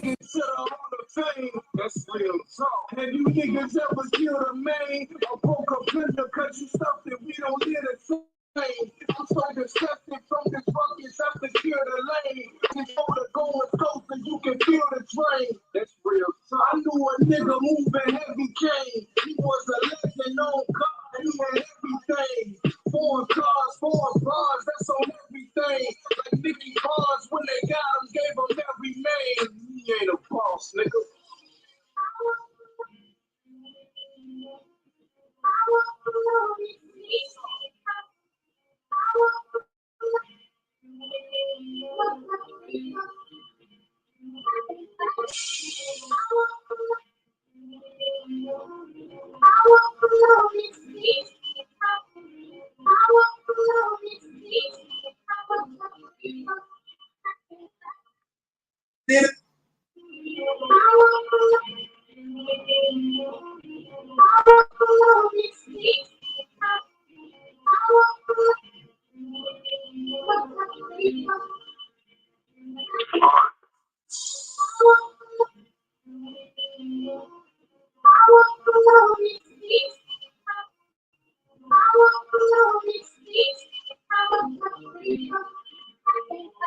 Get to the Hall of Fame, that's real talk. Have you niggas ever killed a man or broke a blender cause you stuff that we don't hear the same? I'm so disgusted from this buckets, I secure the lane. Control the going coast and you can feel the train. That's real talk. I knew a nigga moving heavy cane. He was a legend on God, he had everything. Foreign cars, foreign bars, that's on everything. Like Nicky Barnes, when they got him, gave him every name. He ain't a boss, nigga.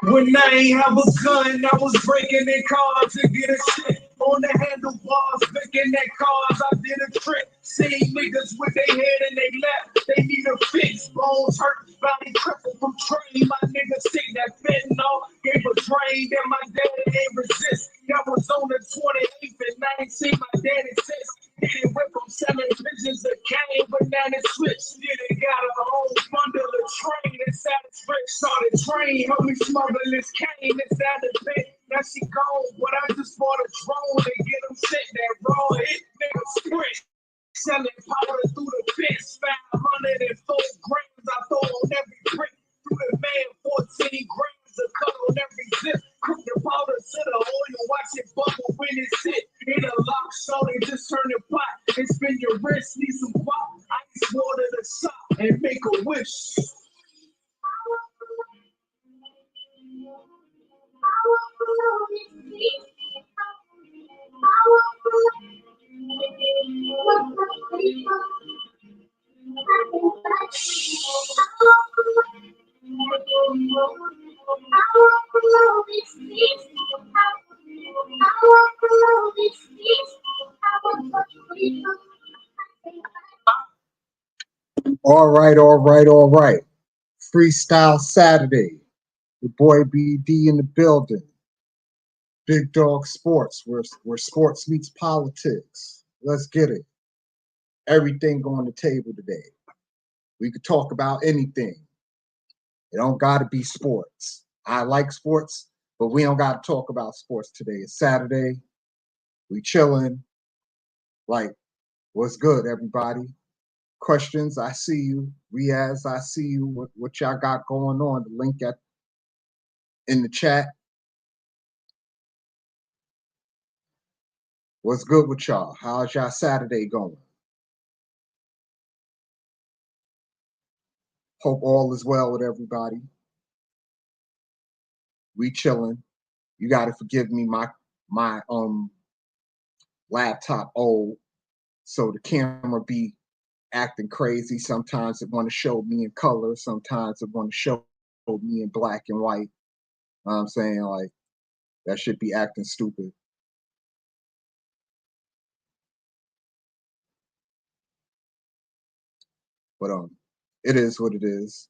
When I ain't have a gun, I was breaking their cars to get a shit. On the handlebars, picking their cars, I did a trick. Seeing niggas with their head in their lap, they need a fix. Bones hurt, body crippled from train. My nigga sick, that fentanyl gave a drain. Then my daddy ain't resist. That was on the 28th, and I ain't seen my daddy since. Hit it whip from selling visions of cane, but now they switched. Yeah, they got a whole bundle of train inside the trick. Saw the train, help me smuggle this cane inside the pit. Now she gone, but I just bought a drone and get them shit that raw hit nigga sprint. Selling powder through the fence, 504 grams I throw on every brick. Through the man, 14 grams of cut on every zip. Cook the powder to the oil, watch it bubble when it sit. In a lock, so they just turn the pot and spin your wrist. Need some pop, ice water to shop and make a wish. All right. Freestyle Saturday. The boy BD in the building. Big Dog Sports, where sports meets politics. Let's get it. Everything on the table today. We could talk about anything. It don't gotta be sports. I like sports, but we don't gotta talk about sports today. It's Saturday. We chilling. Like, what's good, everybody? Questions, I see you. Riaz, I see you. What y'all got going on? The link in the chat. What's good with y'all? How's y'all Saturday going? Hope all is well with everybody. We chilling. You gotta forgive me, my laptop old, so the camera be acting crazy. Sometimes it want to show me in color, sometimes it want to show me in black and white. You know what I'm saying? Like, that should be acting stupid. But it is what it is.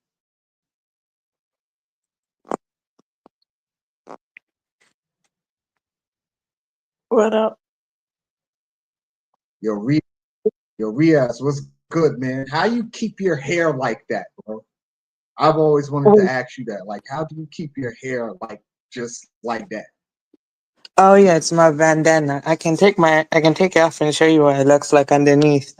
What up? Yo, Riaz, what's good, man? How you keep your hair like that, bro? I've always wanted to ask you that. Like, how do you keep your hair like just like that? Oh yeah, it's my bandana. I can take it off and show you what it looks like underneath.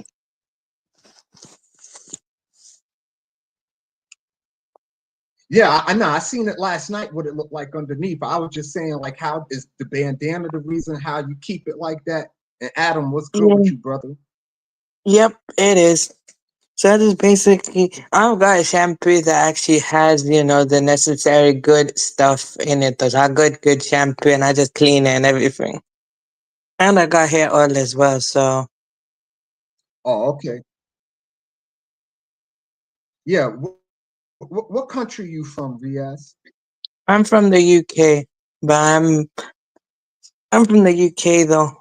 Yeah, I know. I seen it last night. What it looked like underneath. I was just saying, like, how is the bandana the reason how you keep it like that? And Adam, what's good with you, brother? Yep, it is. So that is basically, I've got a shampoo that actually has, the necessary good stuff in it. Those are good shampoo, and I just clean it and everything. And I got hair oil as well. So Oh, okay. Yeah. What country you from, VS? I'm from the UK, but I'm from the UK though.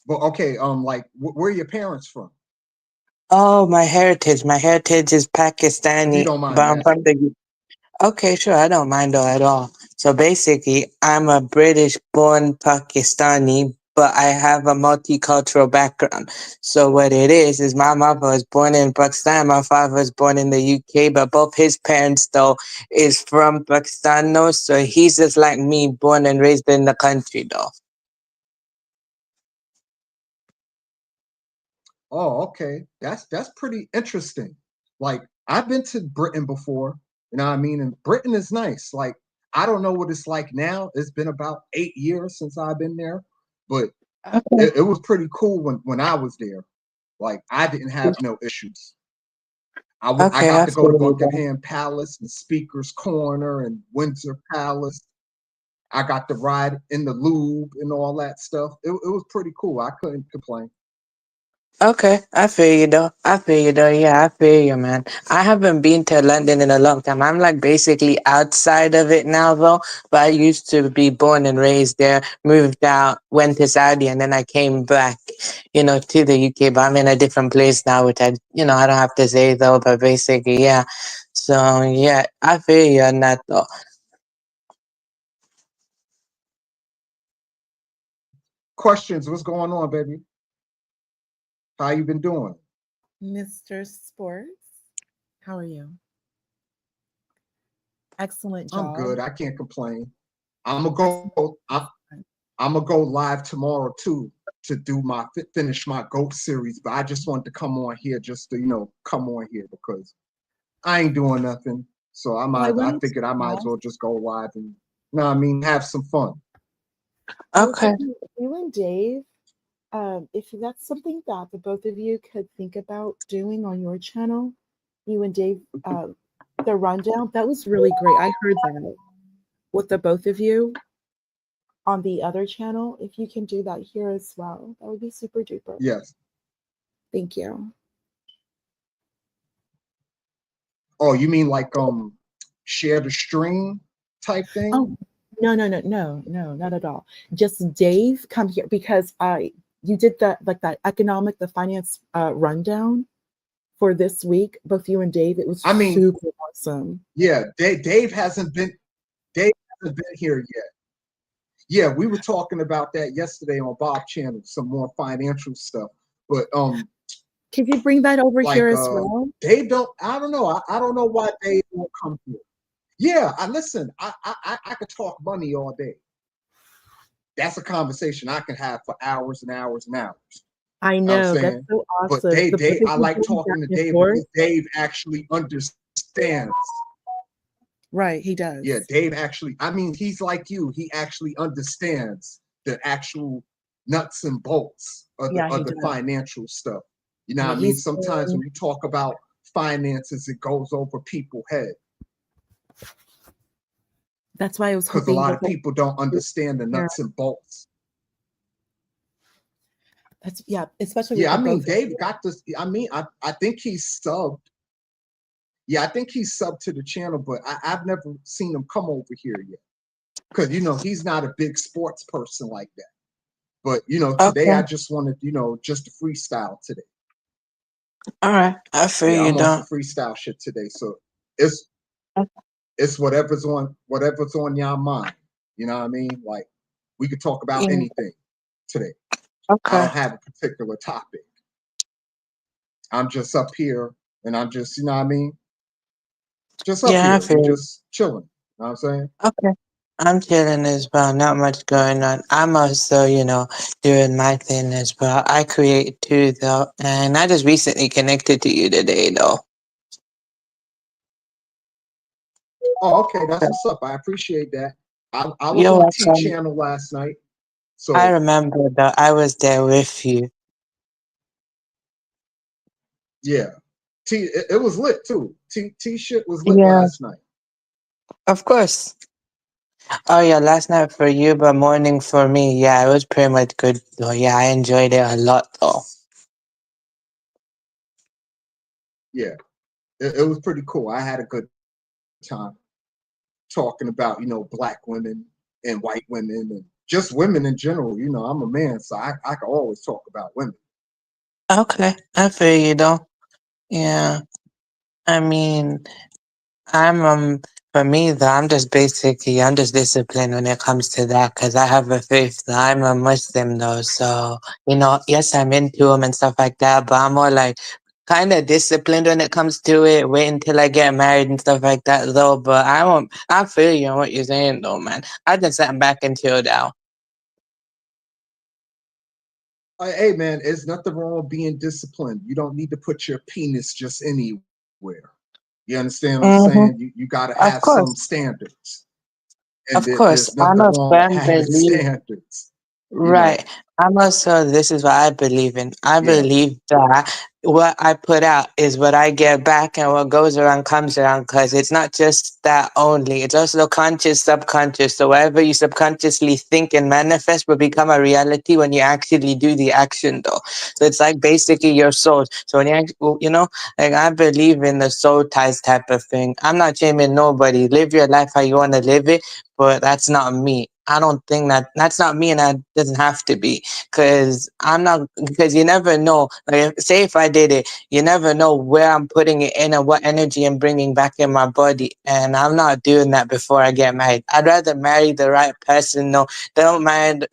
Well, okay. Like, where are your parents from? Oh, my heritage is If you Pakistani, don't but mind I'm from asking. the Okay, sure. I don't mind though at all. So basically, I'm a British born Pakistani, but I have a multicultural background. So what it is my mother was born in Pakistan, my father was born in the UK, but both his parents though is from Pakistan though. So he's just like me, born and raised in the country though. Oh, okay. That's pretty interesting. Like, I've been to Britain before, you know what I mean? And Britain is nice. Like, I don't know what it's like now. It's been about 8 years since I've been there, but Okay. it was pretty cool when I was there. Like, I didn't have no issues. I Okay, got I to go to feel you though. Buckingham Palace and Speaker's Corner and Windsor Palace. I got to ride in the Louvre and all that stuff. It was pretty cool. I couldn't complain. Okay, I feel you though. I feel you though. Yeah, I feel you, man. I haven't been to London in a long time. I'm like basically outside of it now though. But I used to be born and raised there, moved out, went to Saudi, and then I came back, to the UK. But I'm in a different place now, which I don't have to say though. But basically, yeah. So yeah, I feel you on that though. Questions? What's going on, baby? How you been doing? Mr. Sports, how are you? Excellent I'm job. good. I can't complain. I'm gonna That's go. I'm gonna go live tomorrow too to do my finish my GOAT series. But I just wanted to come on here just to come on here because I ain't doing nothing. So I well, I figured I wanted might as to well ask, just go live and I mean have some fun. I was Okay. hoping you and Dave, if that's something that the both of you could think about doing on your channel, you and Dave, the rundown, that was really great. I heard that with the both of you on the other channel. If you can do that here as well, that would be super duper. Yes. Thank you. Oh, you mean like share the stream type thing? Oh, no, not at all. Just Dave, come here because I you did that economic, the finance rundown for this week, both you and Dave. It was I mean, super awesome. yeah, Dave hasn't been here yet. Yeah, we were talking about that yesterday on Bob Channel, some more financial stuff. But Could you bring that over here like as well? Dave don't I don't know. I don't know why Dave won't come here. Yeah, I listen, I could talk money all day. That's a conversation I can have for hours and hours and hours. I You know what I'm know that's saying? so But awesome. The both of I you like going back talking to and Dave forth. because Dave actually understands. Right, he Yeah, does. Dave actually, I mean, he's like you. He actually understands the actual nuts and bolts Yeah, of he the does. financial stuff. You know I what mean, I mean? he's Sometimes been when you talk about finances, it goes over people's head that's why I was because a hoping lot both of of people don't you understand the here. nuts and bolts. That's yeah, especially with Yeah, the I mean, both of Dave you. got this. I mean, I think he's subbed. Yeah, I think he's subbed to the channel, but I've never seen him come over here yet because he's not a big sports person like that. But today I Okay. just wanted, just to freestyle today. All right. I feel Yeah, you I'm on though. some freestyle shit today. So it's it's whatever's on your mind. You know what I mean? Like we could talk about Yeah. anything today. I Okay. don't have a particular topic. I'm just up here and I'm just, you know what I mean? Just up Yeah, I here. feel We you. just chilling. You know what I'm saying? Okay. I'm chilling as well. Not much going on. I'm also, doing my thing as well. I create too, though, and I just recently connected to you today, though. Oh, okay, that's what's up. I appreciate that. I was You're on T welcome. channel last night. I So remember that I was there with you. yeah, it was lit too. T shit was lit Yeah, last night. of course. Oh yeah, last night for you, but morning for me. Yeah, it was pretty much good though. Yeah, I enjoyed it a lot though. Yeah, it was pretty cool. I had a good time talking about black women and white women and just women in general. I'm a man, so I can always talk about women. Okay, I feel you though. Yeah, I mean, I'm for me though, I'm just disciplined when it comes to that because I have a faith. I'm a Muslim though, so yes, I'm into them and stuff like that, but I'm more like kind of disciplined when it comes to it. Wait until I get married and stuff like that though. But I won't. I feel you on what you're saying though, man. I just sat back and chilled out. Hey man, there's nothing wrong with being disciplined. You don't need to put your penis just anywhere. You understand what I'm saying? Mm-hmm. You got to have Of some course, standards, and of there's course. nothing I'm a wrong with firm having believer. standards. You Right. know. I'm also, this is what I believe in. I Yeah. believe that what I put out is what I get back, and what goes around comes around, because it's not just that only. It's also conscious, subconscious. So whatever you subconsciously think and manifest will become a reality when you actually do the action, though. So it's like basically your soul. So when like I believe in the soul ties type of thing. I'm not shaming nobody. Live your life how you want to live it, but that's not me. I don't think that's not me, and that doesn't have to be, because I'm not, because you never know. Like, say if I did it, you never know where I'm putting it in and what energy I'm bringing back in my body, and I'm not doing that before I get married. I'd rather marry the right person. No, don't mind.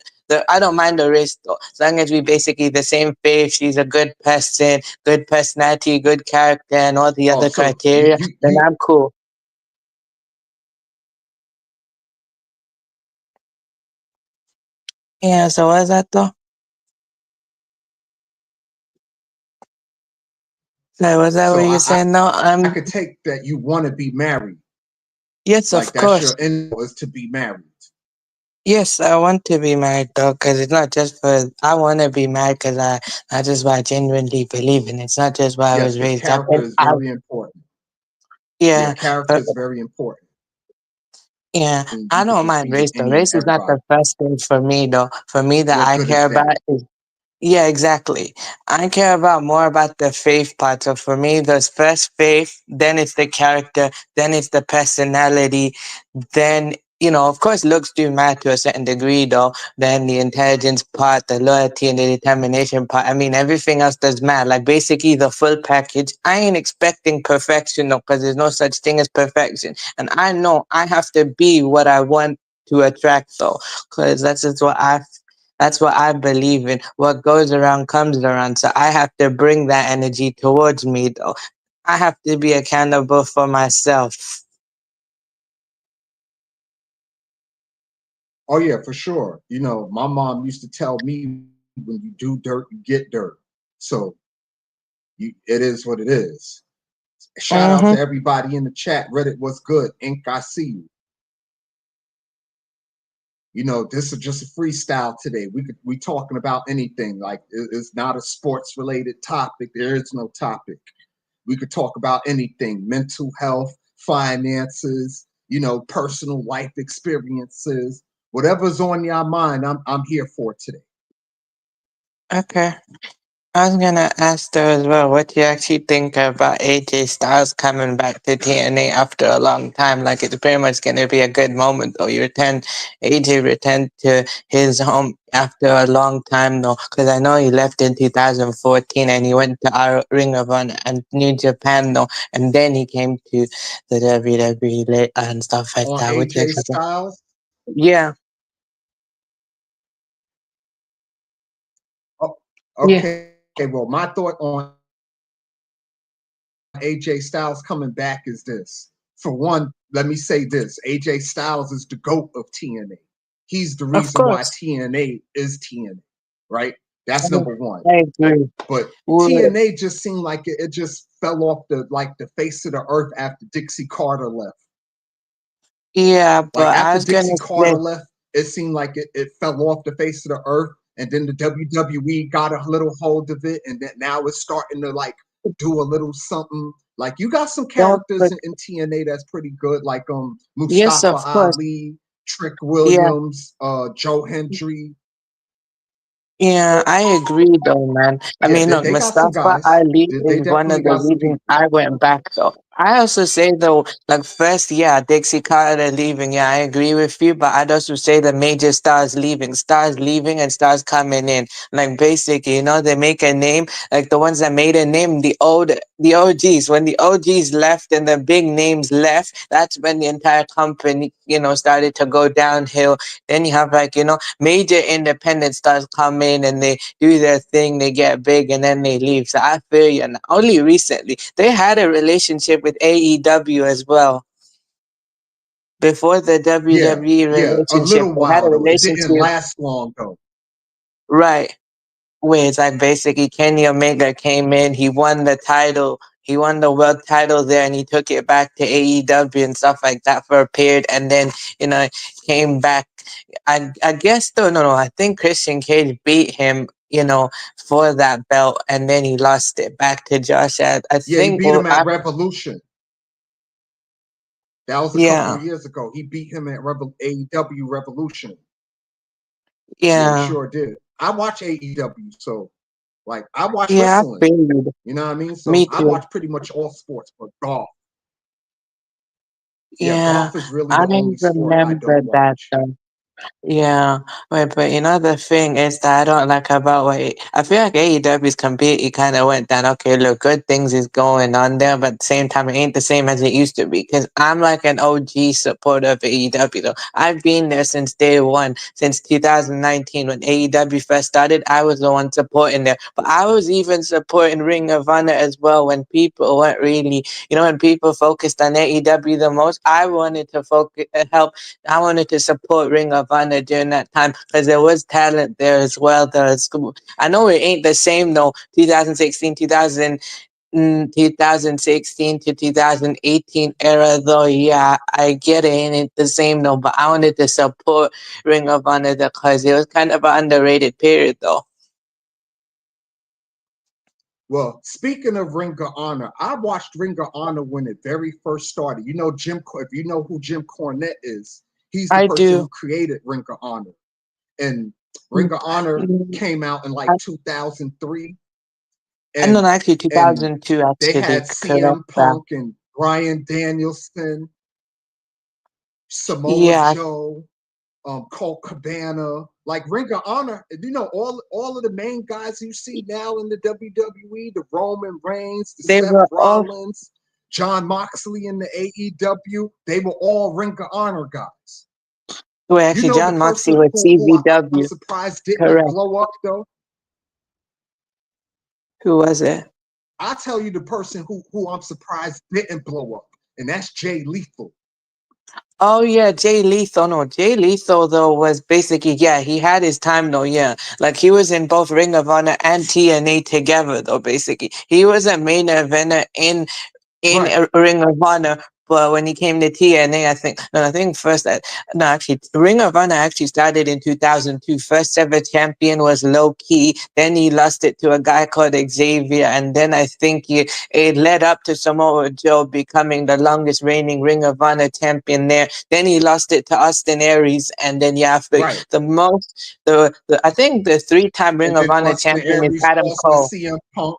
I don't mind the risk though, as long as we basically the same faith. She's a good person, good personality, good character, and all the Oh, other so criteria. Then I'm cool. Yeah. So what's that though? So was that so what you're saying? No, I could take that you want to be married, yes, like of that's course. your end goal is to be married. Yes, I want to be married though, because it's not just for, I want to be married because that's just what I genuinely believe in. It's not just what I Yes, was because raised up character in. is very important. Yeah, Yeah, character but is very important, yeah, and I you could don't just mind be race though. any and Race is not the everybody. first thing for me though. For me, that What I good care is that? about is, yeah, exactly. I care about more about the faith part. So for me, there's first faith, then it's the character, then it's the personality, then of course looks do matter to a certain degree though, then the intelligence part, the loyalty and the determination part. I mean, everything else does matter, like basically the full package. I ain't expecting perfection though, because there's no such thing as perfection, and I know I have to be what I want to attract though, because that's what I believe in. What goes around comes around, so I have to bring that energy towards me though. I have to be accountable for myself. Oh yeah, for sure. My mom used to tell me when you do dirt, you get dirt. So it is what it is. Shout out to Mm-hmm. everybody in the chat. Reddit, what's good? Ink, I see you. This is just a freestyle today. We talking about anything. Like it's not a sports related topic. There is no topic. We could talk about anything: mental health, finances, personal life experiences, whatever's on your mind. I'm here for today. Okay. I was gonna ask though as well, what do you actually think about AJ Styles coming back to TNA after a long time? Like it's pretty much gonna be a good moment though. AJ returned to his home after a long time though, because I know he left in 2014 and he went to our Ring of Honor and New Japan though, and then he came to the WWE and stuff like On that. Which AJ is Styles. yeah, Oh, yeah, okay. Well, my thought on AJ Styles coming back is this. For one, let me say this: AJ Styles is the GOAT of TNA. He's the of reason why course. TNA is TNA, right? I That's number one. agree. But Would TNA just seemed like it just fell off the face of the earth after Dixie Carter left. yeah, Like but I after was gonna Dixie say. Carter left, it seemed like it fell off the face of the earth, and then the WWE got a little hold of it, and then now it's starting to like do a little something. Like you got some Don't characters put, in TNA that's pretty good, like yes, Mustafa of course. Ali, Trick Yeah, Williams, Joe Hendry. yeah, I agree though, man. I Yeah, mean, look, they got some Mustafa guys. Ali They is one definitely of the got some reasons people. I went back though. I also say though, like first, yeah, Dixie Carter leaving, yeah, I agree with you, but I'd also say the major stars leaving and stars coming in. Like basically, they make a name, like the ones that made a name, the OGs. When the OGs left and the big names left, that's when the entire company, started to go downhill. Then you have like, major independent stars come in and they do their thing, they get big, and then they leave. So I feel you. And only recently, they had a relationship with AEW as well. Before the Yeah, WWE yeah, a relationship, little they had a while though. It didn't relationship, last long though. right? Where it's like basically Kenny Omega came in, he won the title, he won the world title there, and he took it back to AEW and stuff like that for a period, and then you know came back. I guess though, no, I think Christian Cage beat him, for that belt, and then he lost it back to Josh. I Yeah, he think, beat well, him at Revolution. That was a couple yeah, of years ago. He beat him at AEW Revolution. Yeah, he yeah, sure did. I watch AEW, so like I watch yeah, I wrestling. feel you. You know what I mean? So Me I too. watch pretty much all sports, but golf. Yeah, Yeah, golf is really I the only sport I remember don't that watch. though. Yeah, wait, but the thing is that I don't like about I feel like AEW's completely kind of went down. Okay, look, good things is going on there, but at the same time, it ain't the same as it used to be. Because I'm like an OG supporter of AEW, though. I've been there since day one, since 2019 when AEW first started. I was the one supporting there, but I was even supporting Ring of Honor as well when people weren't really, when people focused on AEW the most. I wanted to focus, help. I wanted to support Ring of Honor during that time because there was talent there as well. I know it ain't the same though. 2016, 2016 to 2018 era though. Yeah, I get it. Ain't the same though. But I wanted to support Ring of Honor because it was kind of an underrated period though. Well, speaking of Ring of Honor, I watched Ring of Honor when it very first started. You know if you know who Jim Cornette is, he's the I person who do. created Ring of Honor. And Ring Mm, of Honor mm, came out in I, like 2003, I know and actually and 2002 they actually. had Correct CM that. Punk and Bryan Danielson, Samoa Yeah, Joe, Colt Cabana, like Ring of Honor. You know all of the main guys you see now in the WWE, the Roman Reigns, the they Seth were all. Rollins, John Moxley in the AEW. They were all Ring of Honor guys. Wait, You actually, know the John Moxley person with I'm CZW. surprised didn't Correct. blow up though. Who was it? I tell you the person who I'm surprised didn't blow up, and that's Jay Lethal. Oh yeah, Jay Lethal. No, Jay Lethal though was basically, yeah, he had his time though. Yeah, like he was in both Ring of Honor and TNA together though. Basically, he was a main eventer in Right. a Ring of Honor. But when he came to TNA, I think first that no, actually, Ring of Honor actually started in 2002. First ever champion was Low Key. Then he lost it to a guy called Xavier, and then I think it led up to Samoa Joe becoming the longest reigning Ring of Honor champion there. Then he lost it to Austin Aries, and then yeah, for Right. the I think the three-time Ring And of then Honor Austin champion is Aries Adam lost to Cole. CM Punk.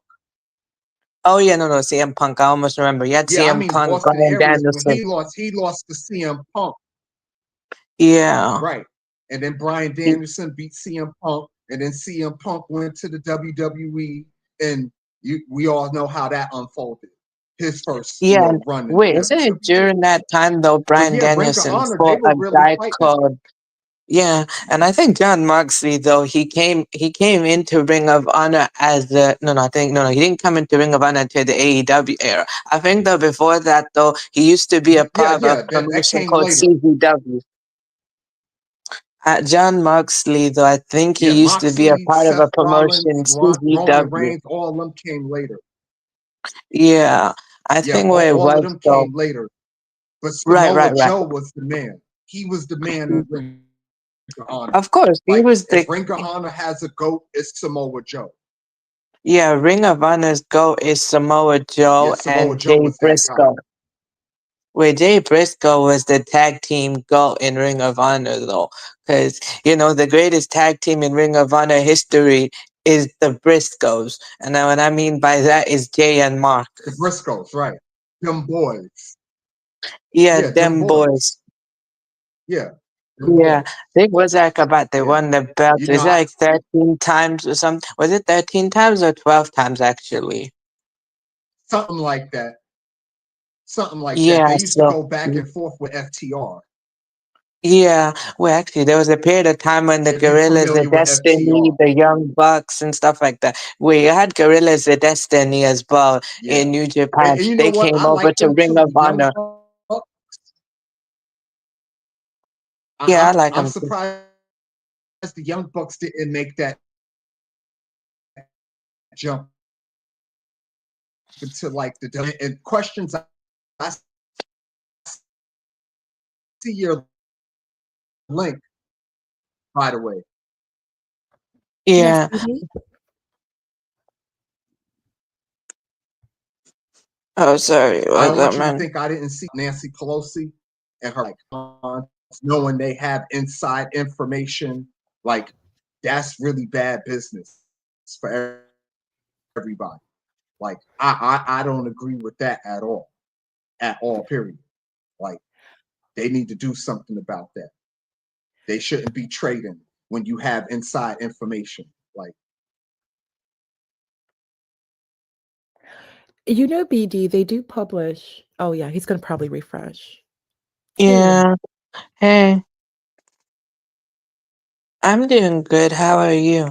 Oh yeah, no, CM Punk. I almost remember. You had Yeah, I CM mean Punk, Austin Bryan Aries when Danielson. he lost to CM Punk. Yeah. Right. And then Bryan Danielson beat CM Punk, and then CM Punk went to the WWE, and we all know how that unfolded. His first, Yeah. run in the Wait, isn't it WWE. during that time though But Bryan yeah, Ring of Danielson Honor, they fought were a really guy fighting. called yeah, and I think John Moxley though he came into Ring of Honor as the no I think no he didn't come into Ring of Honor until the AEW era. I think though before that though he used to be a Yeah, part of yeah, a that promotion came called later. CZW. John Moxley though I think Yeah, he used to be a Moxley, part of a Seth Rollins, promotion Roman CZW. Reigns, all of them came later. Yeah, I Yeah, think where it all of was them though. came later. But Right, Samoa right, right. Joe was the man. He was the man in the ring. of Honor. Of course, he Like, was the if Ring of Honor has a GOAT, it's Samoa Joe. yeah. Ring of Honor's GOAT is Samoa Yeah, Joe Samoa and Joe Jay was that guy. Briscoe. Where Jay Briscoe was the tag team GOAT in Ring of Honor, though, because the greatest tag team in Ring of Honor history is the Briscoes, and what I mean by that is Jay and Mark. The Briscoes, right? Them boys. Yeah, Yeah, them them boys. boys. Yeah, them Yeah, boys. I think was like about they Yeah. won the belt. You know, Is it like 13 times or something? Was it 13 times or 12 times actually? something like that. Something like that. Yeah, They used to so go back and forth with FTR. yeah, well, actually, there was a period of time when the If you're Gorillas of familiar with Destiny, FTR. the Young Bucks, and stuff like that, where you had Gorillas of Destiny as well in Yeah. New Japan. And you know They what? came I over like to them Ring too. of The Young Honor. Bucks. Yeah, I like I'm them too. surprised the Young Bucks didn't make that jump into like the and questions I see your link, by the way. Yes, Yeah. BD. Oh, sorry. I What's don't up, want you to man? think I didn't see Nancy Pelosi and her like knowing they have inside information. Like that's really bad business for everybody. Like I don't agree with that at all. At all, period. Like they need to do something about that. They shouldn't be trading when you have inside information. Like BD, they do publish. Oh, yeah, he's going to probably refresh. Hey, Ray. Yeah. Hey, I'm doing good. How are you?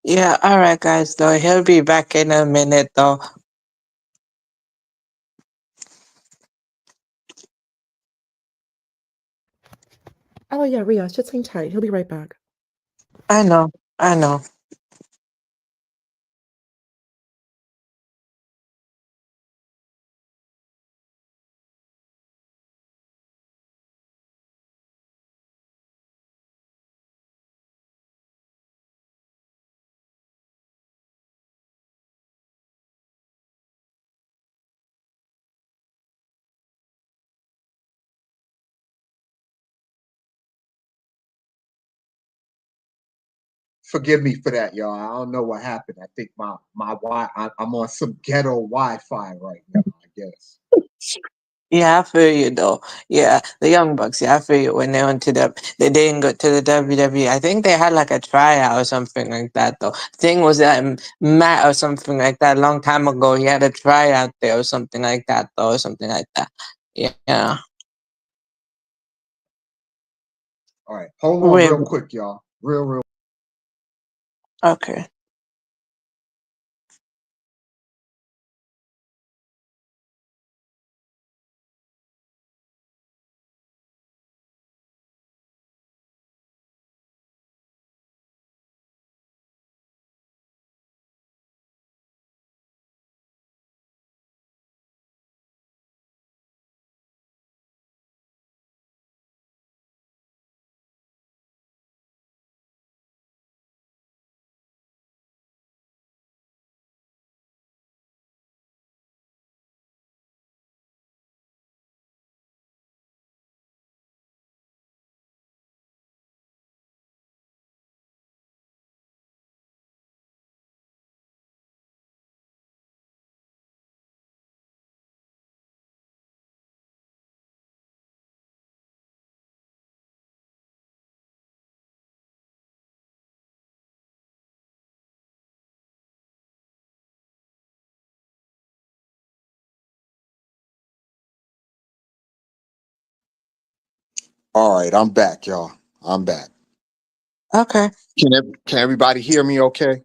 Yeah, all right, guys. Though he'll be back in a minute, though. Oh, yeah, Rios, just hang tight. He'll be right back. I know. I know. forgive me for that, y'all. I don't know what happened. I think I'm on some ghetto Wi-Fi right now, I guess. Yeah, I feel you though. Yeah, the Young Bucks. Yeah, I feel you when they went to they didn't go to the WWE. I think they had like a tryout or something like that though. Thing was that Matt or something like that a long time ago. He had a tryout there or something like that though, or something like that. Yeah. All right. Hold on Wait. real quick, y'all. Real. Okay. All right, I'm back, y'all. I'm back. Okay. Can everybody hear me okay?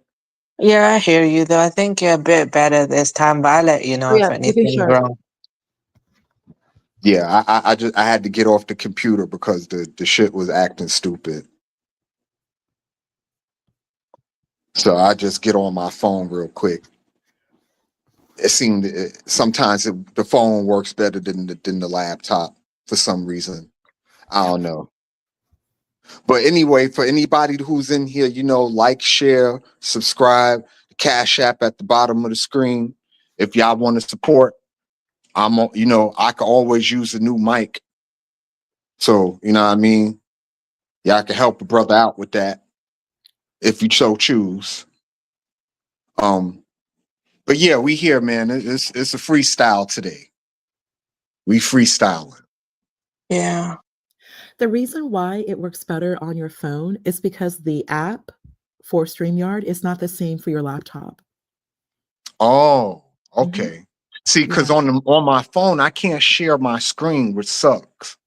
Yeah, I hear you though. I think you're a bit better this time, but I'll let you know Yeah, if to be anything's sure. wrong. Yeah, I had to get off the computer because the shit was acting stupid. So I just get on my phone real quick. It seemed sometimes the phone works better than the laptop for some reason. I don't know. But anyway, for anybody who's in here, like, share, subscribe. The Cash App at the bottom of the screen. If y'all want to support, I can always use a new mic. So, you know what I mean? Y'all can help a brother out with that if you so choose. But yeah, we here, man. It's a freestyle today. We freestyling. Yeah. The reason why it works better on your phone is because the app for StreamYard is not the same for your laptop. Oh, Mhm. okay. See, because Yeah. on my phone, I can't share my screen, which sucks.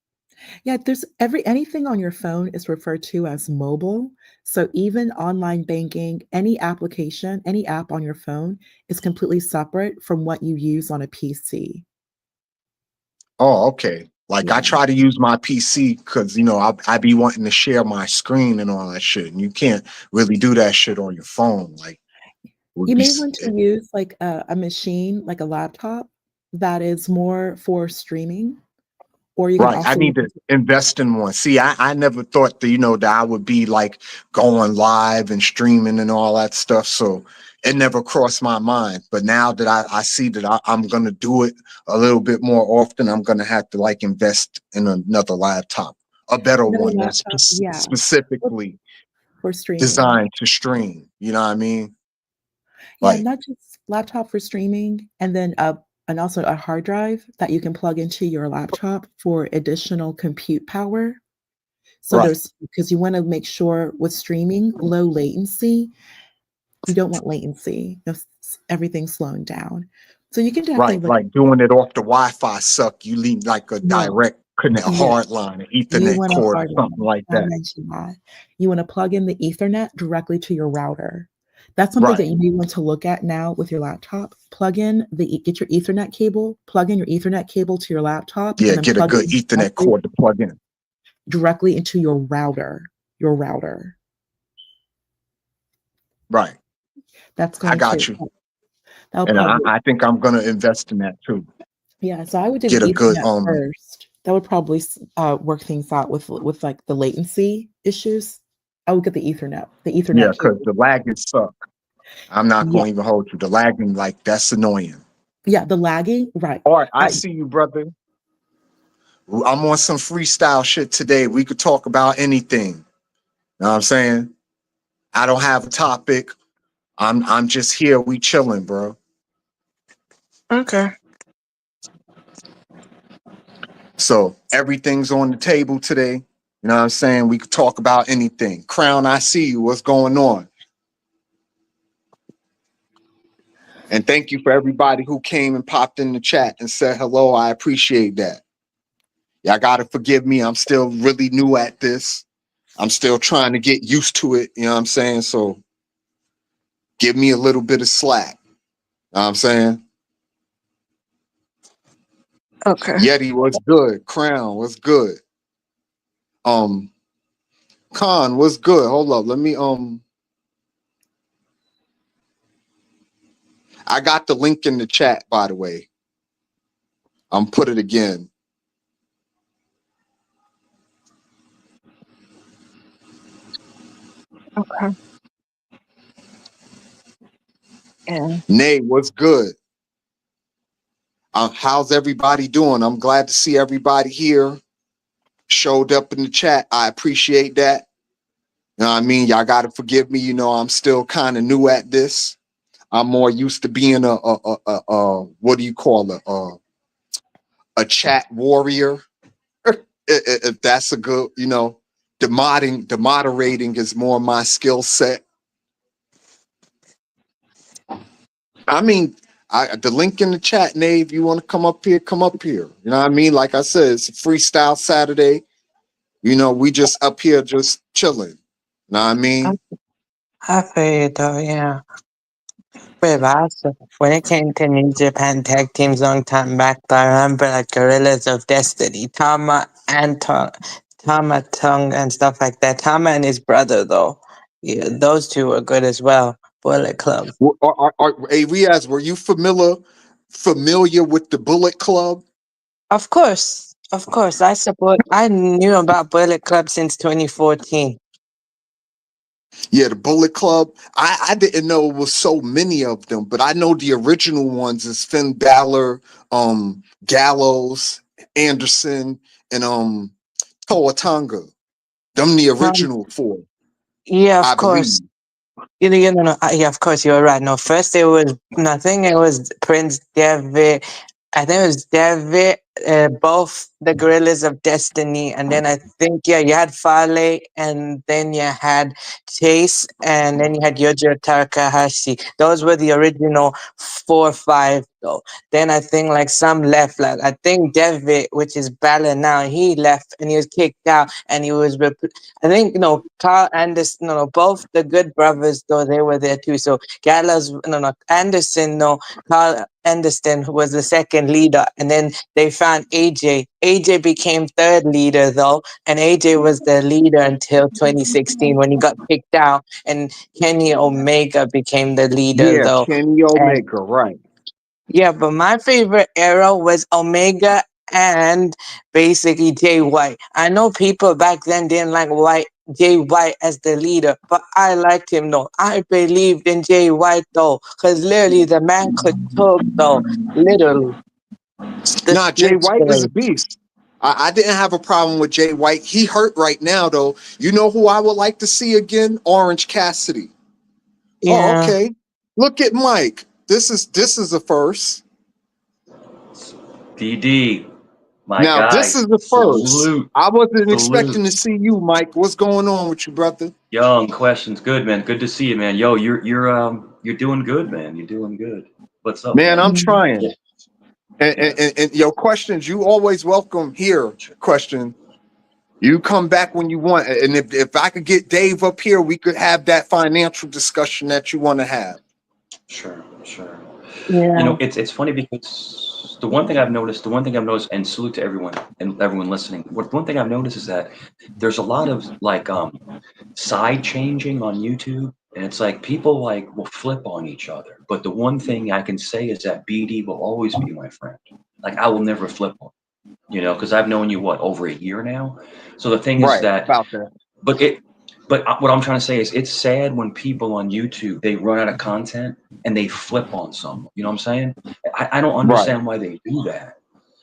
Yeah, there's anything on your phone is referred to as mobile. So even online banking, any application, any app on your phone is completely separate from what you use on a PC. Oh, okay. Like I Yeah. try to use my PC because I be wanting to share my screen and all that shit, and you can't really do that shit on your phone. Like would You be may want to use like a machine, like a laptop that is more for streaming, or you can right. I also need look to into, invest in one. See, I never thought that I would be like going live and streaming and all that stuff. So it never crossed my mind. But now that I see that I'm gonna do it a little bit more often, I'm gonna have to like invest in another laptop, a better another one that's laptop, yeah, for specifically for streaming. designed to stream. You know what I mean? Yeah, Like not just laptop for streaming, and also a hard drive that you can plug into your laptop for additional compute power. So right, there's because you want to make sure with streaming, low latency, you don't want latency of everything slowing down. So you can definitely right. look Like into it. doing it off the Wi-Fi suck. You need like a No, direct connect, yeah, hard line, an you Ethernet want a cord or hard something line. like I that. mentioned that. You want to plug in the Ethernet directly to your router. That's something that Right. you may want to look at now with your laptop. Get your Ethernet cable, plug in your Ethernet cable to your laptop, Yeah, and then get a plug it good in Ethernet cord to plug in. directly into your router. Your router. Right. That's I going got to you. that'll And probably I think I'm gonna invest in that too. yeah. So I would do the Get a good Ethernet first. That would probably work things out with like the latency issues. I would get the yeah, Ethernet because cable. the lagging suck. I'm not Yeah, gonna even hold you. The lagging, like that's annoying. yeah. The lagging, right? All right, I Uh, see you, brother. I'm on some freestyle shit today. We could talk about anything. Know what I'm saying? I don't have a topic. I'm just here. We chilling, bro. Okay. So everything's on the table today. You know what I'm saying? We could talk about anything. Crown, I see you. What's going on? And thank you for everybody who came and popped in the chat and said hello. I appreciate that. Y'all gotta forgive me. I'm still really new at this. I'm still trying to get used to it. You know what I'm saying? So give me a little bit of slack. You know what I'm saying? Okay. Yeti, what's good? Crown, what's good? Um, Khan, what's good? Hold up. Let me I got the link in the chat, by the way. I'm put it again. Okay. Yeah. Nay, what's good? How's everybody doing? I'm glad to see everybody here. Showed up in the chat. I appreciate that. You know what I mean? Y'all got to forgive me. I'm still kind of new at this. I'm more used to being what do you call it? A chat warrior. If that's a good, the moderating is more my skill set. I mean, the link in the chat, Nave, you want to come up here, come up here. You know what I mean? Like I said, it's a freestyle Saturday. We just up here just chilling. You know what I mean? I feel you though, yeah. But also, when it came to New Japan tag teams long time back, I remember like Gorillas of Destiny, Tama Tongue and stuff like that. Tama and his brother though, yeah, those two were good as well. Bullet Club. Hey, Riaz, were you familiar with the Bullet Club? Of course. Of course. I knew about Bullet Club since 2014. Yeah, the Bullet Club. I didn't know it was so many of them, but I know the original ones is Finn Balor, Gallows, Anderson, and Toa Tonga. Them the Um, original four, yeah, I of believe. course. No. Yeah, of course, you're right. No, first it was nothing. It was Prince David. I think it was David, both the Gorillas of Destiny, and then I think you had Fale, and then you had Chase, and then you had Yojo Takahashi. Those were the original 4 or 5, though. Then I think like some left, like I think David, which is Balor now, he left and he was kicked out, and he was I think Carl Anderson, both the Good Brothers though they were there too. So Gallows, no Anderson, no Carl Anderson who was the second leader, and then they found AJ. AJ became third leader though, and AJ was the leader until 2016 when he got kicked out, and Kenny Omega became the leader Yeah, though. Kenny And Omega, right? yeah, but my favorite era was Omega and basically Jay White. I know people back then didn't like Jay White as the leader, but I liked him though. I believed in Jay White though, because literally the man could talk though, literally. The Nah, Jay speech White is a thing. beast. I didn't have a problem with Jay White. He hurt right now, though. You know who I would like to see again? Orange Cassidy. Oh, Yeah. okay. Look at Mike. This is a first. DD, my Now this guy, is the first. salute, I wasn't salute. expecting to see you, Mike. What's going on with you, brother? Young questions, good man, good to see you, man. Yo, you're doing good, man. You're doing good. What's up, Man, man? I'm Mm. trying. And, Yeah. and your questions, you always welcome here. Question. You come back when you want. And if I could get Dave up here, we could have that financial discussion that you want to have. Sure, sure. Yeah. It's funny because the one thing I've noticed, and salute to everyone and everyone listening. One thing I've noticed is that there's a lot of like side changing on YouTube, and it's like people like will flip on each other. But the one thing I can say is that BD will always be my friend. Like I will never flip on, because I've known you over a year now. So the thing is Right, that, about that. but what I'm trying to say is it's sad when people on YouTube they run out of content and they flip on someone. You know what I'm saying? I don't Right. understand why they do that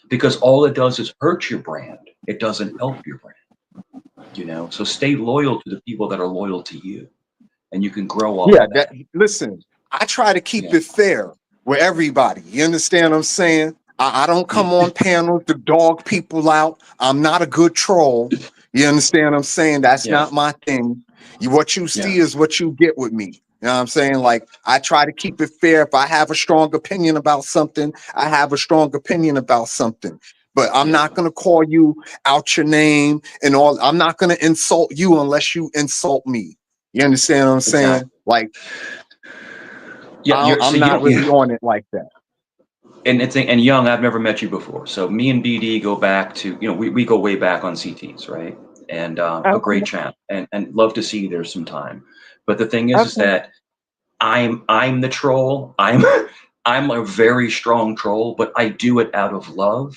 because all it does is hurt your brand. It doesn't help your brand. So stay loyal to the people that are loyal to you, and you can grow off Yeah, of that that. listen, I try to keep Yeah. it fair with everybody. You understand what I'm saying? I don't Yeah. come on panels to dog people out. I'm not a good troll. You understand what I'm saying? That's Yeah. not my thing. What you Yeah. see is what you get with me. You know what I'm saying? Like, I try to keep it fair. If I have a strong opinion about something, I have a strong opinion about something. But I'm Yeah. not going to call you out your name and all. I'm not going to insult you unless you insult me. You understand what I'm saying? Exactly. Like, Yeah. So I'm you not don't. really Yeah. on it like that. And Young, I've never met you before. So me and BD go back to we go way back on CTs, right? And a great Okay. chat, and love to see you there sometime. But the thing is Okay. that I'm the troll. I'm a very strong troll, but I do it out of love.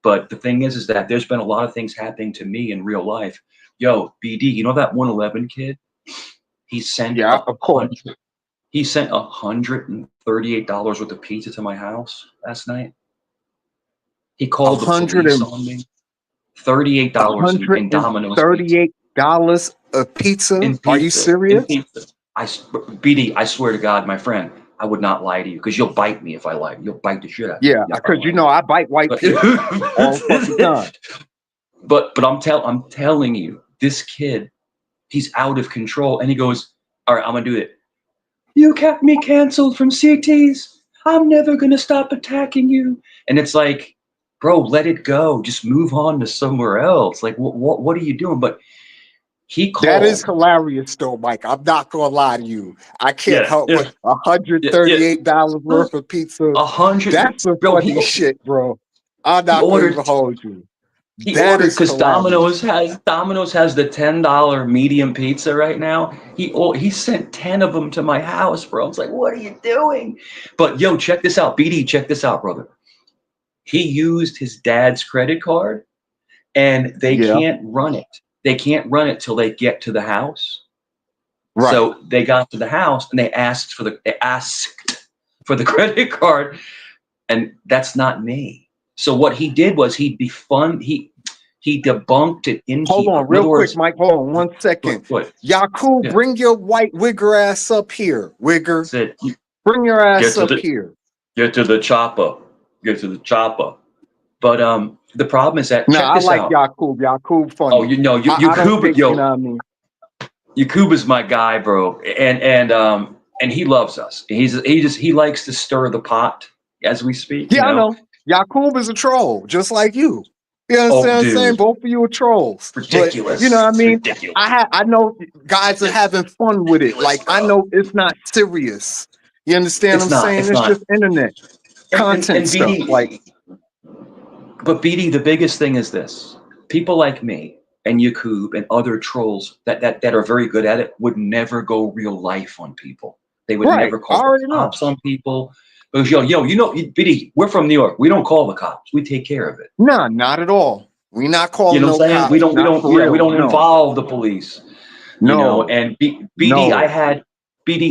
But the thing is that there's been a lot of things happening to me in real life. Yo, BD, you know that 111 kid? He sent Yeah, a of course. hundred. He sent $138 worth of pizza to my house last night. He A called the hundred police and on me. $38 in Domino's pizza. $138 a pizza. In Are you pizza. In serious? pizza. BD, I swear to God, my friend, I would not lie to you because you'll bite me if I lie. You'll bite the shit out of me Yeah, if I because lie to you. I bite white But people all fucking time. but I'm telling you, this kid, he's out of control, and he goes, "All right, I'm gonna do it. You kept me canceled from CTs. I'm never gonna stop attacking you." And it's like, bro, let it go. Just move on to somewhere else. Like, what are you doing? But he That is called. hilarious, though, Mike. I'm not gonna lie to you. I can't Yeah, help yeah, but $138 yeah, yeah. worth of pizza. A hundred, That's some bro. funny shit, bro. I'm He not gonna even ordered hold you. He That ordered is because hilarious. Domino's has the $10 medium pizza right now. He sent 10 of them to my house, bro. I was like, what are you doing? But yo, check this out, BD. Check this out, brother. He used his dad's credit card, and they Yeah, can't run it. They can't run it till they get to the house. right. So they got to the house and they asked for the credit card, and that's not me. So what he did was he debunked it in Hold keeper. on, In real other quick, words, Mike. Hold on one second. what? Yakub, Yeah, bring your white wigger ass up here. Wigger, said bring your get ass to up the here. get to the chopper, get to the chopper. But the problem is that Nah, check I this like out. Yakub. Yakub Oh, funny. you know, I don't Yakub, think, you know yo, what I mean? Yakub is my guy, bro, and he loves us. He likes to stir the pot as we speak. You Yeah, I know. know. Yakub is a troll, just like you. You Oh, understand what I'm saying? dude, Both of you are trolls. But you know ridiculous. what I It's mean? ridiculous. I know guys are It's having fun with it. ridiculous, Like I bro. know it's not serious. You understand what It's I'm not. saying? It's It's not. just internet content And stuff. Like, BD, the biggest thing is this: people like me and Yakub and other trolls that are very good at it would never go real life on people. They would right, never I call the already know. cops on people. Because BD, we're from New York. We don't call the cops. We take care of it. Nah, not at all. We not You calling know no what I'm saying? We cops. don't. We Not don't. for Yeah, we real. don't No. involve the police. No. And BD, No.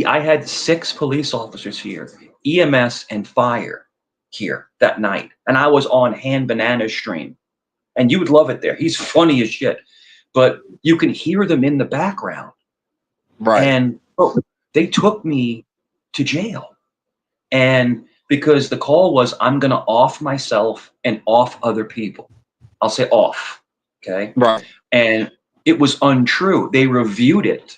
I had 6 police officers here, EMS and fire here that night, and I was on Han Banana's stream, and you would love it there. He's funny as shit, but you can hear them in the background, Right. and they took me to jail, and because the call was, I'm gonna off myself and off other people. I'll say off, okay, Right. and it was untrue. They reviewed it.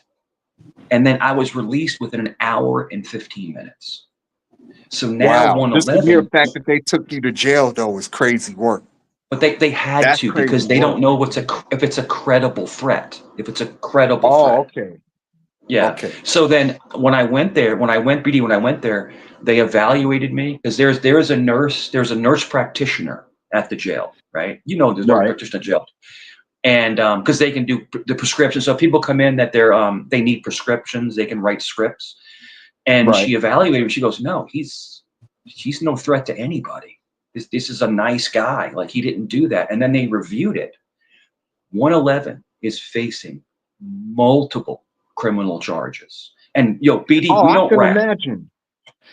And then I was released within an hour and 15 minutes. So now Wow. Just the mere 111, fact that they took you to jail though is crazy work. but they had That's to crazy because they work. don't know if it's a credible threat. If it's a credible Oh, threat. okay. Yeah. Okay. So then when I went there, when I went there, they evaluated me because there's a nurse practitioner at the jail, right? You know, there's a nurse Right. practitioner at jail. And because they can do the prescriptions. So if people come in that they need prescriptions, they can write scripts. And Right. she evaluated him. She goes, no, he's no threat to anybody. This is a nice guy. Like he didn't do that. And then they reviewed it. 111 is facing multiple criminal charges. And BD, Oh, we I don't can rat. imagine.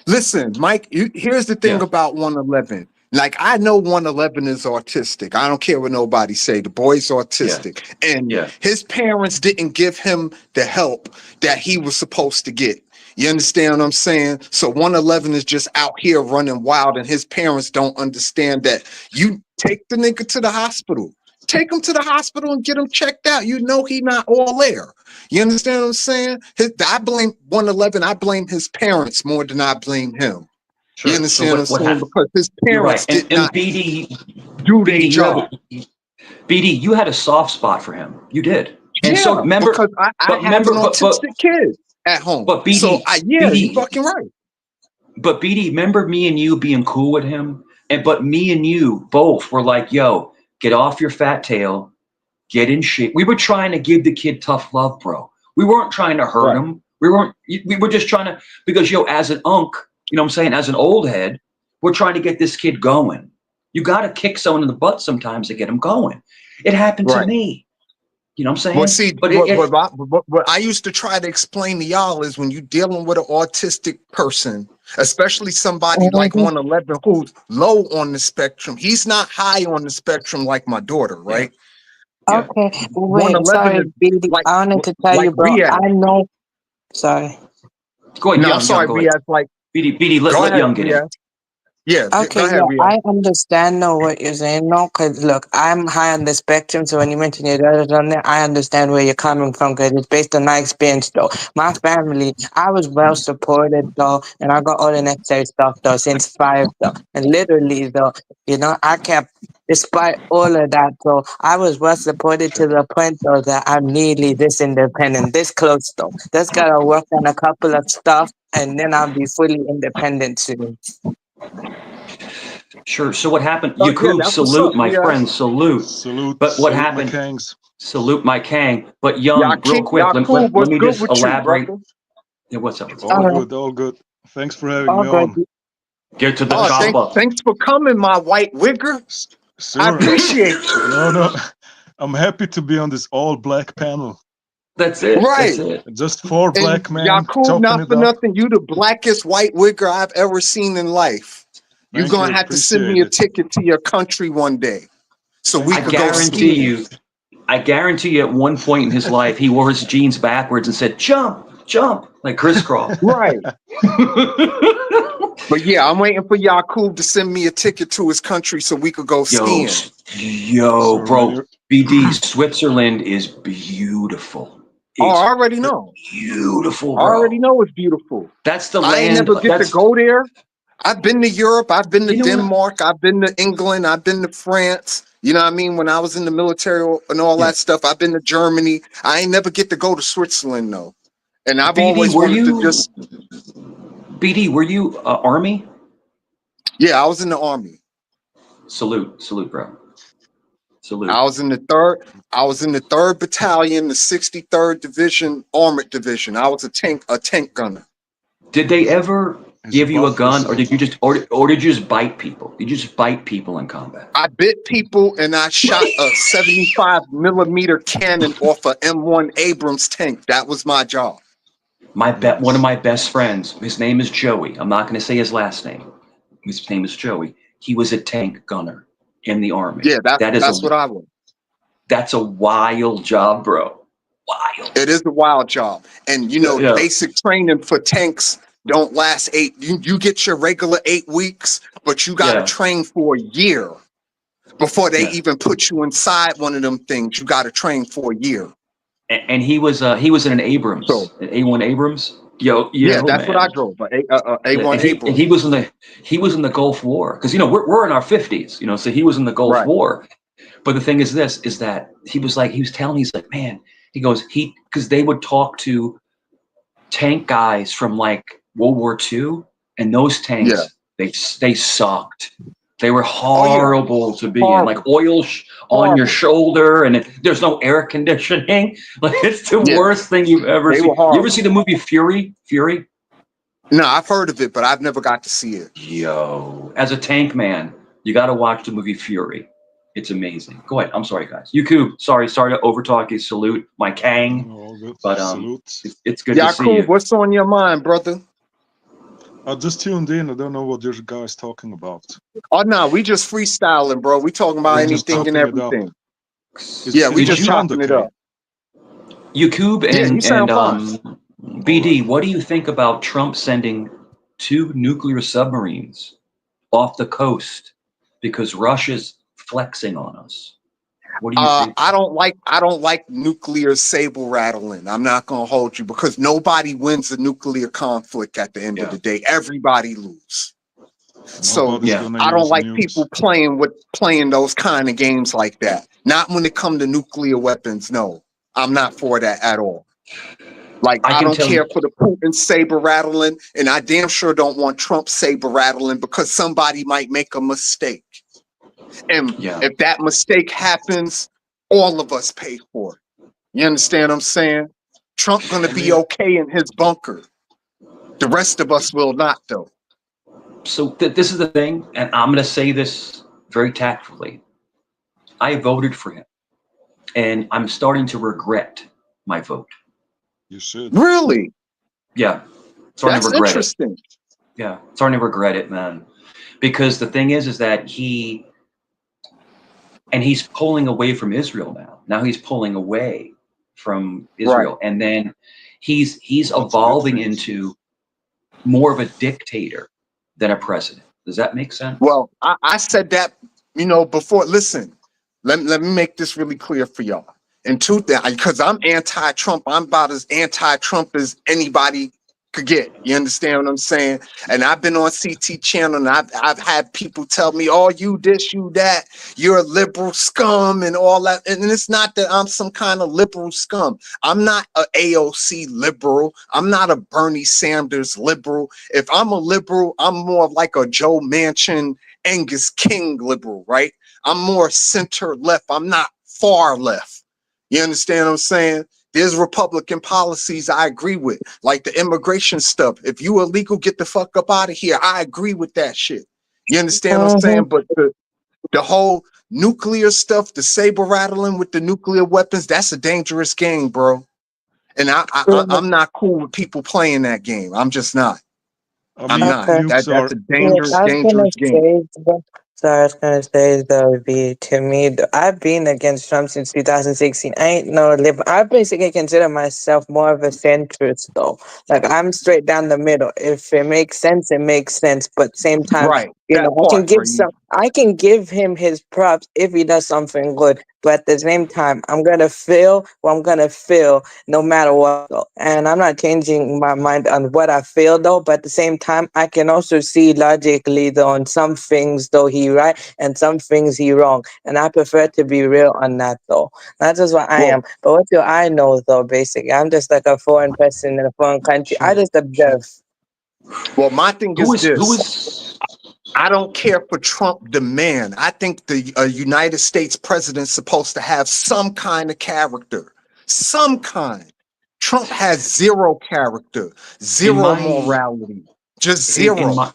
Listen, Mike, here's the thing Yeah, about 111. Like, I know 111 is autistic. I don't care what nobody say. The boy's yeah, autistic. And yeah. his parents didn't give him the help that he was supposed to get. You understand what I'm saying? So 111 is just out here running wild, and his parents don't understand that. You take the nigga to the hospital. Take him to the hospital and get him checked out. You know he not all there. You understand what I'm saying? I blame 111. I blame his parents more than I blame him. You Sure. So understand what I'm what saying? happened? Because his You're right. parents did And not do their BD, job. you had a soft spot for him. You did. And so Yeah, remember, because I but have an remember, autistic kid at home. but So yeah, you BD, fucking right. But BD, remember me and you being cool with him? But me and you both were like, yo, get off your fat tail, get in shape. We were trying to give the kid tough love, bro. We weren't trying to hurt Right. him. We were just trying to, because as an unk, you know what I'm saying, as an old head, we're trying to get this kid going. You got to kick someone in the butt sometimes to get him going. It happened to Right. me. You know what I'm Well, saying? see, But what I used to try to explain to y'all is when you're dealing with an autistic person, especially somebody like Mhm. 111 who's low on the spectrum, he's not high on the spectrum like my daughter, yeah, right? yeah. Okay, wait, 111 sorry, is BD. like I wanted to tell like you, bro. Riyadh. I know. Sorry. Go ahead, No, I'm young, sorry, go ahead. Riyadh. Like, BD, go let ahead, young get in. Riyadh. Yeah, go Okay, ahead, yeah, Riyadh. I understand now what you're saying now, because look, I'm high on the spectrum, so when you mention your daughter's on there, I understand where you're coming from, because it's based on my experience, though. My family, I was well supported, though, and I got all the necessary stuff, though, since 5, though. And literally, though, I kept, despite all of that, though, I was well supported to the point, though, that I'm nearly this independent, this close, though. Just gotta work on a couple of stuff, and then I'll be fully independent soon. Sure. So what happened? Yeah, Yakub, that's what's up, salute, my BS. friend, salute. Salute, But what salute my happened? kangs. Salute my Kang. But Young, real quick, Yakub, let what's me good just with you, elaborate. brother? Yeah, what's up? What's up? All Uh, good, all good. Thanks for having all me good. on. Get to the Oh, chopper. thanks for coming, my white wigger. I Sure. appreciate you. No, no. I'm happy to be on this all black panel. That's it. Right. That's it. Just 4 And black men Yakub, chopping not it for up. nothing, you the blackest white wigger I've ever seen in life. You're Thank gonna you. have to send Appreciate me a it. ticket to your country one day so Thank we I you. could go guarantee skiing. you. I guarantee you, at one point in his life, he wore his jeans backwards and said, "Jump, jump," like crisscross. Right. But yeah, I'm waiting for Yakub to send me a ticket to his country so we could go Yo, skiing. Sure, bro, man. BD, Switzerland is beautiful. Oh, I It's already know. beautiful, I already bro. know it's beautiful. That's the I ain't land. never get to That's go there. I've been to Europe. I've been to you know what? Denmark. I've been to England. I've been to France. You know what I mean? When I was in the military and all Yeah. that stuff, I've been to Germany. I ain't never get to go to Switzerland though. And I've BD, always were wanted to you just, BD? Were you Army? yeah, I was in the army. Salute, salute, bro. Salute. I was in the third battalion, the 63rd Division, Armored Division. I was a tank gunner. Did they ever He's give you a buff gun, or yourself. did you just or did you just bite people? Did you just bite people in combat? I bit people and I shot a 75 millimeter cannon off a M1 Abrams tank. That was my job. One of Nice. my best friends, his name is Joey. I'm not going to say his last name. His name is Joey. He was a tank gunner in the army. Yeah, that's what I was. That's a wild job, bro. Wild. It is a wild job. And you Yeah, know, yeah. basic training for tanks don't last you get your regular 8 weeks, but you gotta Yeah. train for a year before they Yeah. even put you inside one of them things. You gotta train for a year. And he was in an Abrams, So an A1 Abrams. Yo, yeah, that's what I man. drove. Yeah, A1 and he Abrams. was in the Gulf War, because we're in our 50s, so he was in the Gulf Right. War. But the thing is that he was telling me, he's like, man, he goes, because they would talk to tank guys from like World War II, and those Yeah. tanks, they sucked. They were Oh yeah. horrible to be in, like Horrible. oil on your Horrible. shoulder, and there's no air conditioning. Like, it's the Yeah. worst thing you've ever They seen. were You ever horrible. see the movie Fury? Fury? No, I've heard of it, but I've never got to see it. Yo, as a tank man, you got to watch the movie Fury. It's amazing. Go ahead. I'm sorry, guys. Yakub, sorry to overtalk you. Salute my Kang, All good. but Salute. it's good to see Yakub, you. what's on your mind, brother? I just tuned in. I don't know what you guys talking about. Oh no, we just freestyling, bro. We talking about We're just anything and chopping it up. everything. Is, Yeah, we is my just sound chopping it okay? up. Yakub Yeah, you and sound fine. BD, what do you think about Trump sending 2 nuclear submarines off the coast because Russia's flexing on us? What do you think? I don't like nuclear saber rattling. I'm not gonna hold you because nobody wins a nuclear conflict at the end of Yeah. the day. Everybody lose. So Nobody's Yeah. gonna I don't use like nukes. people playing those kind of games like that. Not when it come to nuclear weapons. No, I'm not for that at all. Like I I can don't tell care you. for the Putin saber rattling, and I damn sure don't want Trump saber rattling because somebody might make a mistake. And Yeah. if that mistake happens, all of us pay for it. You understand what I'm saying? Trump gonna I be mean, okay in his bunker. The rest of us will not, though. so this is the thing, and I'm going to say this very tactfully. I voted for him, and I'm starting to regret my vote. You should. Really? Yeah, starting to That's regret it. interesting. Yeah, starting to regret it, man. Because the thing is that he's pulling away from Israel now. Now he's pulling away from Israel, and then he's Lots of good evolving things. into more of a dictator than a president. Does that make sense? Well, I said that, before. Listen, let me make this really clear for y'all. In 2000, because I'm anti-Trump, I'm about as anti-Trump as anybody could get. You understand what I'm saying? And I've been on CT channel, and I've had people tell me, "Oh, you this, you that, you're a liberal scum," and all that. And it's not that I'm some kind of liberal scum. I'm not a AOC liberal. I'm not a Bernie Sanders liberal. If I'm a liberal, I'm more like a Joe Manchin, Angus King liberal, right? I'm more center left. I'm not far left. You understand what I'm saying? There's Republican policies I agree with, like the immigration stuff. If you illegal, get the fuck up out of here. I agree with that shit. You understand what I'm saying? But the whole nuclear stuff, the saber rattling with the nuclear weapons, that's a dangerous game, bro. And I'm not cool with people playing that game. I'm just not. I I'm mean, not. Okay. nukes That's are a Yeah, dangerous, I was gonna dangerous game. say, sorry, I was gonna say though, be to me, I've been against Trump since 2016. I ain't no lib. I basically consider myself more of a centrist though. Like I'm straight down the middle. If it makes sense, it makes sense. But same time, Right. That I can part, give Reed. I can give him his props if he does something good. But at the same time, I'm gonna feel what I'm gonna feel no matter what. Though. And I'm not changing my mind on what I feel though. But at the same time, I can also see logically though on some things though he right and some things he wrong. And I prefer to be real on that though. That's just what I Well, am. But what do I know though? Basically, I'm just like a foreign person in a foreign country. I so just observe. well, my thing is Who this. is I don't care for Trump the man. I think the United States president's supposed to have some kind of character. Some kind. Trump has zero character, in zero my morality, just in in zero. my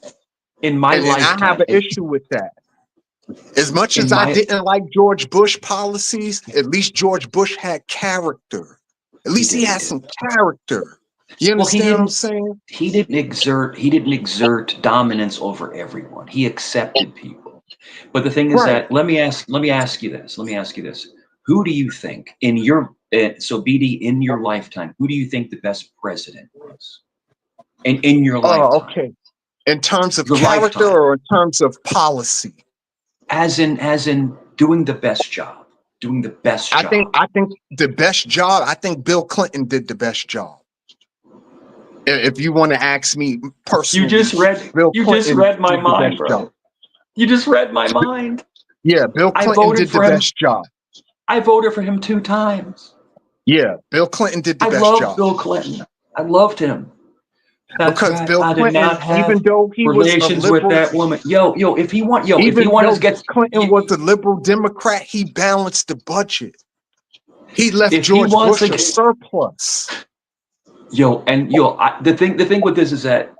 in my And I have lifetime an issue with that. As much in as I my didn't like George Bush policies, at least George Bush had character. At he least he did he had did some character. You well understand what I'm saying? he didn't exert dominance over everyone. He accepted people. But the thing is Right. that let me ask you this. Let me ask you this. Who do you think in your so BD in your lifetime, who do you think the best president was? In your Oh, lifetime. okay. In terms of Your character lifetime. or in terms of policy? As in doing the best job. Doing the best job. I think the best job, I think Bill Clinton did the best job. If you want to ask me personally, Bill You just Clinton read my did the mind, best job. bro. You just read my mind. Yeah, Bill I Clinton voted did the for him. best job. I voted for him 2 times. Yeah, Bill Clinton did the I best loved job. Bill Clinton. I loved him. That's Because right. Bill I did Clinton, not have even though he was a relations with liberal, that woman. If he even wanted though to get Clinton was a liberal Democrat, he balanced the budget. He left if he George wants to Bush a get surplus. the thing with this is that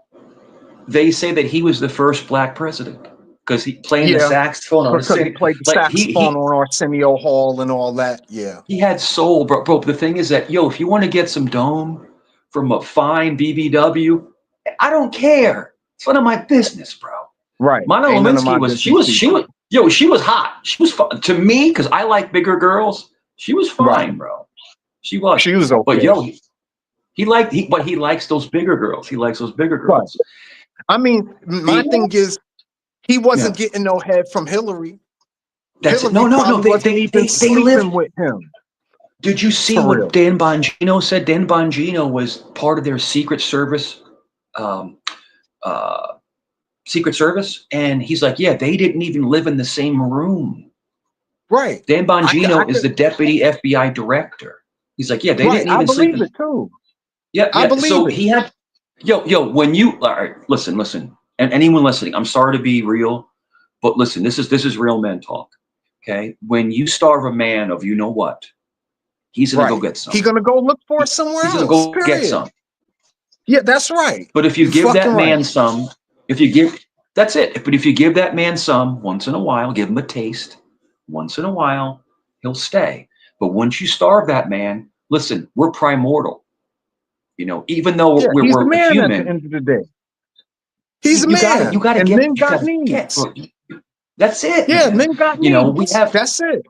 they say that he was the first black president because he playing the Yeah, saxophone on the because he sing played the like saxophone on Arsenio Hall and all that. Yeah. he had soul, bro. The thing is that if you want to get some dome from a fine BBW, I don't care. It's none of my business, bro. Right. Monica Ain't none of my Lewinsky was business either. she was hot. She was fun. To me because I like bigger girls. She was Right. fine, bro. She was. She was But okay. he likes those bigger girls. He likes those bigger Right. girls. I mean, my thing is, he wasn't Yeah, getting no head from Hillary. that's it. Hillary No. probably wasn't even They lived. sleeping with him. Did you see For what real. Dan Bongino said? Dan Bongino was part of their Secret Service, um, uh, and he's like, yeah, they didn't even live in the same room. Right. Dan I Bongino is could, the deputy FBI director. He's like, yeah, they right. didn't I even sleep believe in. it too. I Yeah. believe So it. he had, when you, all right, listen, and anyone listening, I'm sorry to be real, but listen, this is real men talk. Okay, when you starve a man of you know what, he's gonna go Right. get He some. gonna go look for it somewhere He's gonna else. go get Period. some. Yeah, that's right. But if you You give fucking that right. man some, if you give, that's it. But if you give that man some once in a while, give him a taste once in a while, he'll stay. But once you starve that man, listen, we're primordial. Even though Yeah, he's the we're a man at the human, end of the day. He's a you man. gotta And get, men you got gotta get, needs. bro. That's it, Yeah, man. men got We needs. have, That's it.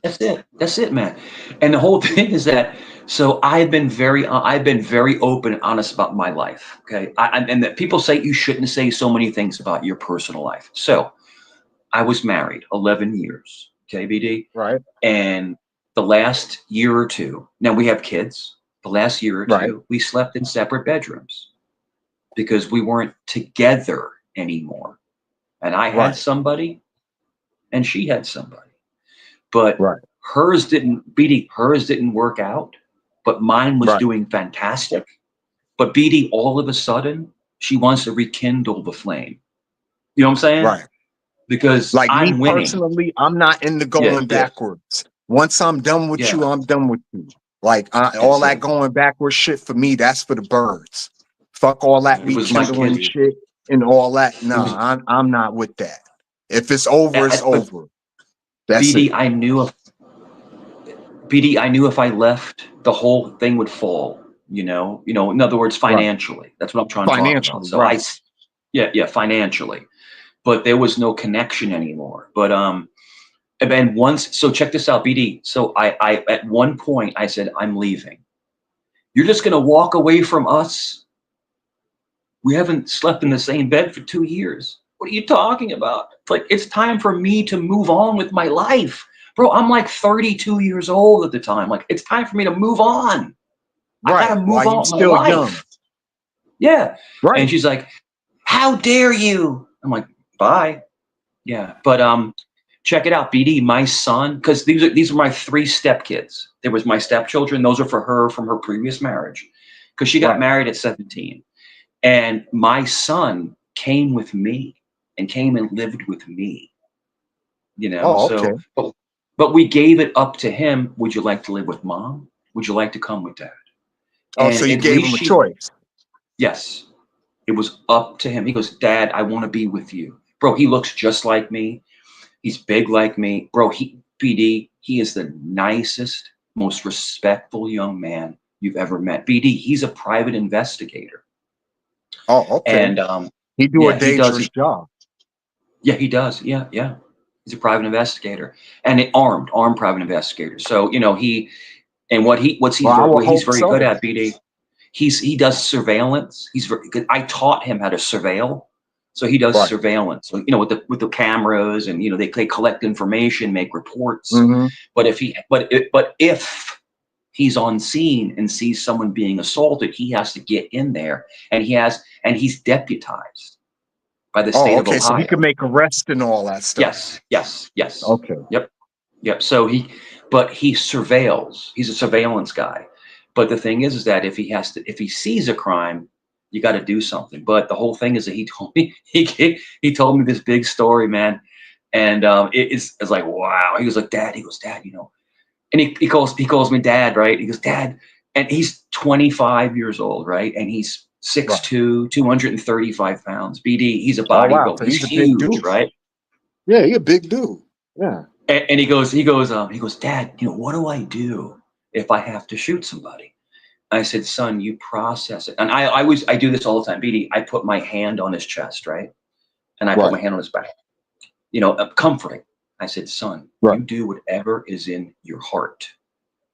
that's it. That's it, man. And the whole thing is that, so I've been very open and honest about my life. Okay. And that people say you shouldn't say so many things about your personal life. So I was married 11 years. Okay, BD. Right. And the last year or two, now we have kids. The last year or Right. two, we slept in separate bedrooms because we weren't together anymore. And I had Right. somebody and she had somebody. But Right. hers didn't work out, but mine was Right. doing fantastic. But BD, all of a sudden, she wants to rekindle the flame. You know what I'm saying? Right. because Like me I'm winning. personally, I'm not into Yeah, going backwards. Once I'm done with yeah, you, I'm done with you. Like all yes, that yes. going backwards shit for me, that's for the birds. Fuck all that It was my rekindling kid. shit and all that. It was, Nah, I'm not with that. If it's over, it's but over. That's BD, it. I knew if I left, the whole thing would fall. In other words, Right. financially. That's what I'm trying to talk about. Financially, So right. yeah, financially. But there was no connection anymore. But and then once, so check this out, BD. So I at one point I said, I'm leaving. You're just gonna walk away from us? We haven't slept in the same bed for 2 years. What are you talking about? Like, it's time for me to move on with my life. Bro, I'm like 32 years old at the time. Like, it's time for me to move on. I Right. gotta While move you on with my still young. life. Yeah. Right. And she's like, how dare you? I'm like, bye. Yeah. But check it out, BD, my son, because these are my 3 stepkids. There was my stepchildren, those are for her from her previous marriage. Because she got Right. married at 17. And my son came with me and came and lived with me, Oh, okay. so, but we gave it up to him. Would you like to live with mom? Would you like to come with dad? Oh, so And you at gave least him a choice. yes, it was up to him. He goes, Dad, I want to be with you. Bro, he looks just like me. He's big like me. Bro, BD, he is the nicest, most respectful young man you've ever met. BD, he's a private investigator. Oh, okay. And He do a yeah, he does. dangerous job. Yeah, he does. Yeah, yeah. He's a private investigator and an armed private investigator. So, Well, I will what he's hope very good so. at, BD. He does surveillance. He's very good. I taught him how to surveil. So he does Right. surveillance. So, with the cameras and they collect information, make reports. Mm-hmm. But if he's on scene and sees someone being assaulted, he has to get in there and he's deputized by the Oh, state of okay. So he Ohio. can make arrests and all that stuff. Yes. Okay. Yep. So but he surveils. He's a surveillance guy. But the thing is that if he sees a crime, you got to do something. But the whole thing is that he told me he told me this big story, man, and it's like, wow. He was like, Dad. He goes, Dad, and he calls me Dad, right? He goes, Dad, and he's 25 years old, right? And he's Right. 6'2", 235 pounds. BD, he's a Oh, wow. bodybuilder. So He's he's a big huge, dude. right? Yeah, he a big dude. Yeah. And he goes, Dad, what do I do if I have to shoot somebody? I said, son, you process it. And I do this all the time. BD, I put my hand on his chest, right? And I put Right. my hand on his back, comforting. I said, son, Right. you do whatever is in your heart.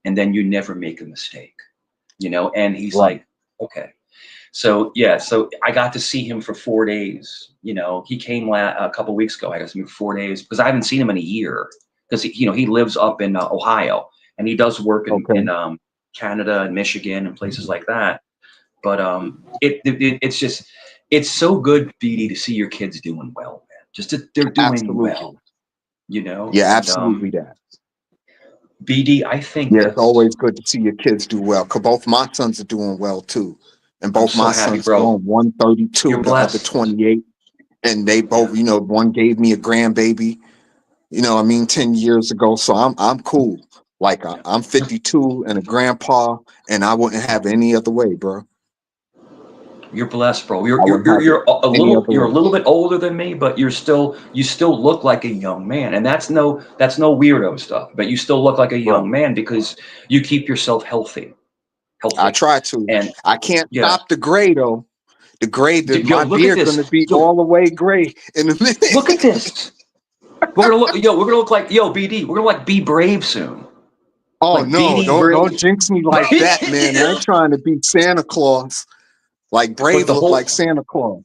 And then you never make a mistake, and he's Right. like, okay. So, yeah, so I got to see him for 4 days. He came a couple of weeks ago. I got to see him for 4 days because I haven't seen him in a year because he lives up in Ohio and he does work in, Okay. Canada and Michigan and places like that. But it's just, it's so good, BD, to see your kids doing well, man. Just that they're doing Absolutely. well, Yeah, and absolutely that. BD, I think Yeah, it's this. always good to see your kids do well. Cause both my sons are doing well too. And I'm both so my happy, sons bro. grown, one You're 32, the other blessed. 28. And they both, Yeah. one gave me a grandbaby, 10 years ago. So I'm cool. Like I'm 52 and a grandpa, and I wouldn't have it any other way, bro. You're blessed, bro. I wouldn't have it any other You're a way. little bit older than me, but you still look like a young man. And that's no weirdo stuff, but you still look like a Right. young man because you keep yourself healthy. I try to. And I can't yeah. stop the gray though. The gray, Yo, my look at beard this. gonna be Yo, all the way gray in a minute. look at this. We're gonna look like BD. We're gonna like be brave soon. Oh Like no, BD don't brave. jinx me like that, man. I ain't trying to be Santa Claus. Like But Brave the look whole like Santa Claus.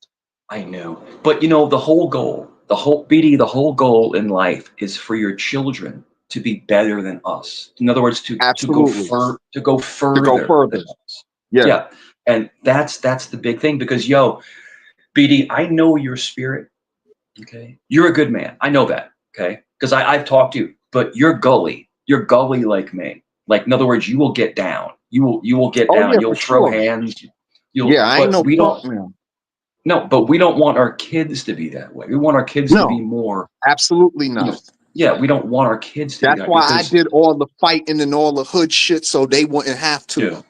I know. But the whole goal, the whole goal in life is for your children to be better than us. In other words, to go Absolutely. to go To go further than further. us. Yeah. Yeah. And that's the big thing because BD, I know your spirit. Okay. You're a good man. I know that. Okay. Because I've talked to you, but you're gully. You're gully like me. Like, in other words, you will get down. You will get Oh down. yeah, You'll for throw sure. hands. Yeah, I ain't But no we punk don't. now. No, but we don't want our kids to be that way. We want our kids to be No, more, absolutely you know, not. yeah, we don't want our kids to be That's that why I because did all the fighting and all the hood shit so they wouldn't have to. yeah,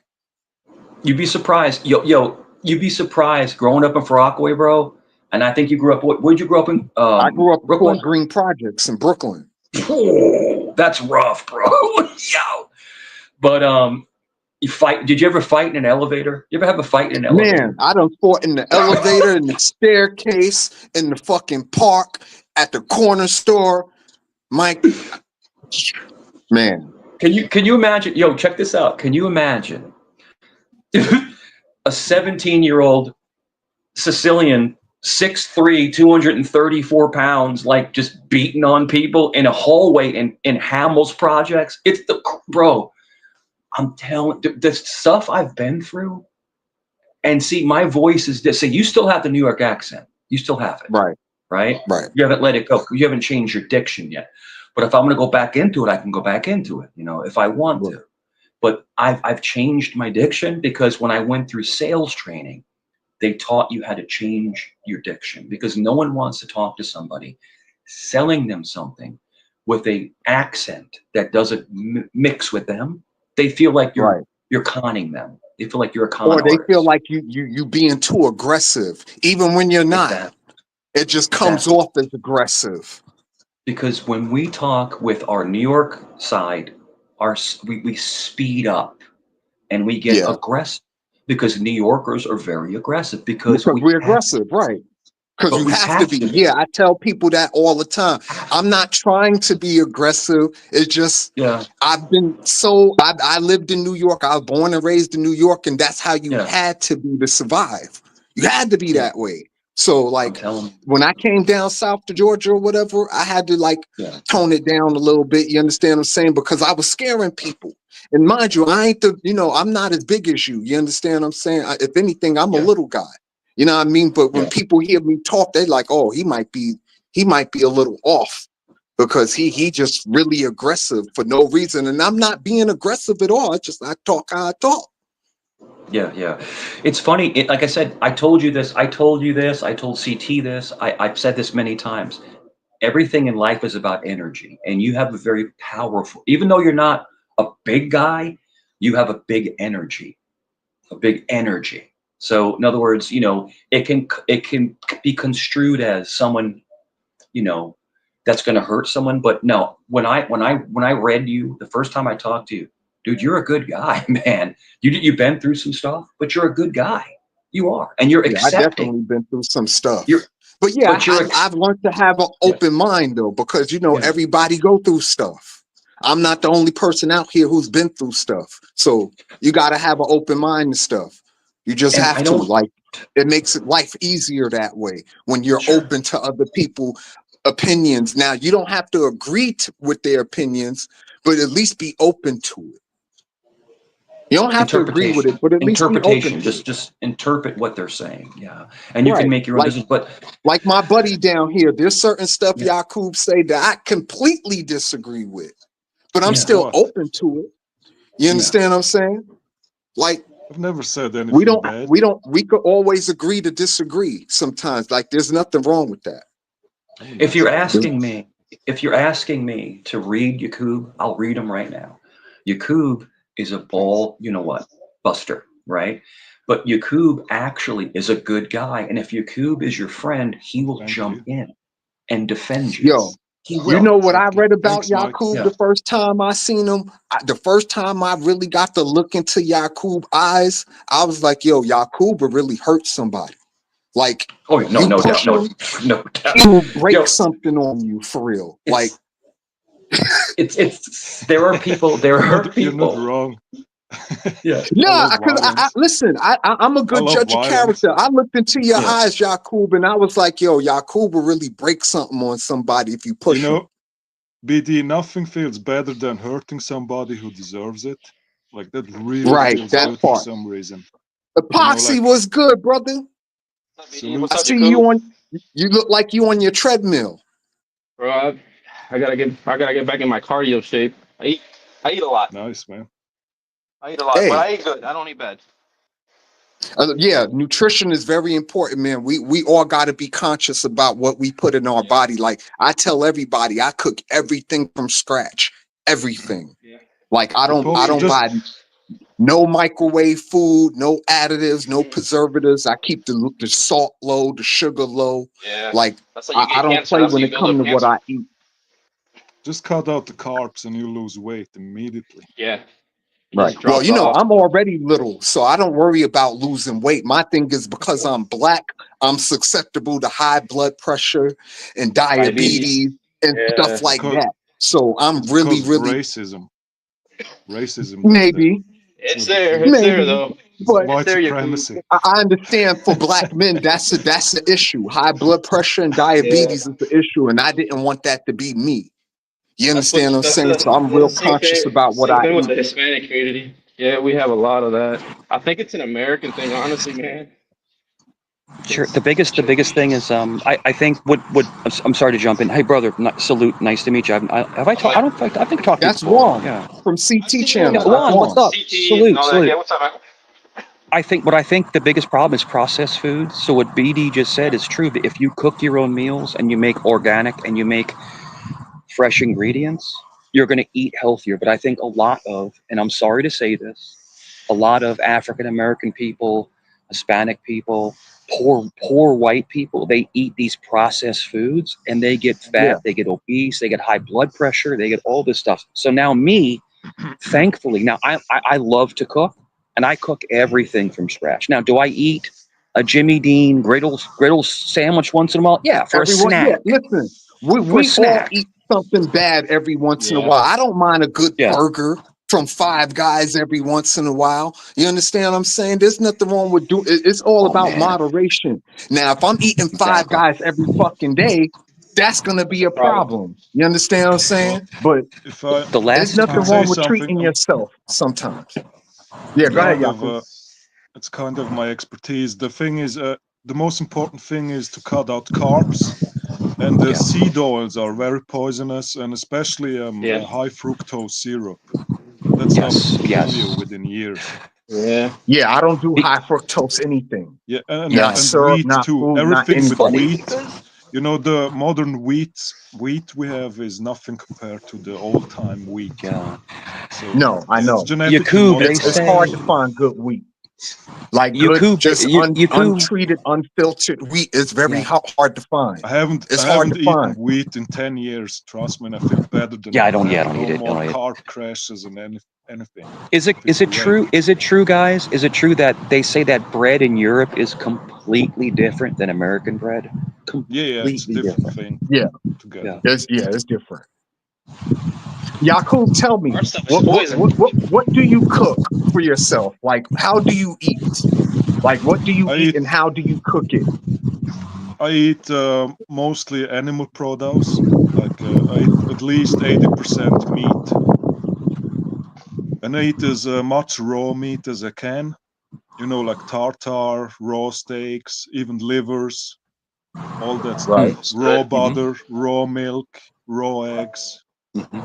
you'd be surprised. You'd be surprised growing up in Rockaway, bro. And I think you grew up, where'd you grow up in? I grew up in Brooklyn? Fort Greene Projects in Brooklyn. Oh, that's rough, bro. Yo. But did you ever fight in an elevator? You ever have a fight in an elevator? Man, I done fought in the elevator, in the staircase, in the fucking park, at the corner store. Mike, man. Can you imagine? Yo, check this out. Can you imagine a 17-year-old Sicilian, 6'3", 234 pounds, like just beating on people in a hallway in Hamels projects? It's bro. I'm telling the stuff I've been through. And see, my voice is this. So you still have the New York accent. You still have it, Right, right? right. You haven't let it go. You haven't changed your diction yet. But if I'm going to go back into it, I can go back into it, if I want to. But I've changed my diction because when I went through sales training, they taught you how to change your diction because no one wants to talk to somebody selling them something with a accent that doesn't mix with them. They feel like you're conning them. They feel like you're a con Or they artist. feel like you being too aggressive, even when you're not. Exactly. It just comes off as aggressive. Because when we talk with our New York side, we speed up and we get aggressive because New Yorkers are very aggressive because we're aggressive, right? Because you have to be. Yeah, I tell people that all the time. I'm not trying to be aggressive. It's just I've been I lived in New York. I was born and raised in New York, and that's how you had to be to survive. You had to be that way. So like when I came down south to Georgia or whatever, I had to like tone it down a little bit. You understand what I'm saying? Because I was scaring people. And mind you, I ain't I'm not as big as you. You understand what I'm saying? If anything, I'm a little guy. You know what I mean? But when people hear me talk, they're like, "Oh, he might be a little off because he just really aggressive for no reason." And I'm not being aggressive at all. I talk how I talk. Yeah. It's funny. Like I said, I told you this. I told you this. I told CT this. I've said this many times. Everything in life is about energy, and you have a very powerful. Even though you're not a big guy, you have a big energy. A big energy. So in other words, it can be construed as someone, that's going to hurt someone. But no, when I read you the first time I talked to you, dude, you're a good guy, man. You've been through some stuff, but you're a good guy. You are, and you're accepting. I've definitely been through some stuff. I've learned to have an open mind though, because everybody go through stuff. I'm not the only person out here who's been through stuff. So you got to have an open mind to stuff. You just have to. Like, it makes life easier that way when you're open to other people's opinions. Now, you don't have to agree with their opinions, but at least be open to it. You don't have to agree with it, but at least be open to it. Just interpret what they're saying. Yeah. And you can make your own decisions. But like my buddy down here, there's certain stuff Yakub say that I completely disagree with, but I'm still open to it. You understand what I'm saying? Like, I've never said anything bad. We could always agree to disagree sometimes. Like, there's nothing wrong with that. If you're asking me to read Yakub, I'll read him right now. Yakub is a ball, buster, right? But Yakub actually is a good guy. And if Yakub is your friend, he will jump in and defend you. Yo, you know what I read about Yakub the first time I seen him? The first time I really got to look into Yakub's eyes, I was like, yo, Yakub will really hurt somebody. Like, no doubt. He will break something on you for real. Like, there are people. You're not wrong. Listen, I'm a good judge of character. I looked into your eyes, Yakub, and I was like, yo, Yakub will really break something on somebody if you push him. BD, nothing feels better than hurting somebody who deserves it. Like, that really feels good for some reason. Epoxy was good, brother. I see you look like you on your treadmill. Bro, I gotta get back in my cardio shape. I eat a lot. Nice, man. I eat a lot, but I eat good. I don't eat bad. Yeah, nutrition is very important, man. We all got to be conscious about what we put in our body. Like I tell everybody, I cook everything from scratch, everything. Yeah. Like I But don't also just buy no microwave food, no additives, no preservatives. I keep the salt low, the sugar low. Yeah. Like That's how you I get don't cancer. play That's how when you it build comes up to what cancer. I eat. just cut out the carbs and you lose weight immediately. Yeah. It Right. just Well, drops off. I'm already little, so I don't worry about losing weight. My thing is because I'm black, I'm susceptible to high blood pressure and Diabetes. diabetes and Yeah. stuff It's like because that. So I'm it's really, because of really racism. Racism does that. maybe, It's It's not the there. food. It's there maybe, though. It's but It's white there, Yakub. supremacy. I understand for black men that's an issue. High blood pressure and Yeah. diabetes is the issue, and I didn't want that to be me. You That's what. understand what I'm That's saying? So I'm the real same conscious thing. about what Same I thing with eat. the Hispanic community. Yeah, we have a lot of that. I think it's an American thing, honestly, man. Sure. Because The biggest thing is I think what I'm sorry to jump in. Hey brother, salute. Nice to meet you. Have I talked? I don't think I've talked to you That's before. Juan Yeah. from I've CT seen you on Yeah. channel. That's Juan, what's Juan. up? CT and Salute, all that. Yeah, salute. what's up, man? I think the biggest problem is processed food. So what BD just said is true. If you cook your own meals and you make organic and you make fresh ingredients, you're going to eat healthier. But I think a lot of, and I'm sorry to say this, a lot of African American people, Hispanic people, poor white people, they eat these processed foods and they get Yeah. fat, they get obese, they get high blood pressure, they get all this stuff. So now me, thankfully, now I love to cook and I cook everything from scratch. Now, do I eat a Jimmy Dean griddle sandwich once in a while? Yeah, for a Everyone, yeah, snack. listen, For a we all snack. eat something bad every once in a Yeah. while. I don't mind a good Yeah. burger from Five Guys every once in a while. You understand what I'm saying? There's nothing wrong with doing it. It's all Oh about man, moderation. Now, if I'm eating Five exactly. Guys every fucking day, that's gonna That's be a a problem. problem. You understand what I'm Well, saying? But if I The there's last if I nothing can time, say wrong with something, treating yourself sometimes. Yeah, it's go ahead, kind of Yaku. it's kind of my expertise. The thing is, the most important thing is to cut out carbs, and the yeah, seed oils are very poisonous, and especially Yeah. high fructose syrup. That stuff yes, will kill you yes. within years. Yeah. Yeah, I don't do Be- high fructose anything. Yeah, Not yeah, and syrup, wheat not too. food, not Everything it's with anything. funny wheat. because You know, the modern wheat we have is nothing compared to the old time wheat. yeah, So No, I it's know. genetically Yakub, they It's hard modified. to say find good wheat. Like good, Yakub, just Yakub. untreated, unfiltered wheat is very Yeah, hard to find. I It's hard to haven't eaten find. wheat in 10 years. Trust me, and I feel better than yeah. I ever. don't. I Yeah, I have don't eat no it. I more don't eat it. carb crashes and anything. Is I it feel is it great. true? Is it true, guys? Is it true that they say that bread in Europe is completely different than American bread? Yeah, it's a Completely different different. thing Yeah, together. Yeah. it's different. Yakub, tell Our me, stuff is poison. what do you cook for yourself? Like, how do you eat? Like, what do you I eat eat and how do you cook it? I eat mostly animal produce. Like I eat at least 80% meat, and I eat as much raw meat as I can. You know, like tartar, raw steaks, even livers, all that Right. stuff. That's Raw good. butter, raw milk, raw eggs. Hmm.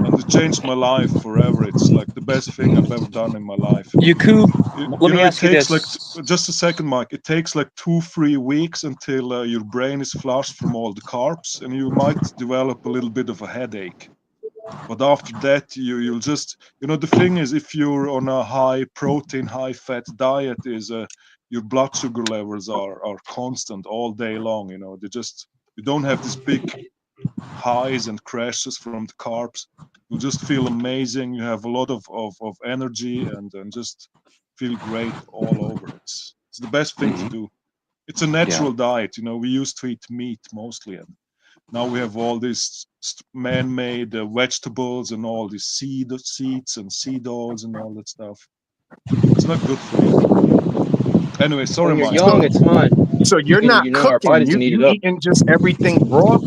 And it changed my life forever. It's like the best thing I've ever done in my life. Yakub, let You me know, it ask you takes like, this. just a second, Mike. It takes like 2, 3 weeks until your brain is flushed from all the carbs, and you might develop a little bit of a headache. But after that, you'll just, you know, the thing is, if you're on a high protein, high fat diet, is your blood sugar levels are constant all day long. You know, they just, you don't have this big highs and crashes from the carbs. You'll just feel amazing. You have a lot of energy and just feel great all over. It's the best thing to Hmm. do. It's a Yeah. natural diet. You know, we used to eat meat mostly, and now we have all these man-made vegetables and all these seeds and seed oils and all that stuff. It's not good for you. Anyway, sorry, When you're Mike. young, So, it's fine. so you're not You know, our cooking. bodies You need it you up. eating just everything raw?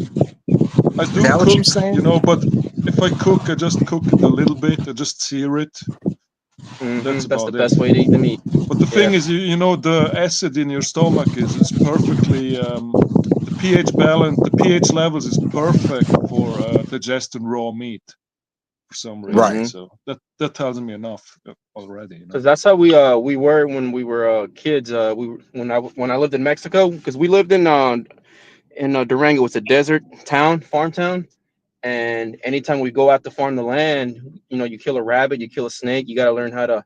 I Is do that what you cook, you saying? know, but if I cook, I just cook it a little bit. I just sear it. That's That's the about it. best way to eat the meat. But the Yeah. thing is, you know, the acid in your stomach is perfectly the pH balance, the pH levels is perfect for digesting raw meat. For for some Right. reason. So that tells me enough already. You know. Because that's how we were when we were kids. When I lived in Mexico, because we lived in Durango. It's a desert town, farm town, and anytime we go out to farm the land, you kill a rabbit, you kill a snake, you got to learn how to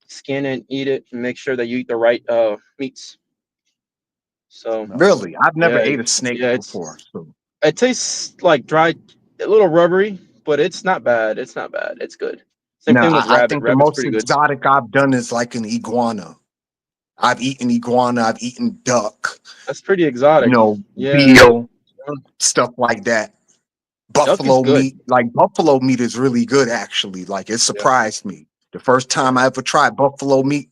skin it, eat it, and make sure that you eat the right meats. So Nice. Really, I've never yeah, ate a snake yeah, before. So it tastes like dried, a little rubbery, but it's not bad. It's not bad. It's good. Same no, thing with I rabbit. think the Rabbit's most pretty good. exotic I've done is like an iguana. I've eaten iguana. I've eaten duck. That's pretty exotic. Yeah, Veal, stuff like that. duck is Buffalo good. meat, like buffalo meat is really good actually. Like it Yeah, surprised me. The first time I ever tried buffalo meat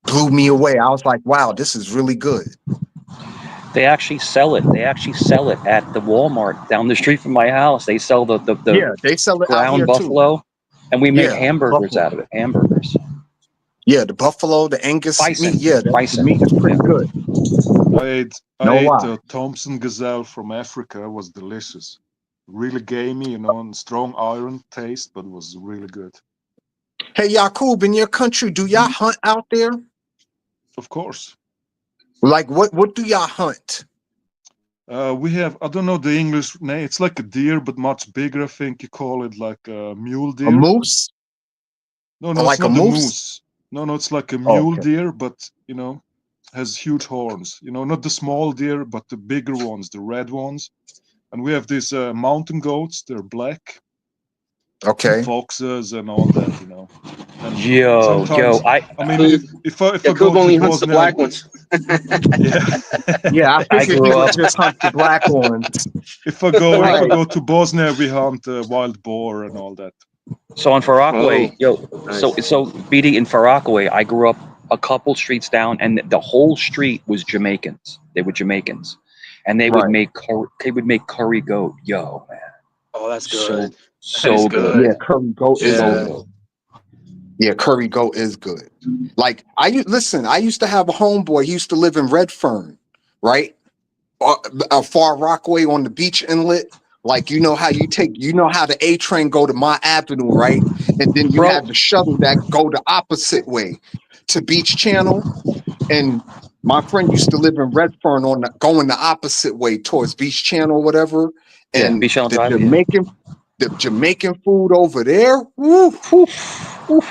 blew me away. I was like, wow, this is really good. They actually sell it. They actually sell it at the Walmart down the street from my house. They sell the Yeah, they sell it out ground here too. buffalo, and we make Yeah, hamburgers buffalo. out of it. Hamburgers, Yeah, the buffalo, the Angus meat. bison, Yeah, the bison. meat is pretty Yeah. good. I No ate lie. a Thompson gazelle from Africa. It was delicious. Really gamey, and strong iron taste, but it was really good. Hey, Yakub, in your country, do y'all hunt out there? Of course. Like, what do y'all hunt? We have, I don't know the English name. It's like a deer, but much bigger. I think you call it like a mule A deer. moose? No, Or it's like a not a moose? moose. No, it's like a Oh, mule okay. deer, but has huge horns. Not the small deer, but the bigger ones, the red ones. And we have these mountain goats. They're black, Okay. foxes, and all that. And Yo, sometimes, I mean, Yakub, if I Yakub go to only hunts the Bosnia, black ones. yeah. Yeah, I I figured he grew would up. just hunt the black ones. If I Right. go to Bosnia, we hunt wild boar and all that. So in Oh, Farakaway, so nice. BD in Farakaway, I grew up a couple streets down, and the whole street was Jamaicans. They were Jamaicans, and Right. they would make curry goat. Yo, man, Oh, that's so good. That is so good, Yeah, good. curry goat is so Yeah. good. good. Yeah, curry goat is good. Like listen, I used to have a homeboy. He used to live in Redfern, right? Far Rockaway on the beach inlet. Like you know how the A train go to my avenue, right? And then you Bro, have the shuttle that go the opposite way to Beach Channel. And my friend used to live in Redfern going the opposite way towards Beach Channel or whatever. yeah, And Beach Channel the Drive, yeah. Jamaican food over there, woo, Oof, oof.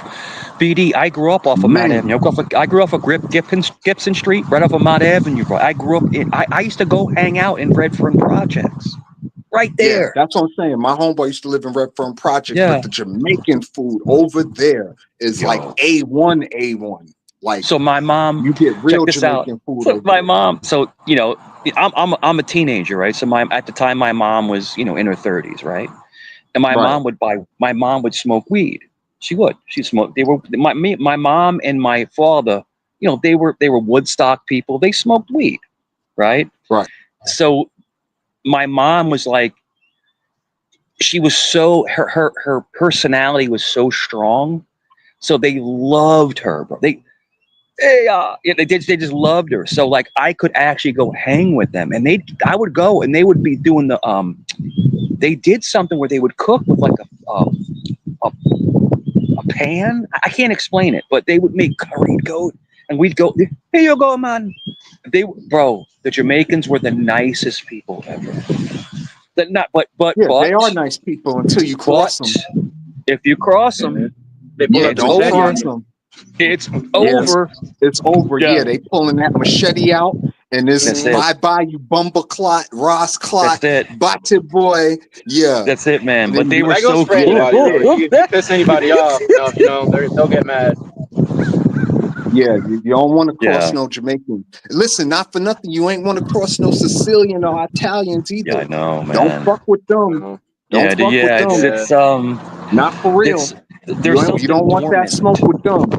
BD, I grew up off of Mott man. Avenue. I grew up off of Gibson Street, right off of Mott Avenue, bro. I grew up I used to go hang out in Redfern Projects, right Yeah, there. that's what I'm saying. My homeboy used to live in Redfern Projects, but Yeah. the Jamaican food over there is like Yo. A1, A1. Like So my mom, you get check real this out. Jamaican food over My there. mom. So I'm a teenager, right? So at the time my mom was in her 30s, right? And Right. my mom would smoke weed. She'd smoke. They were my mom and my father. They were Woodstock people. They smoked weed, right? Right. So my mom was like, she was so her personality was so strong. So they loved her, bro. They just loved her. So like I could actually go hang with them, and I would go, and they would be doing the They did something where they would cook with like a pan. I can't explain it, but they would make curried goat, and we'd go. Here you go, man. The Jamaicans were the nicest people ever. Yeah, they are nice people until you cross But them. if you cross them, They pull Yeah, that it's don't machete over. on cross you. them. It's Yeah, over. it's over. Yeah, Yeah, they pulling that machete out, and it's that's it. bye bye, you bumble clot, Ross clot, That's it. Bate boy. Yeah, That's it, man. and But then they you, were That goes so for yeah, anybody, though. yeah, If you piss anybody off, they'll get mad. yeah. You don't want to cross yeah, no Jamaican. Listen, not for nothing, you ain't want to cross no Sicilian or Italians yeah. either. I know, Don't man. fuck with them. No. Don't fuck with them. Yeah. Not for real. It's there's You something don't want that dormant. smoke with them.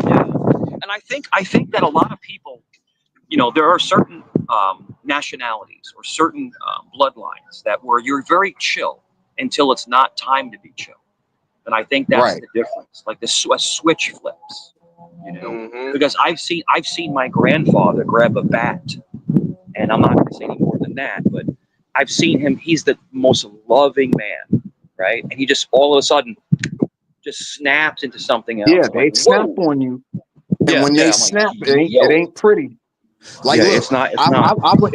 Yeah, and I think that a lot of people, there are certain nationalities or certain bloodlines where you're very chill until it's not time to be chill, and I think that's Right. the difference. Like a switch flips, Mm-hmm. because I've seen my grandfather grab a bat, and I'm not going to say any more than that, but I've seen him. He's the most loving man, right? And he just all of a sudden just snaps into something else. Yeah, I'm they like, snap whoa. on you, and Yeah, when yeah. they I'm like, snap, it yo. ain't pretty. Like, Yeah, look, it's not. It's I, not. I, I would-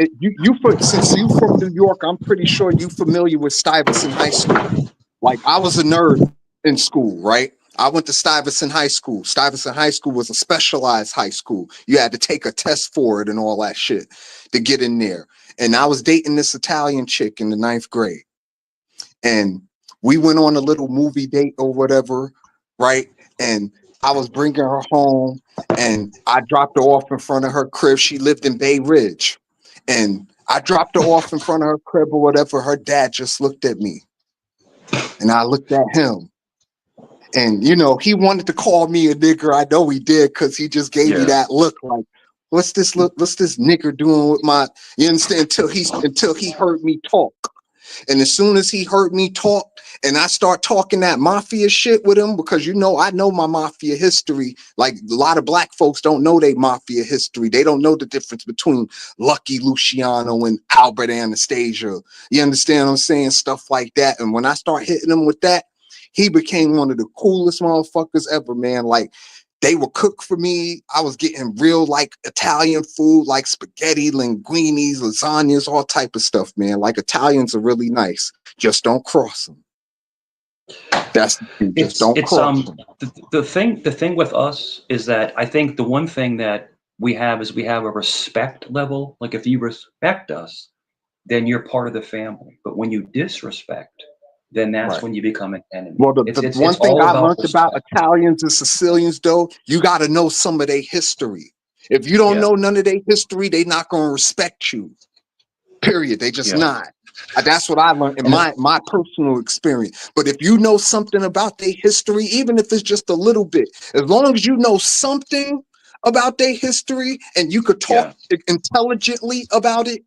since you from New York, I'm pretty sure you familiar with Stuyvesant High School. Like, I was a nerd in school, right? I went to Stuyvesant High School. Stuyvesant High School was a specialized high school. You had to take a test for it and all that shit to get in there. And I was dating this Italian chick in the 9th grade. And we went on a little movie date or whatever, right? And I was bringing her home and I dropped her off in front of her crib. She lived in Bay Ridge. And I dropped her off in front of her crib or whatever. Her dad just looked at me and I looked at him. And, you know, he wanted to call me a nigger. I know he did because he just gave me that look like, what's this look? What's this nigger doing with my, you understand? Until he heard me talk. And as soon as he heard me talk and I start talking that mafia shit with him, because, you know, I know my mafia history. Like, a lot of black folks don't know their mafia history. They don't know the difference between Lucky Luciano and Albert Anastasia. You understand what I'm saying? Stuff like that. And when I start hitting him with that, he became one of the coolest motherfuckers ever, man. Like, they would cook for me. I was getting real like Italian food, like spaghetti, linguinis, lasagnas, all type of stuff, man. Like, Italians are really nice. Just don't cross them. That's the thing. Just don't cross them. The thing with us is that I think the one thing that we have is we have a respect level. Like, if you respect us, then you're part of the family. But when you disrespect, then that's Right. when you become an enemy. Well, the It's one thing all I about learned about respect. Italians and Sicilians, though, you got to know some of their history. If you don't Yeah, know none of their history, they not going to respect you. Period. They just yeah. not. That's what I learned in And the, my personal experience. But if you know something about their history, even if it's just a little bit, as long as you know something about their history and you could talk yeah, intelligently about it,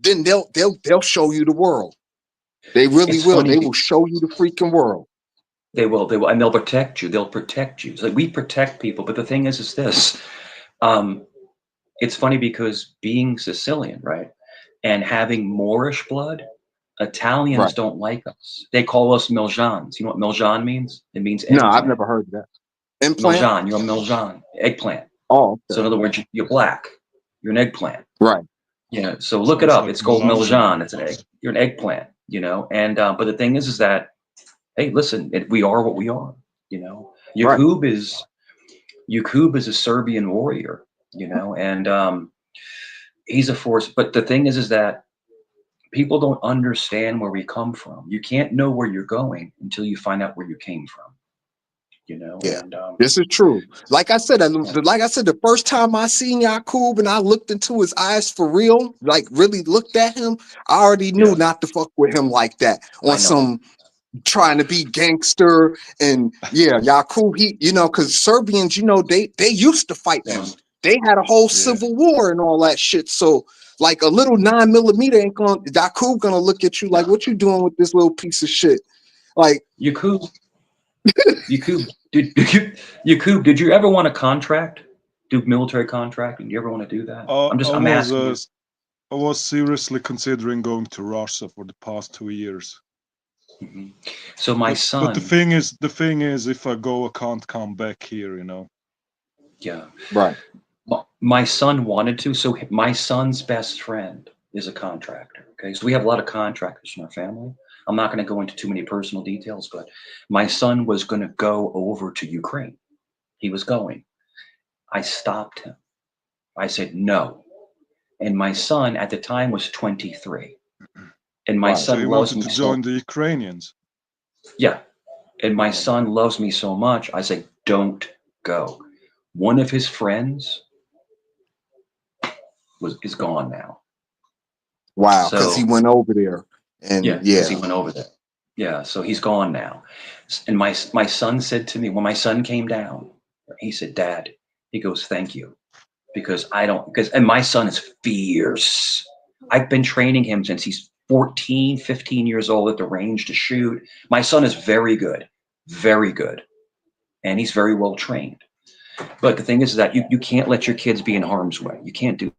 then they'll show you the world. They really it's will. funny. They will show you the freaking world. They will, and they'll protect you. They'll protect you. It's like we protect people, but the thing is this. Um, it's funny because being Sicilian, right, and having Moorish blood, Italians Right. don't like us. They call us Miljans. You know what Miljan means? It means No, I've eggplant. never heard of that. Implant? Miljan, you're a Miljan, eggplant. Oh, So okay. in other words, you're black. You're an eggplant. Right. Yeah. So look it Sounds up. like It's called melange. Miljan. It's an egg. You're an eggplant. You know. And but the thing is that hey, listen, we are what we are. You know. Right. Yakub is a Serbian warrior. You know, and he's a force. But the thing is that people don't understand where we come from. You can't know where you're going until you find out where you came from. You know, Yeah. and This is true. Like I said, yeah, the first time I seen Yakub and I looked into his eyes for real, like really looked at him, I already knew yeah, not to fuck with him like that on I know. some trying to be gangster. And yeah, Yakub, he, you know, because Serbians, you know, they used to fighting. Yeah. They had a whole Yeah. civil war and all that shit. So like a little 9mm ain't gonna Yakub gonna look at you like, what you doing with this little piece of shit? Like, Yakub, Yakub, did you ever want to contract? Do military contracting? Do you ever want to do that? I'm asking you. I was seriously considering going to Russia for the past 2 years. Mhm. So my But the son, thing is, if I go, I can't come back here. yeah, right. my son wanted to. So my son's best friend is a contractor. Okay, so we have a lot of contractors in our family. I'm not going to go into too many personal details, but my son was going to go over to Ukraine. He was going. I stopped him. I said no. And my son at the time was 23. And my Right. So son you loves wanted me to so join the Ukrainians? yeah. And my Oh, son loves me so much. I said, don't go. One of his friends is gone now. Wow. Because he So went over there. yeah, And because he yeah. went over there. Yeah, so he's gone now. And my son said to me when my son came down, he said, Dad, he goes, thank you. Because I don't because and my son is fierce. I've been training him since he's 14, 15 years old at the range to shoot. My son is very good, and he's very well trained. But the thing is that you can't let your kids be in harm's way. You can't do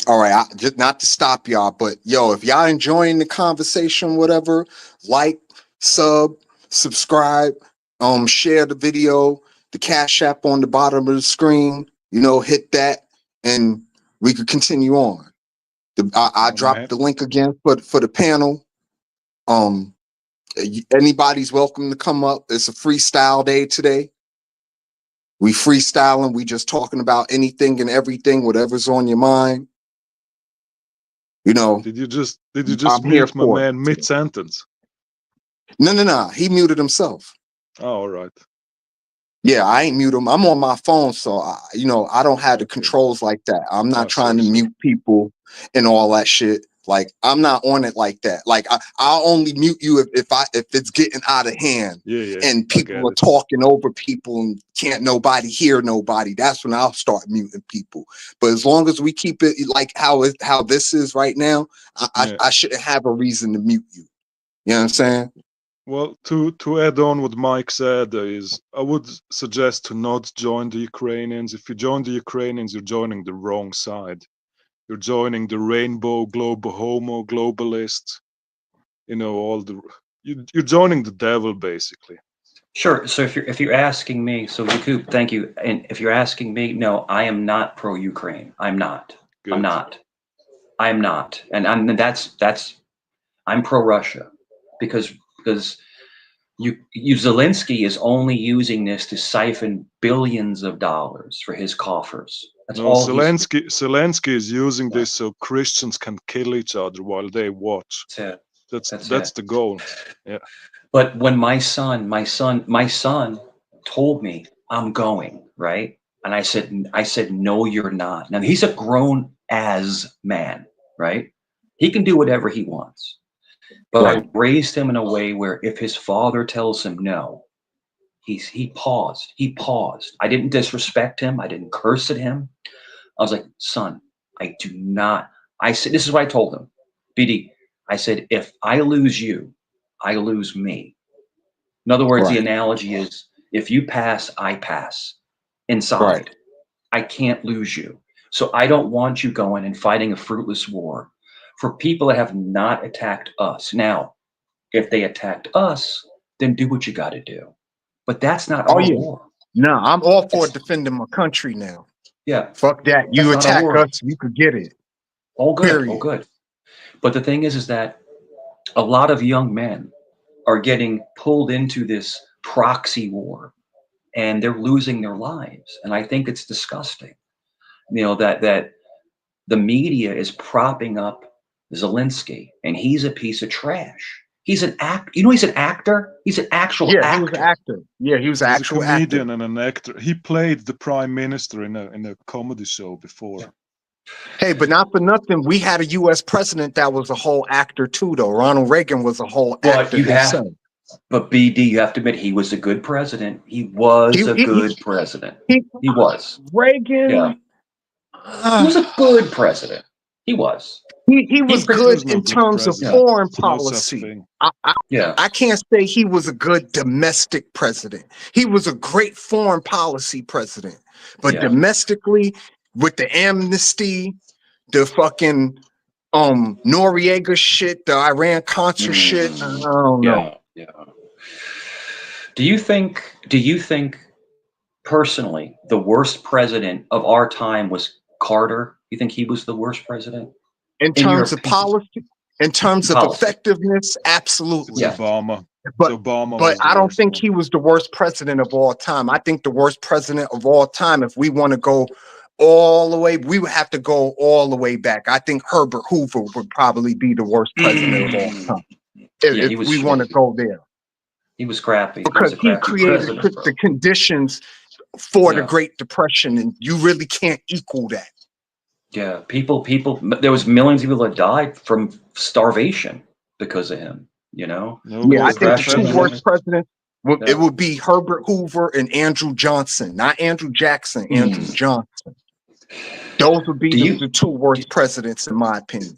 All right, just not to stop y'all, but yo, if y'all enjoying the conversation, whatever, like, subscribe, share the video, the Cash App on the bottom of the screen, hit that, and we could continue on. I Oh, dropped man. the link again for the panel. Anybody's welcome to come up. It's a freestyle day today. We freestyling. We just talking about anything and everything, whatever's on your mind. Did you just I'm here mute my for it. man mid sentence? No. He muted himself. Oh, all right. Yeah, I ain't mute him. I'm on my phone, so I don't have the Okay. controls like that. I'm not trying to So. mute people and all that shit. Like, I'm not on it like that. Like, I'll only mute you if it's getting out of hand Yeah. and I get people are it. talking over people and can't nobody hear nobody. That's when I'll start muting people. But as long as we keep it like how this is right now, I shouldn't have a reason to mute you. You know what I'm saying? Well, to add on what Mike said, is I would suggest to not join the Ukrainians. If you join the Ukrainians, you're joining the wrong side. You're joining the rainbow global homo globalist. You're joining the devil basically. Sure. So if you're asking me, so Yakub, thank you. And if you're asking me, no, I am not pro-Ukraine. I'm not. Good. I'm not. I'm not. And I'm pro-Russia because Zelensky is only using this to siphon billions of dollars for his coffers. That's No, all he's. Zelensky is using this so Christians can kill each other while they watch. That's the goal. Yeah. But when my son told me I'm going, right? And I said, no, you're not. Now he's a grown as man, right? He can do whatever he wants. But I raised him in a way where if his father tells him no, he paused. He paused. I didn't disrespect him. I didn't curse at him. I was like, son, I do not. I said, this is what I told him. BD, I said, if I lose you, I lose me. In other words, the analogy is if you pass, I pass inside. Right. I can't lose you. So I don't want you going and fighting a fruitless war for people that have not attacked us. Now, if they attacked us, then do what you got to do. But that's not our war. No, I'm all for defending my country now. Yeah. Fuck that. You attack us, you could get it. All good. Period. All good. But the thing is that a lot of young men are getting pulled into this proxy war and they're losing their lives. And I think it's disgusting, that the media is propping up Zelensky and he's a piece of trash. He's an actor. He's an actor. He's an actual actor. He was an actor. Yeah, he was an actual actor. He's a comedian and an actor. He played the prime minister in a comedy show before. Hey, but not for nothing, we had a U.S. president that was a whole actor too, though. Ronald Reagan was a whole actor himself. But BD, you have to admit, he was a good president. He was a good president. He was. Reagan. Yeah. He was a good president. He was. He was good in terms of foreign policy. I can't say he was a good domestic president. He was a great foreign policy president. But domestically, with the amnesty, the fucking Noriega shit, the Iran Contra shit, I don't know. Yeah. Do you think personally the worst president of our time was Carter? You think he was the worst president? In terms of policy, in terms of effectiveness, absolutely. It's Obama. But I don't think he was the worst president of all time. I think the worst president of all time, if we want to go all the way, we would have to go all the way back. I think Herbert Hoover would probably be the worst president of all time. If we want to go there. He was crappy. Because he created the conditions for the Great Depression, and you really can't equal that. Yeah, people, there was millions of people that died from starvation because of him, Yeah, I think the two worst presidents, it would be Herbert Hoover and Andrew Johnson. Not Andrew Jackson, Andrew Johnson. Those would be the two worst presidents, in my opinion.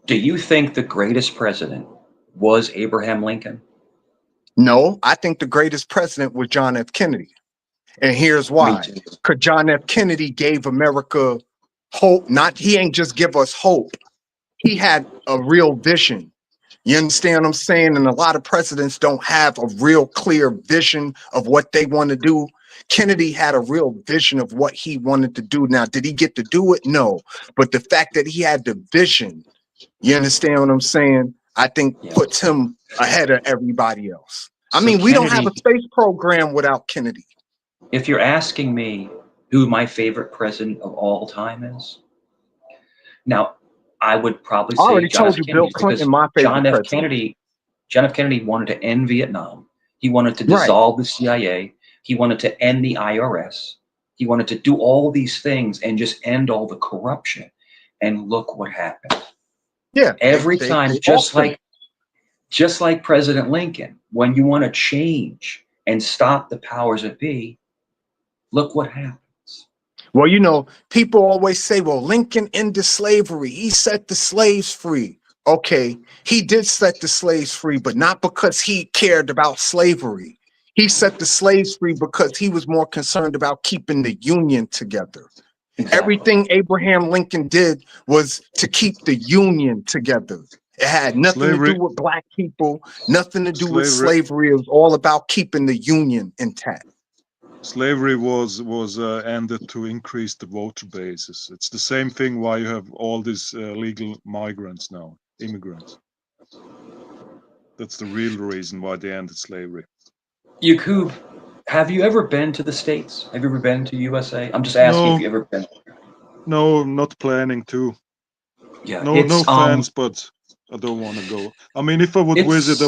Do you think the greatest president was Abraham Lincoln? No, I think the greatest president was John F. Kennedy. And here's why. Because John F. Kennedy gave America hope. Not he ain't just give us hope. He had a real vision. You understand what I'm saying? And a lot of presidents don't have a real clear vision of what they want to do. Kennedy had a real vision of what he wanted to do. Now, did he get to do it? No. But the fact that he had the vision, you understand what I'm saying? I think puts him ahead of everybody else. I mean, we don't have a space program without Kennedy. If you're asking me who my favorite president of all time is, now I would probably I say already John told F. you Kennedy, Bill Clinton, because my favorite president. John F. Kennedy wanted to end Vietnam. He wanted to Right. dissolve the CIA. He wanted to end the IRS. He wanted to do all these things and just end all the corruption. And look what happened. Yeah. Every they time, just like President Lincoln, when you want to change and stop the powers that be, look what happens. Well, you know, people always say, well, Lincoln ended slavery. He set the slaves free. Okay, he did set the slaves free, but not because he cared about slavery. He set the slaves free because he was more concerned about keeping the Union together. Exactly. Everything Abraham Lincoln did was to keep the Union together. It had nothing to do with black people, nothing to do with slavery. It was all about keeping the Union intact. Slavery was ended to increase the voter bases. It's the same thing why you have all these legal migrants now, immigrants. That's the real reason why they ended slavery. Yakub, have you ever been to the States? Have you ever been to USA? I'm just asking if you ever been. No, I'm not planning to. Yeah, no offense, but I don't want to go. I mean, if I would visit,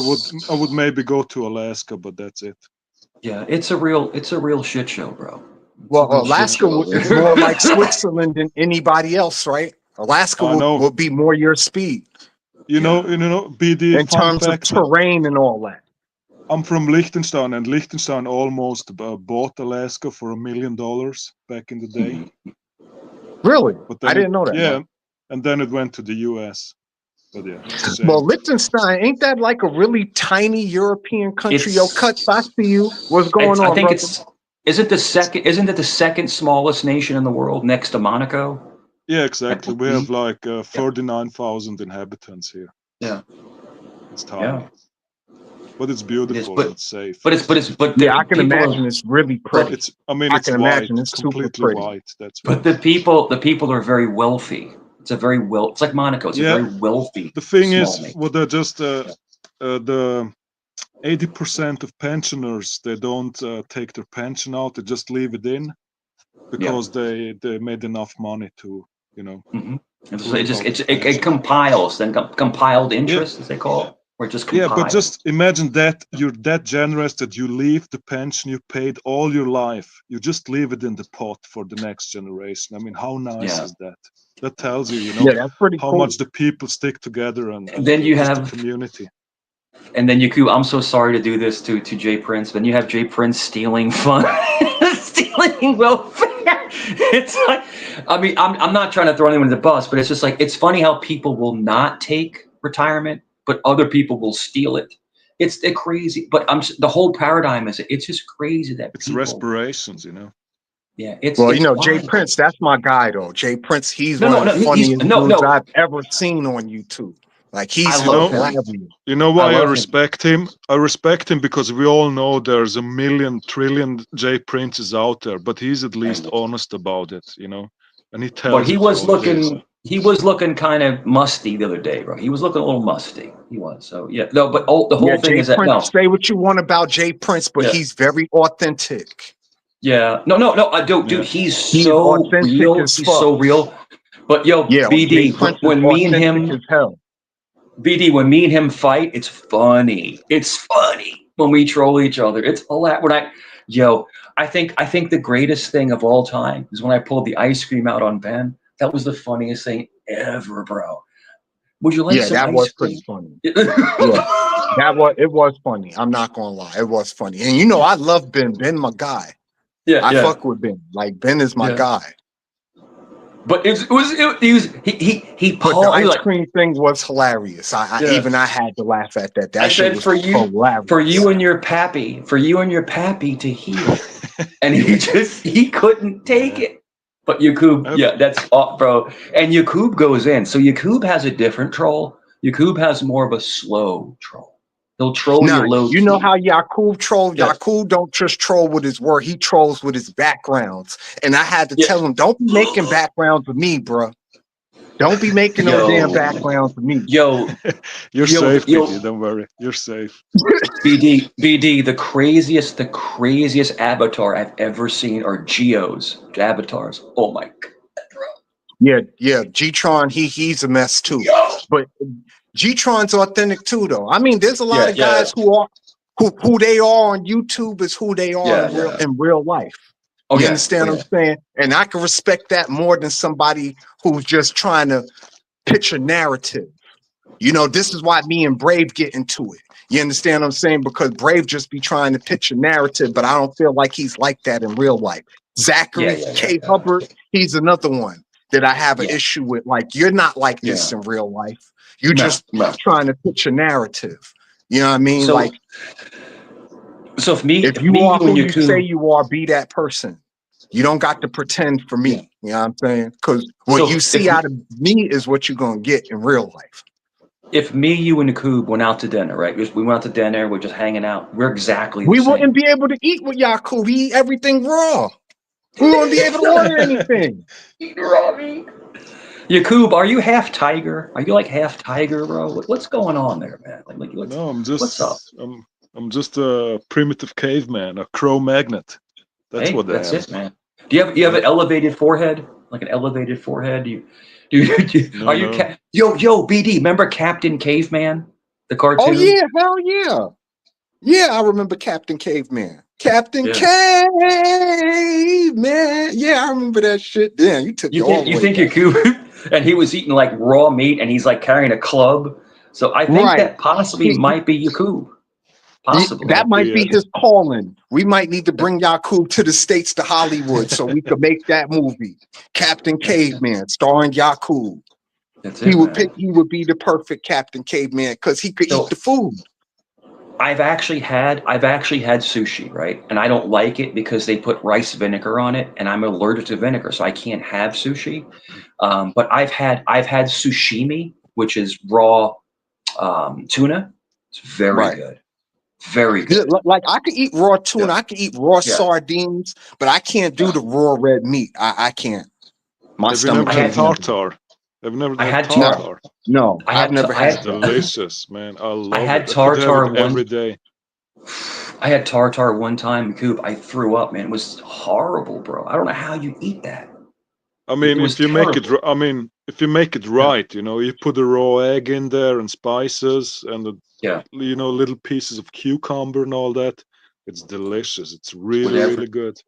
I would maybe go to Alaska, but that's it. Yeah, it's a real shit show, bro. Well, Alaska is more like Switzerland than anybody else, right? Alaska will be more your speed. You know, BD in terms of terrain and all that. I'm from Liechtenstein, and Liechtenstein almost bought Alaska for $1 million back in the day. Really? But then I didn't know that. Yeah, and then it went to the US. But yeah, it's the same. Well, Liechtenstein, ain't that like a really tiny European country? Yo, Cuts, I see you. What's going on, I think brother? Isn't it the second smallest nation in the world next to Monaco? Yeah, exactly. We have like 39,000 inhabitants here. Yeah. It's tiny. Yeah. But it's beautiful and it's safe. But yeah, I can imagine it's really pretty. I can imagine it's completely white. That's but the people are very wealthy. It's like Monaco. It's a very wealthy. The thing is, well, they're just the 80% of pensioners, they don't take their pension out. They just leave it in because they made enough money to, you know. Mm-hmm. It compiles, then compiled interest, as they call it. Or just compiled. Yeah, but just imagine that you're that generous that you leave the pension you paid all your life. You just leave it in the pot for the next generation. I mean, how nice is that? That tells you, that's pretty how cool. much the people stick together and then you just have the community. And then I'm so sorry to do this to Jay Prince. Then you have Jay Prince stealing stealing welfare. It's like, I mean, I'm not trying to throw anyone in the bus, but it's just like, it's funny how people will not take retirement, but other people will steal it. It's crazy, but the whole paradigm is it's just crazy that it's respirations, you know. Yeah, Jay Prince, that's my guy though. Jay Prince, he's one of the funniest dudes I've ever seen on YouTube. Like he's hilarious. You know why I respect him? I respect him because we all know there's a million trillion Jay Princes out there, but he's at least honest about it, you know. And he tells. Well, he was looking kind of musty the other day, bro. He was looking a little musty. He was. So yeah, no, but the whole thing Jay is that Prince, say what you want about Jay Prince, but he's very authentic. Yeah, no, dude, he's so authentic real. As he's fuck. so real. But BD, when me and him, BD, when me and him fight, it's funny. It's funny when we troll each other. It's hilarious. I think the greatest thing of all time is when I pulled the ice cream out on Ben. That was the funniest thing ever, bro. Would you like some ice cream? Yeah, that was pretty funny. It was funny. I'm not gonna lie, it was funny. And I love Ben. Ben, my guy. Yeah, I fuck with Ben. Like Ben is my guy. But he pulled the ice cream thing was hilarious. I had to laugh at that. That shit was hilarious. For you and your pappy to heal. And he couldn't take it. But Yakub, I've, yeah, that's bro. And Yakub goes in. So Yakub has a different troll. Yakub has more of a slow troll. He'll troll you Nah, low you know key. how Yakub troll? Yeah, Yakub don't just troll with his word, he trolls with his backgrounds. And I had to yeah. tell him, don't be making backgrounds with me, bro. Don't be making no damn Yo, backgrounds with me. yo, you're yo, safe, yo. BD. Don't worry. You're safe. BD, the craziest avatar I've ever seen are Geo's avatars. Oh my god, bro. Yeah, G-Tron, he's a mess too. Yo. But G-Tron's authentic too, though. I mean, there's a lot Yeah, of yeah, guys who they are on YouTube is who they are yeah, yeah. in real life. Oh You yeah, oh understand what yeah. I'm saying? And I can respect that more than somebody who's just trying to pitch a narrative. You know, this is why me and Brave get into it. You understand what I'm saying? Because Brave just be trying to pitch a narrative, but I don't feel like he's like that in real life. Yeah, Zachary yeah, yeah, K. yeah. Hubbard, he's another one that I have an Yeah, issue with. Like, you're not like this yeah. in real life. You're No, just no. trying to pitch a narrative. You know what I mean? So, Like, so if if you me, are you and who you say Yakub, you are, be that person. You don't got to pretend for yeah. me. You know what I'm saying? Because what So you see out of me is what you're going to get in real life. if me, you, and Yakub went out to dinner, right? We went out to dinner. We're just hanging out. We're exactly the We wouldn't same. be able to eat with Yakub. We eat everything raw. We wouldn't be able to order anything. Yakub, are you half tiger? Are you like half tiger, bro? What's going on there, man? Like No, what's up? I'm just a primitive caveman, a Cro-Magnet. That's Hey, what I that's am. it, man. Do you have Yeah. an elevated forehead? Like an elevated forehead? Are No, you no. yo BD? Remember Captain Caveman, the Oh cartoon? yeah, hell yeah. Yeah, I remember Captain Caveman. Captain Yeah. Caveman. Yeah, I remember that shit. Damn, you took it You all think the you way think back. Yakub and he was eating like raw meat and he's like carrying a club. So I think Right. that possibly He, might be Yakub. Possibly. that Might might be be it. his calling. We might need to bring Yakub to the States to Hollywood so we could make that movie. Captain Caveman, starring Yakub. That's it, man. He would be the perfect Captain Caveman because he could eat So the food. I've actually had sushi, right? And I don't like it because they put rice vinegar on it, and I'm allergic to vinegar, so I can't have sushi. But I've had sushimi, which is raw tuna. It's very Right. good, very Yeah, good. like I could eat raw Yeah, tuna, I could eat raw yeah, sardines, but I can't do yeah. the raw red meat. I can't. My Have you stomach never I had can't had handle it. tartar? Have you never I had had No, tar tartar? no, I I've had never I It's had had that. delicious, man. I I love had it. I could have tartar it one every day. I had tartar one time, Coop. I threw up, man. It was horrible, bro. I don't know how you eat that. I It mean, was if you make it, terrible. I mean, if you make it Yeah, right, you put a raw egg in there and spices and yeah. little pieces of cucumber and all that. It's delicious. It's really, Whatever. really good.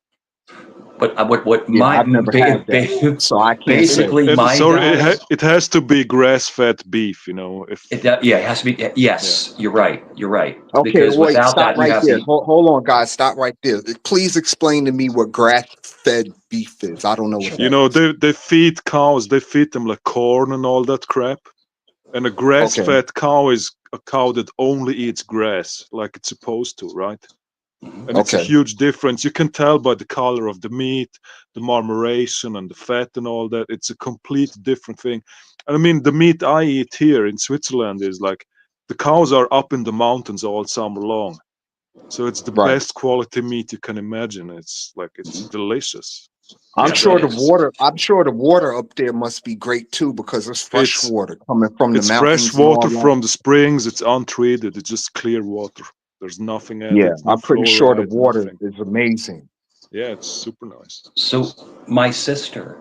But what Yeah, I've never had that, so I can't say. basically And my sorry, diet. it has to be grass-fed beef. If Yeah, it has to be. yeah, Yes, you're right. You're right. Okay, Because wait, without stop that, you right have there. the. Hold on, guys, stop right there. Please explain to me what grass-fed beef is. I don't know what that is. they feed cows. They feed them like corn and all that crap. And a Okay, grass-fed cow is a cow that only eats grass, like it's supposed to, right? And it's a okay, huge difference. You can tell by the color of the meat, the marmoration, and the fat, and all that. It's a complete different thing. And I mean, the meat I eat here in Switzerland is like the cows are up in the mountains all summer long. So it's the right. best quality meat you can imagine. It's like it's Mhm. delicious. I'm Yeah, Yes, it sure the is. water. I'm sure the water up there must be great too because it's fresh it's water coming from the it's fresh mountains and all water that. from the springs. It's untreated. It's just clear water. There's nothing Yeah, added, no I'm pretty sure the fluoride, water nothing. is amazing. Yeah, it's super nice. So my sister,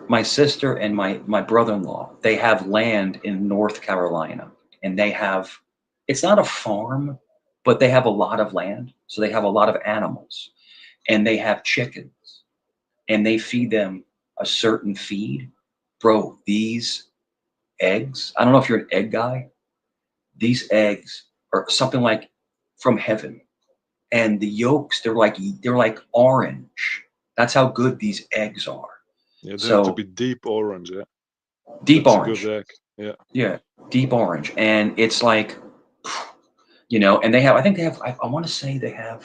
and my brother-in-law, they have land in North Carolina, and they have. It's not a farm, but they have a lot of land, so they have a lot of animals, and they have chickens, and they feed them a certain feed. Bro, these eggs. I don't know if you're an egg guy. These eggs are something like from heaven, and the yolks they're like orange. That's how good these eggs are. Yeah, they have to So be deep orange. Yeah, deep that's a good orange, egg. Yeah, yeah, deep orange, and it's like, and they have. I think they have. I want to say they have.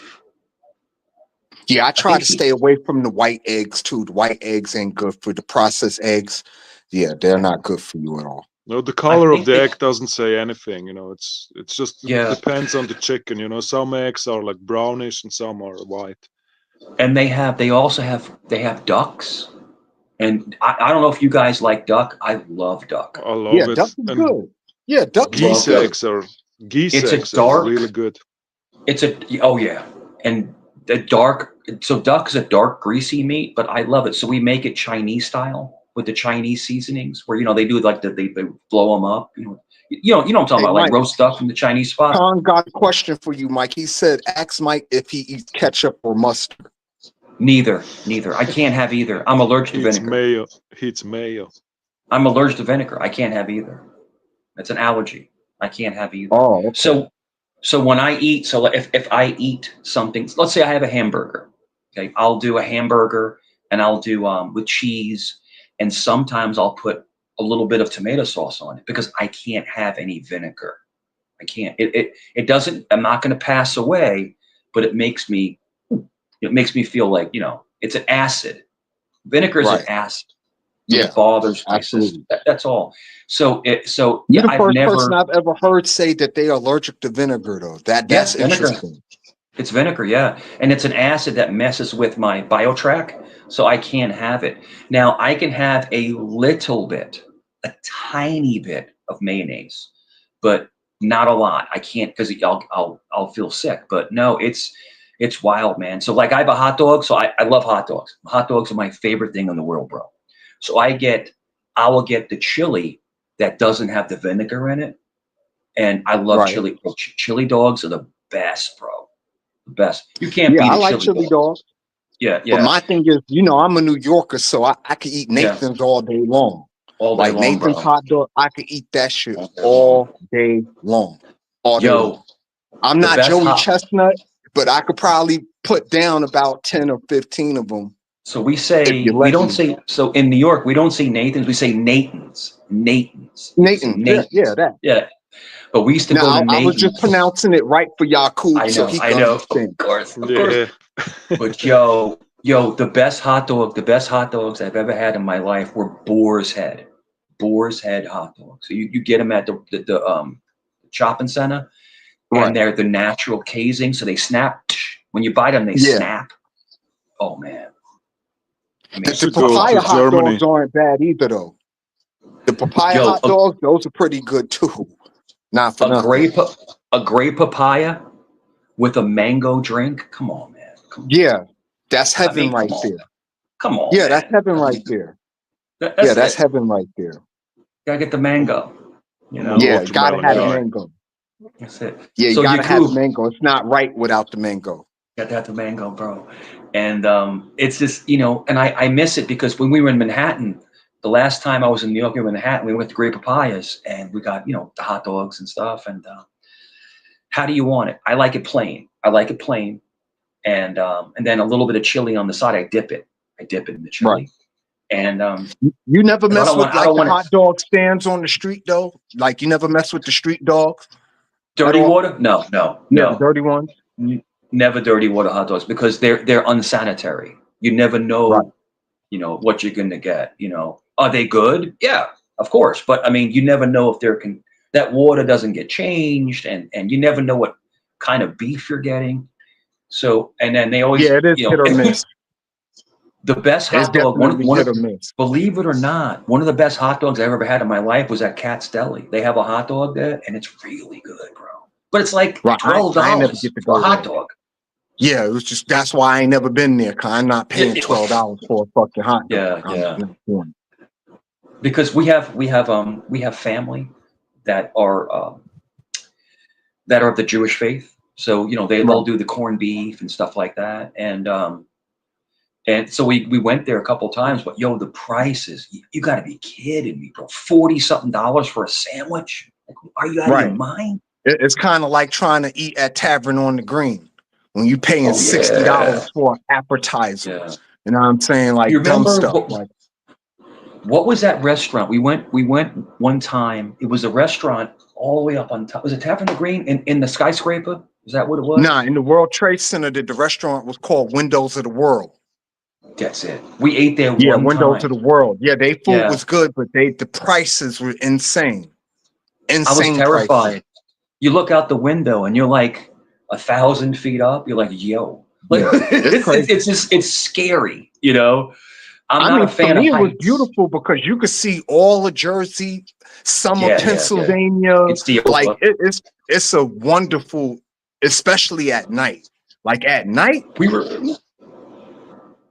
Yeah, I try think to stay away from the white eggs too. The white eggs ain't good for the processed eggs. Yeah, they're not good for you at all. No, the I color of think the they, egg doesn't say anything. It's just yeah, depends on the chicken. Some eggs are like brownish and some are white. and they also have ducks, and I don't know if you guys like duck. I love duck. I love Yeah, it. duck is And good. Yeah, I duck tastes love geese duck. good. eggs are geese It's a eggs are really dark. good. It's a oh yeah, and the dark. So duck is a dark, greasy meat, but I love it. So we make it Chinese style with the Chinese seasonings, where they do like they blow them up. You know what I'm talking Hey, about, like Mike, roast duck from the Chinese spot. Khan got a question for you, Mike. He said, ask Mike if he eats ketchup or mustard. Neither. I can't have either. I'm allergic to He eats vinegar. mayo. He eats mayo. I'm allergic to vinegar. I can't have either. It's an allergy. I can't have either. Oh, okay. So when I eat, so if I eat something, let's say I have a hamburger, okay, I'll do a hamburger and I'll do with cheese, and sometimes I'll put a little bit of tomato sauce on it because I can't have any vinegar. I can't. It doesn't. I'm not going to pass away, but it makes me feel like it's an acid. Vinegar is an Right. acid. So Yeah, it bothers my system. absolutely. That's all. So You're yeah, the I've first person never. I've ever heard say that they are allergic to vinegar, though. Yeah, That's vinegar. interesting. It's vinegar, yeah. And it's an acid that messes with my biotrack, so I can't have it. Now, I can have a little bit, a tiny bit of mayonnaise, but not a lot. I can't because I'll feel sick. But no, it's wild, man. So like I have a hot dog, so I love hot dogs. Hot dogs are my favorite thing in the world, bro. So I will get the chili that doesn't have the vinegar in it. And I love Right. chili. Chili dogs are the best, bro. The best. You can't Yeah, beat I a like chili chili dog. dog. Yeah, But yeah, my thing is, I'm a New Yorker, so I could eat yeah. Nathan's all day long. All day Like long, Nathan's bro. hot dog, I could eat that shit All day long. all day long. All day long. Yo, I'm the not best Joey hot. Chestnut, but I could probably put down about 10 or 15 of them So we if say you we let don't me. say so in New York we don't say Nathan's. We say Nathan's. Nathan's. We say Nathan, yeah, Nathan's. that. Yeah. But we used to go to Now, I was just Nathan's. pronouncing it right for Yakub I so know, he I can know. Of understand. course, of course. Yeah. But yo, the best hot dogs I've ever had in my life were Boar's Head. Boar's Head hot dogs. So you get them at the shopping center, and Right. they're the natural casing, so they snap. When you bite them, they Yeah. snap. Oh man, I mean, The To go papaya to hot dogs Germany. aren't bad either, though. The papaya yo, hot dogs, those are pretty good too. Not for a nothing. great papaya with a mango drink. Come on, man. Come on. Yeah, that's I heaven mean, right there. come on, Yeah, that's man. heaven I right mean, there. Yeah, that's that's it. heaven right there. Gotta get the mango. You I'm a know, Yeah, gotta watermelon have the yo, guy. mango. that's it. Yeah, you So gotta have the Yakub, mango. It's not right without the mango. got to have the mango, bro. And it's just, and I miss it because when we were in Manhattan, the last time I was in New York, we were in Manhattan, we went to Great Papayas and we got, the hot dogs and stuff. And how do you want it? I like it plain. And then a little bit of chili on the side. I dip it. In the Right. chili. And You never 'cause mess with I like don't the want hot it dog stands on the street though? Like you never mess with the street dogs at dirty all? water. No, Yeah, the dirty ones. never dirty water hot dogs because they're unsanitary. You never Right. know what you're going to get. Are they good? Yeah, of course. But I mean, you never know if that water doesn't get changed, and you never know what kind of beef you're getting. So, and then they always, Yeah, it is hit or miss. the best It's hot dog. definitely hit or miss. Believe it or not, one of the best hot dogs I've ever had in my life was at Cat's Deli. They have a hot dog there, and it's really good, bro. But it's like Right. $12 I ain't never get to for a go hot there. dog. Yeah, it was just that's why I ain't never been there. Cause I'm not paying $12 for a fucking hot dog. I'm Yeah. not doing it. Because we have family that are of the Jewish faith. So they'll Right. do the corned beef and stuff like that. And so we went there a couple times. But yo, the prices, you got to be kidding me, bro! $40-something for a sandwich? Like, are you out of your Right. mind? It's kind of like trying to eat at Tavern on the Green when you paying Oh $60 yeah, for an appetizer. yeah. You know what I'm saying? You Like dumb remember stuff. Like what was that restaurant? We went one time. It was a restaurant all the way up on top. Was it Tavern the Green in the skyscraper? Is that what it was? Nah, in the World Trade Center, the restaurant was called Windows of the World. That's it. We ate there Yeah, one Windows time. of the World. Yeah, they food Yeah. was good, but the prices were insane. I was Insane prices. terrified. You look out the window and you're like 1,000 feet up. You're like, yo, like Yeah, it's crazy. it's scary. You know, I'm I not a mean, for fan of me, it was heights. beautiful because you could see all of Jersey, some Yeah, of yeah, yeah. Pennsylvania. It's the Like it's a wonderful, especially at night. Like at night, we were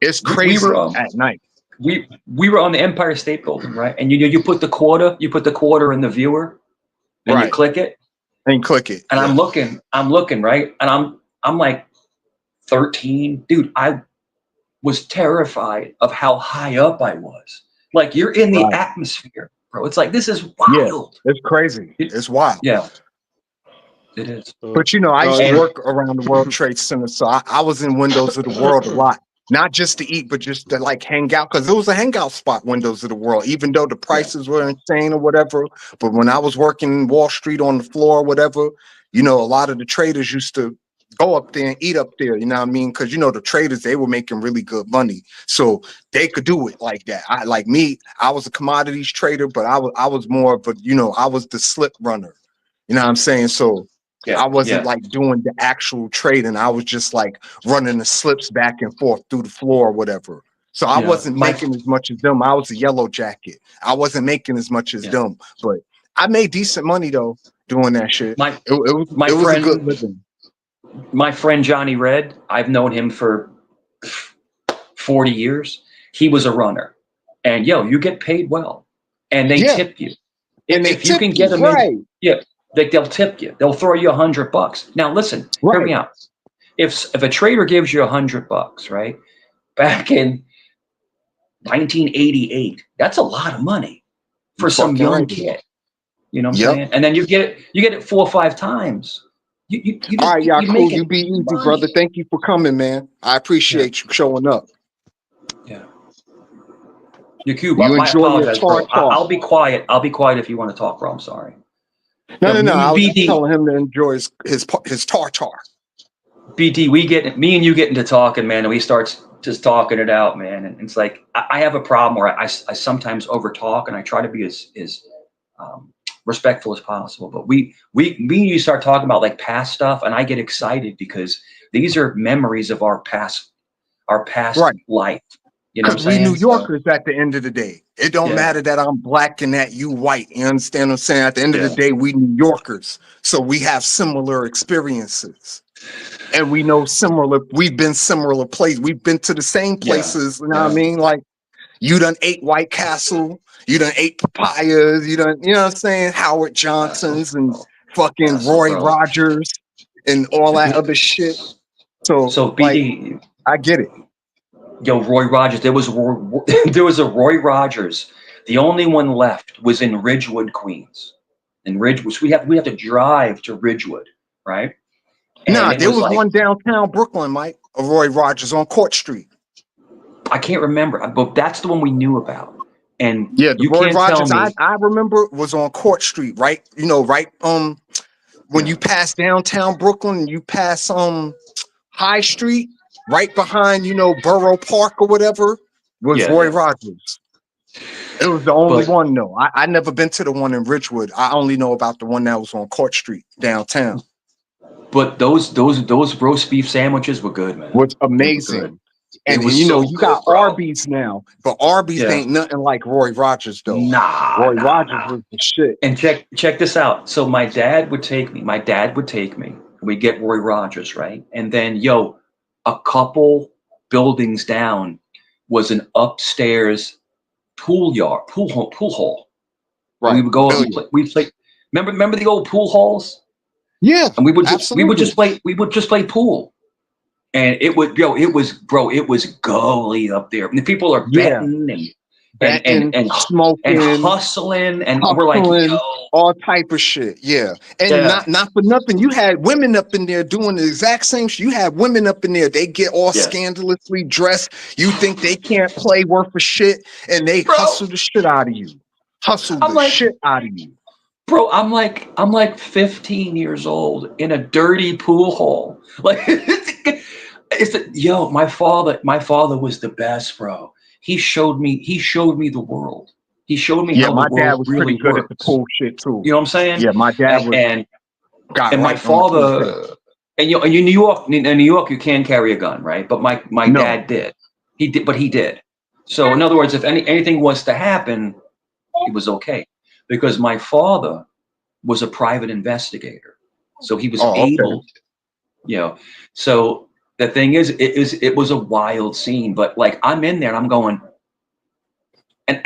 it's we crazy were at night. we were on the Empire State Building, right? And you put the quarter in the viewer, and you Right. click it, And click it. and yeah. I'm looking, right, and I'm like 13, dude. I was terrified of how high up I was. Like, you're in the Right. atmosphere, bro. It's like, this is Yeah, wild. it's crazy. It's wild. Yeah, it is. But you know, I used to And- work around the World Trade Center, so I was in Windows of the World a lot. Not just to eat, but just to like hang out, because it was a hangout spot, Windows of the World, even though the prices were insane or whatever. But when I was working Wall Street on the floor or whatever, you know, a lot of the traders used to go up there and eat up there, you know what I mean? Because, you know, the traders, they were making really good money. So they could do it like that. I was a commodities trader, but I was more of a, you know, I was the slip runner. You know what I'm saying? So I wasn't like doing the actual trading. I was just like running the slips back and forth through the floor or whatever. So I wasn't making as much as them. I was a yellow jacket. I wasn't making as much as them, but I made decent money though doing that shit. It was a good living. My friend Johnny Red, I've known him for 40 years. He was a runner, and you get paid well, and they tip you. And if you can get them in, they'll tip you. They'll throw you $100. Now listen, hear me out. If a trader gives you $100, right, back in 1988, that's a lot of money for some young kid. You know what I'm saying? And then you get it 4 or 5 times. All right, y'all, cool. You be easy, brother. Thank you for coming, man. I appreciate you showing up. Yeah. Yakub, you I enjoy apologize, your bro. I'll be quiet. I'll be quiet if you want to talk, bro. I'm sorry. No. I was just telling him to enjoy his tartar. BD, me and you get into talking, man, and we start just talking it out, man. And it's like I have a problem where I sometimes overtalk, and I try to be as respectful as possible. But me and you start talking about like past stuff, and I get excited because these are memories of our past life. You know what I'm saying? We New Yorkers at the end of the day. It don't matter that I'm black and that you white. You understand what I'm saying? At the end of the day, we New Yorkers. So we have similar experiences. And we know we've been similar places. We've been to the same places. You know what I mean? Like, you done ate White Castle. You done ate papayas. You know what I'm saying? Howard Johnson's and fucking Roy Rogers and all that other shit. So BD, like, I get it. Yo, Roy Rogers. There was a Roy Rogers. The only one left was in Ridgewood, Queens. In Ridgewood, so we have to drive to Ridgewood, right? And there was like, one downtown Brooklyn, Mike, of Roy Rogers on Court Street. I can't remember, but that's the one we knew about. And the Roy Rogers I remember was on Court Street, right? You know, right when you pass downtown Brooklyn, you pass High Street, right behind, Borough Park or whatever, was Roy Rogers. It was the only one, though. I never been to the one in Ridgewood. I only know about the one that was on Court Street downtown. But those roast beef sandwiches were good, man. Was amazing. And you got Arby's now, but Arby's ain't nothing like Roy Rogers, though. Roy Rogers was the shit. And check this out. So my dad would take me. We get Roy Rogers, right? And then, a couple buildings down was an upstairs pool hall. Right. And we would go up and play. Remember the old pool halls? Yeah. And we would just play pool. And it was gully up there. And the people are betting and smoking and hustling, and we're like, yo, all type of shit. Yeah. And not for nothing, you had women up in there doing the exact same shit. You had women up in there, they get all scandalously dressed. You think they can't play worth of shit, and they hustle the shit out of you. Shit out of you. Bro, I'm like 15 years old in a dirty pool hall. Like yo, my father was the best, bro. He showed me the world. He showed me Yeah, how the my dad world was pretty really good at the works. pool shit too. You know what I'm saying? Yeah, my dad And was and, got and my right on the pool table. father, and you know, in New York you can carry a gun, right? But my No, dad did. He did, but he did. So in other words, if anything was to happen, it was okay. Because my father was a private investigator. So he was oh okay. able, you know. So the thing is, it was a wild scene, but like I'm in there and I'm going, and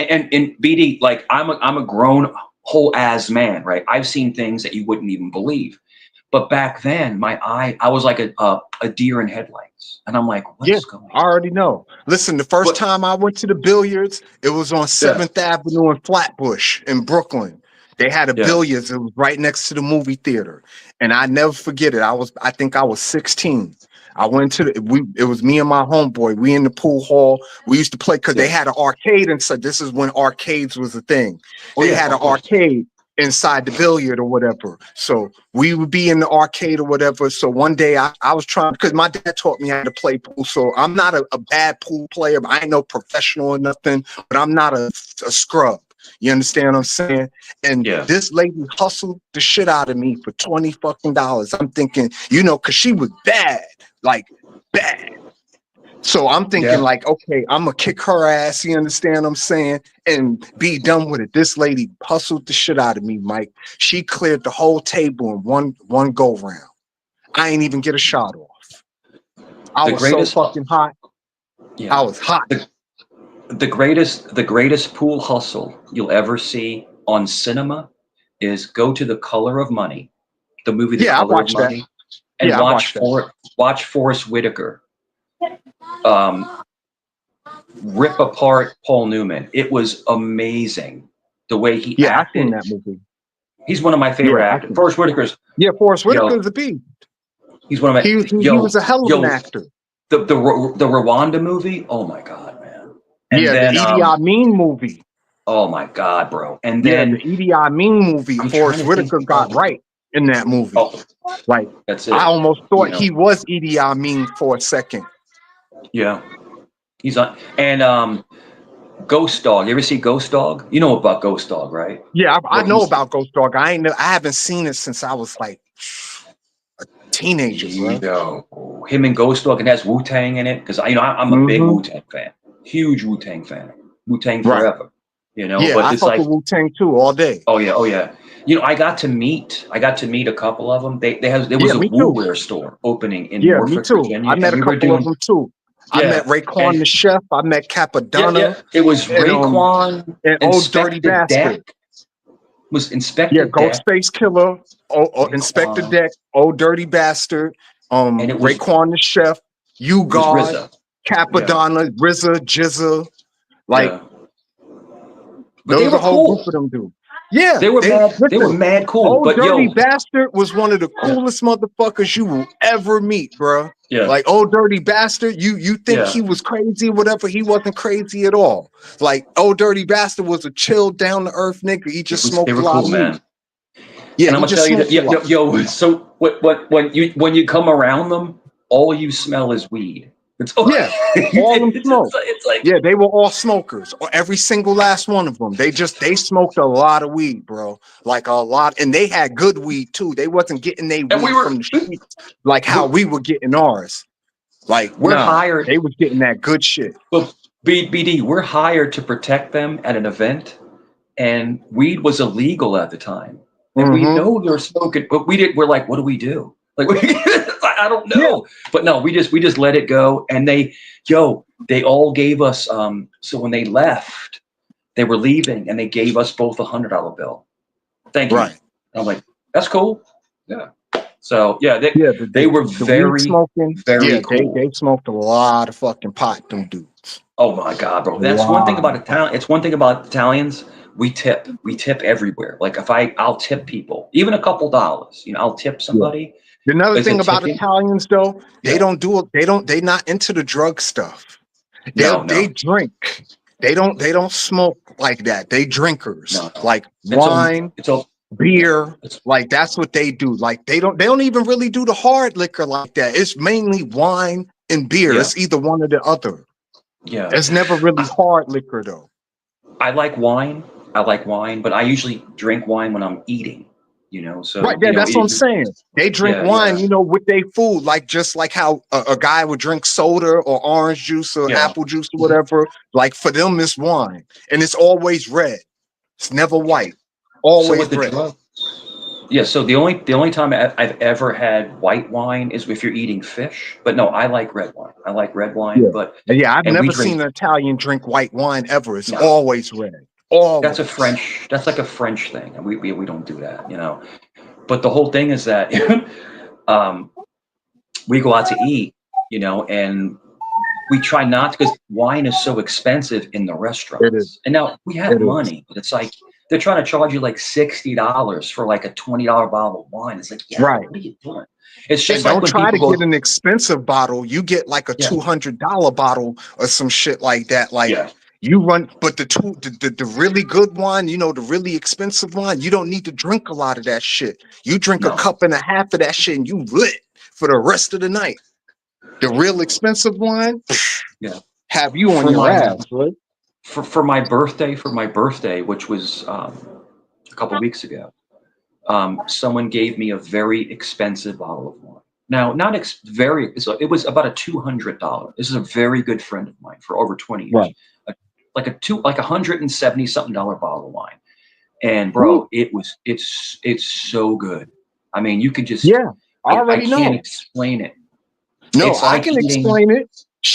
BD, like I'm a grown whole ass man, right? I've seen things that you wouldn't even believe. But back then, I was like a deer in headlights, and I'm like, Yeah, what's going I on? already know. Listen, the first What? time I went to the billiards, it was on Yeah, 7th Avenue in Flatbush in Brooklyn. They had a yeah, billiards. It was right next to the movie theater. And I never forget it. I think I was 16. I went to it was me and my homeboy. We in the pool hall. We used to play because they yeah. had an arcade and so this is when arcades was a thing. Oh They yeah, had of an course. arcade inside the billiard or whatever. So we would be in the arcade or whatever. So one day I was trying because my dad taught me how to play pool. So I'm not a bad pool player, but I ain't no professional or nothing, but I'm not a scrub. You understand what I'm saying? And Yeah, this lady hustled the shit out of me for $20 fucking. I'm thinking, you know, because she was bad, like bad. So I'm thinking yeah. like, okay, I'm gonna kick her ass. You understand what I'm saying? And be done with it. This lady hustled the shit out of me, Mike. She cleared the whole table in one go round. I ain't even get a shot off. I The was so greatest, fucking hot. I yeah. was hot. The greatest pool hustle you'll ever see on cinema is go to The Color of Money, the movie The Yeah, I Color of watched that. Money, and Yeah, I watched that. watch Forrest Whitaker um, rip apart Paul Newman. It was amazing the way he Yeah, I seen acted. that movie. He's one of my Yeah, favorite I actors. seen. Forrest Whitaker's Yeah, Forrest yo. Whitaker's a beast. He's one of my He was a hell of an yo. actor. The Rwanda movie. Oh my god, man. And Yeah, the then Idi Amin movie. oh my god, bro. And Yeah, the then Idi Amin movie. I'm trying Forrest to think. Whitaker got right in that movie. Oh, Like, that's I it. almost You thought know. he was Idi Amin for a second. Yeah. He's on. And Ghost Dog. You ever see Ghost Dog? You know about Ghost Dog, right? Yeah, I Where know he's about Ghost Dog. I haven't seen it since I was like a teenager, bro. yo, him and Ghost Dog, and has Wu Tang in it because I'm a big Mm-hmm. Wu Tang fan, huge Wu Tang fan, Wu Tang Right. forever, you know. Yeah, But I it's fuck like, with Wu-Tang too all day. oh yeah, oh yeah. You know, I got to meet a couple of them. There Yeah, was a me Wu too. Wear store opening in Yeah, me Norfolk, too. I Virginia, met and a we were couple of doing them too. I met yeah, Raekwon and the Chef. I met yeah, Capadonna yeah. It was and Raekwon, Old Dirty Inspector Bastard. Deck, was Yeah, Inspector Deck, Ghostface Killer, Inspector Raekwon, Deck, Old Dirty Bastard, and Raekwon the Chef, You it was God, RZA. Yeah, Capadonna, RZA, Jizza. Like, yeah. But there they was a were whole group cool. of them dudes. Yeah, They were they mad. They were listen. mad cool. Old But Dirty yo, Bastard was one of the yeah, coolest motherfuckers you will ever meet, bro. yeah, Like Old Dirty Bastard, you think yeah. he was crazy, whatever. He wasn't crazy at all. Like Old Dirty Bastard was a chill, down to earth nigga. He just They smoked a were lot cool, of weed. man. Yeah, And I'm he gonna just tell you that, smoked a yeah, lot. yo. So when you come around them, all you smell is weed. It's Yeah, all them smoke. it's like Yeah, they were all smokers. Every single last one of them. They smoked a lot of weed, bro. Like a lot, and they had good weed too. They wasn't getting their and weed from the streets like how we were getting ours. Like, we're nah, hired. they was getting that good shit. But BD, we're hired to protect them at an event, and weed was illegal at the time, and we Mm-hmm. know they're smoking, but we're like, what do we do? Like, I don't Yeah. know. But no, we just let it go, and they all gave us. So when they left, they were leaving, and they gave us both $100 bill. Thank you. Right. And I'm like, that's cool. Yeah. So yeah, Yeah, they were the weed very, smoking. very Yeah, cool. they smoked a lot of fucking pot, them dudes. Oh my God, bro. A That's one thing about lot. Italian. It's one thing about Italians. We tip. We tip everywhere. Like if I'll tip people, even a couple dollars. You know, I'll tip Yeah. somebody. Another Is it thing about tipping? Italians though, they Yeah. they not into the drug stuff. No, They no, drink. They don't smoke like that. They drinkers. no, no. Like It's a wine, it's a beer. It's, Like that's what they do. Like they don't even really do the hard liquor like that. It's mainly wine and beer. yeah, It's either one or the other. yeah. It's never really hard liquor though. I like wine. I like wine, but I usually drink wine when I'm eating. Right, So yeah, that's what I'm saying. They drink yeah, wine, yeah, with their food, like just like how a guy would drink soda or orange juice or yeah. apple juice or whatever. Like for them, it's wine, and it's always red. It's never white. So with Always the red. drug, yeah. So the only time I've ever had white wine is if you're eating fish. But no, I like red wine. I like red wine, Yeah, but and yeah. I've and we never drink seen an Italian drink white wine ever. It's no. always red. That's a Always. French. That's like a French thing, and we don't do that. But the whole thing is that um, we go out to eat, and we try not to, because wine is so expensive in the It is. restaurants. And now we have It is. money, but it's like they're trying to charge you like $60 for like a $20 bottle of wine. It's like, yeah, Right. what are you doing? It's And just like don't when try to people get go, an expensive bottle. You get like a yeah, $200 bottle or some shit like that. Like yeah, you run, but the really good wine, the really expensive wine, you don't need to drink a lot of that shit. You drink a no, cup and a half of that shit and you lit for the rest of the night. The real expensive wine yeah. have you on For your my ass, right? for my birthday, which was a couple weeks ago, someone gave me a very expensive bottle of wine. Now, not it was about a $200. This is a very good friend of mine for over 20 Right. years. Like $170 something bottle of wine. And Woo. bro, it's so good. I mean, you could just, Yeah, I I already can't know. explain it. No, It's I like can eating, explain it.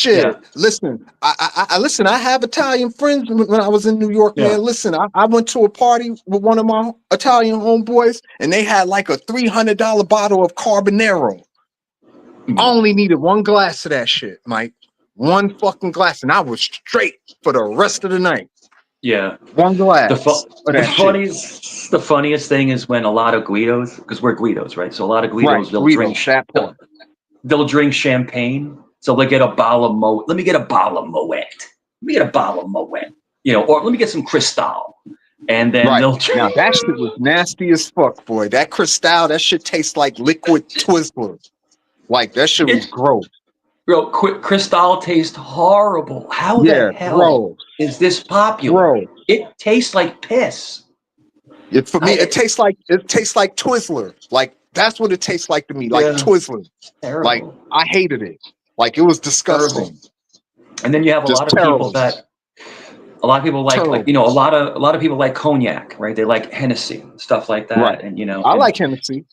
yeah, Shit, listen. I listen. I have Italian friends when I was in New York, yeah. man. Listen, I went to a party with one of my Italian homeboys, and they had like a $300 bottle of Carbonero. I only needed one glass of that shit, Mike. One fucking glass, and I was straight for the rest of the night. Yeah. One The glass of that shit. funniest thing is when a lot of Guidos, because we're Guidos, right? So a lot of Right, Guidos, they'll Guido, drink that part. they'll drink champagne. So they get a bottle of Moet. Let me get a bottle of Moet. Let me get a bottle of Moet. Or let me get some Cristal. And then Right. they'll Now that shit was nasty as fuck, boy. That Cristal, that shit tastes like liquid Twizzler. Like that shit was it, gross. bro, Cristal tastes horrible. How the Yeah, hell gross. is this popular? Gross. It tastes like piss. For me, it tastes like Twizzler. Like that's what it tastes like to me, like Yeah, Twizzler. Like terrible. I hated it. Like it was Terrible. disgusting. And then you have a Just lot of people terrible. like Terrible. a lot of people like cognac, right? They like Hennessy, stuff like Right. that. And I and like Hennessy.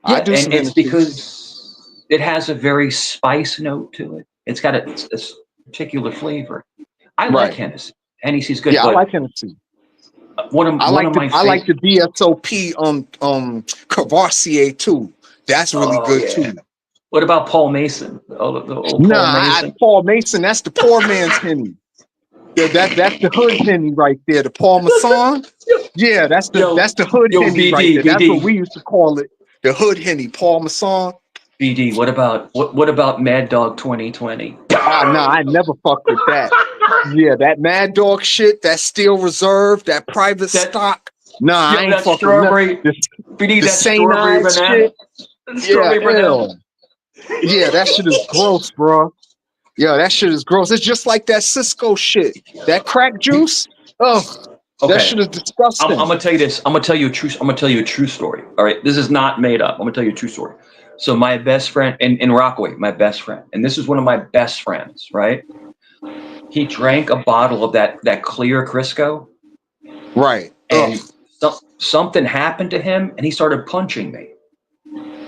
I yeah, do and some it's Hennessy. because it has a very spice note to it. It's got a particular flavor. I like Right. Hennessy. Hennessy's good, Yeah, I but like Hennessy. one of my I like favorite. the BSOP Cavassier too. That's really Oh good yeah. too. What about Paul Mason? Oh, the old Nah, Paul Mason. Paul Mason, that's the poor man's Henny. Yeah, that's the hood Henny right there. The Paul Masson. Yeah, that's Yo, the hood yo, Henny right BD, there. That's what BD, we used to call it. The hood Henny, Paul Masson. BD. What about Mad Dog 2020? Ah, nah, I never fucked with that. Yeah, that Mad Dog shit, that Steel Reserve, that private That stock. Nah, I Yo, ain't that fucking with strawberry. BD, the that Saint strawberry Ives banana. shit. Yeah, Strawberry banana. ew. Yeah, that shit is gross, bro. Yeah, that shit is gross. It's just like that Cisco shit. That crack juice. Ugh, that shit Okay, is disgusting. I'm gonna tell you this. I'm gonna tell you a true story. All right, this is not made up. I'm gonna tell you a true story. So my best friend in Rockaway, my best friend, and this is one of my best friends, right? He drank a bottle of that clear Crisco, Right. and something happened to him, and he started punching me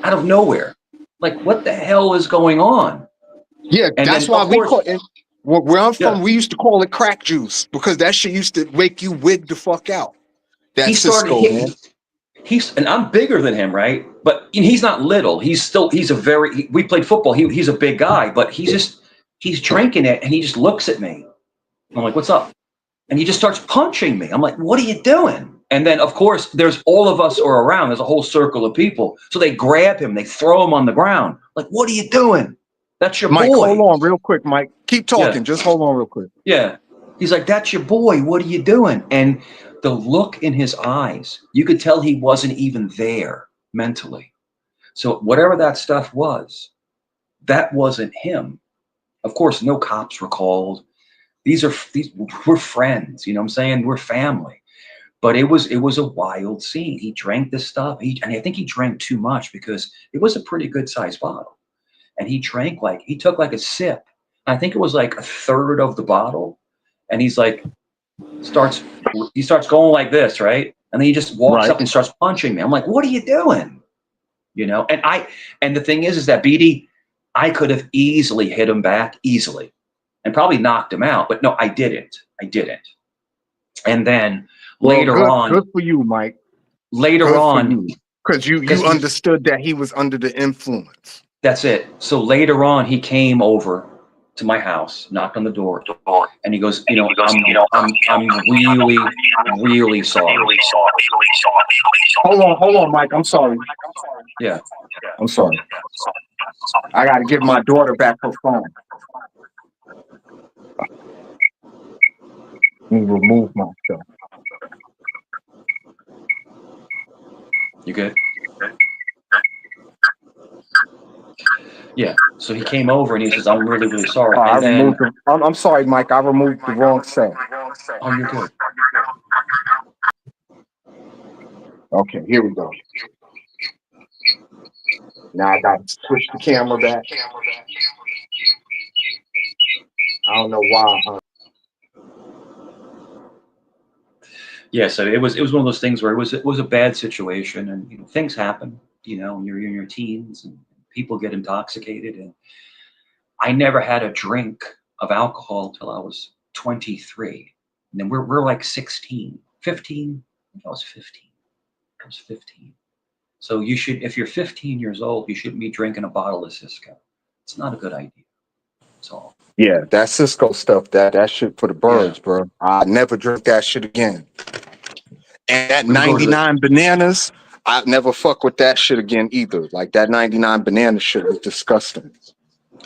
out of nowhere. Like, what the hell is going on? Yeah, And that's then, why of we course, call it. Where I'm yeah, from, we used to call it crack juice because that shit used to make you wig the fuck out. That he started Cisco, hitting. man. And I'm bigger than him, right? But he's not little. We played football. He's a big guy, but he's drinking it and he just looks at me. I'm like, what's up? And he just starts punching me. I'm like, what are you doing? And then, of course, there's all of us are around. There's a whole circle of people. So they grab him, they throw him on the ground. Like, what are you doing? That's your Mike, boy. hold on real quick, Mike. Keep Yeah. talking. Just hold on real quick. Yeah. He's like, that's your boy. What are you doing? And the look in his eyes, you could tell he wasn't even there mentally. So whatever that stuff was, that wasn't him. Of course, no cops were called. We're friends, you know what I'm saying? We're family. But it was a wild scene. He drank this stuff. And I think he drank too much because it was a pretty good sized bottle. And he took like a sip. I think it was like a third of the bottle. And he starts going like this, right? And then he just walks up and starts punching me. I'm like, what are you doing? You know, and the thing is that BD, I could have easily hit him back easily and probably knocked him out, but no, I didn't. And then later on, good for you, Mike. Later on, because you understood that he was under the influence. That's it. So later on, he came over to my house, knocked on the door, and he goes, I'm really, really sorry. Hold on, Mike. I'm sorry. Yeah. I'm sorry. I got to give my daughter back her phone. Let me remove myself. You good? Yeah. So he came over and he says, I'm really, really sorry. I'm sorry, Mike. I removed the wrong set. Oh, you're good. Okay, here we go. Now I got to switch the camera back. I don't know why. Yeah, so it was one of those things where it was a bad situation, and things happen. When you're in your teens and people get intoxicated, and I never had a drink of alcohol till I was 23, and then we're like 16, 15. I was 15. So you should, if you're 15 years old, you shouldn't be drinking a bottle of Cisco. It's not a good idea. That's all. Yeah, that Cisco stuff, that shit for the birds, bro. I never drink that shit again. And that 99 bananas, I never fuck with that shit again either. Like that 99 banana shit was disgusting.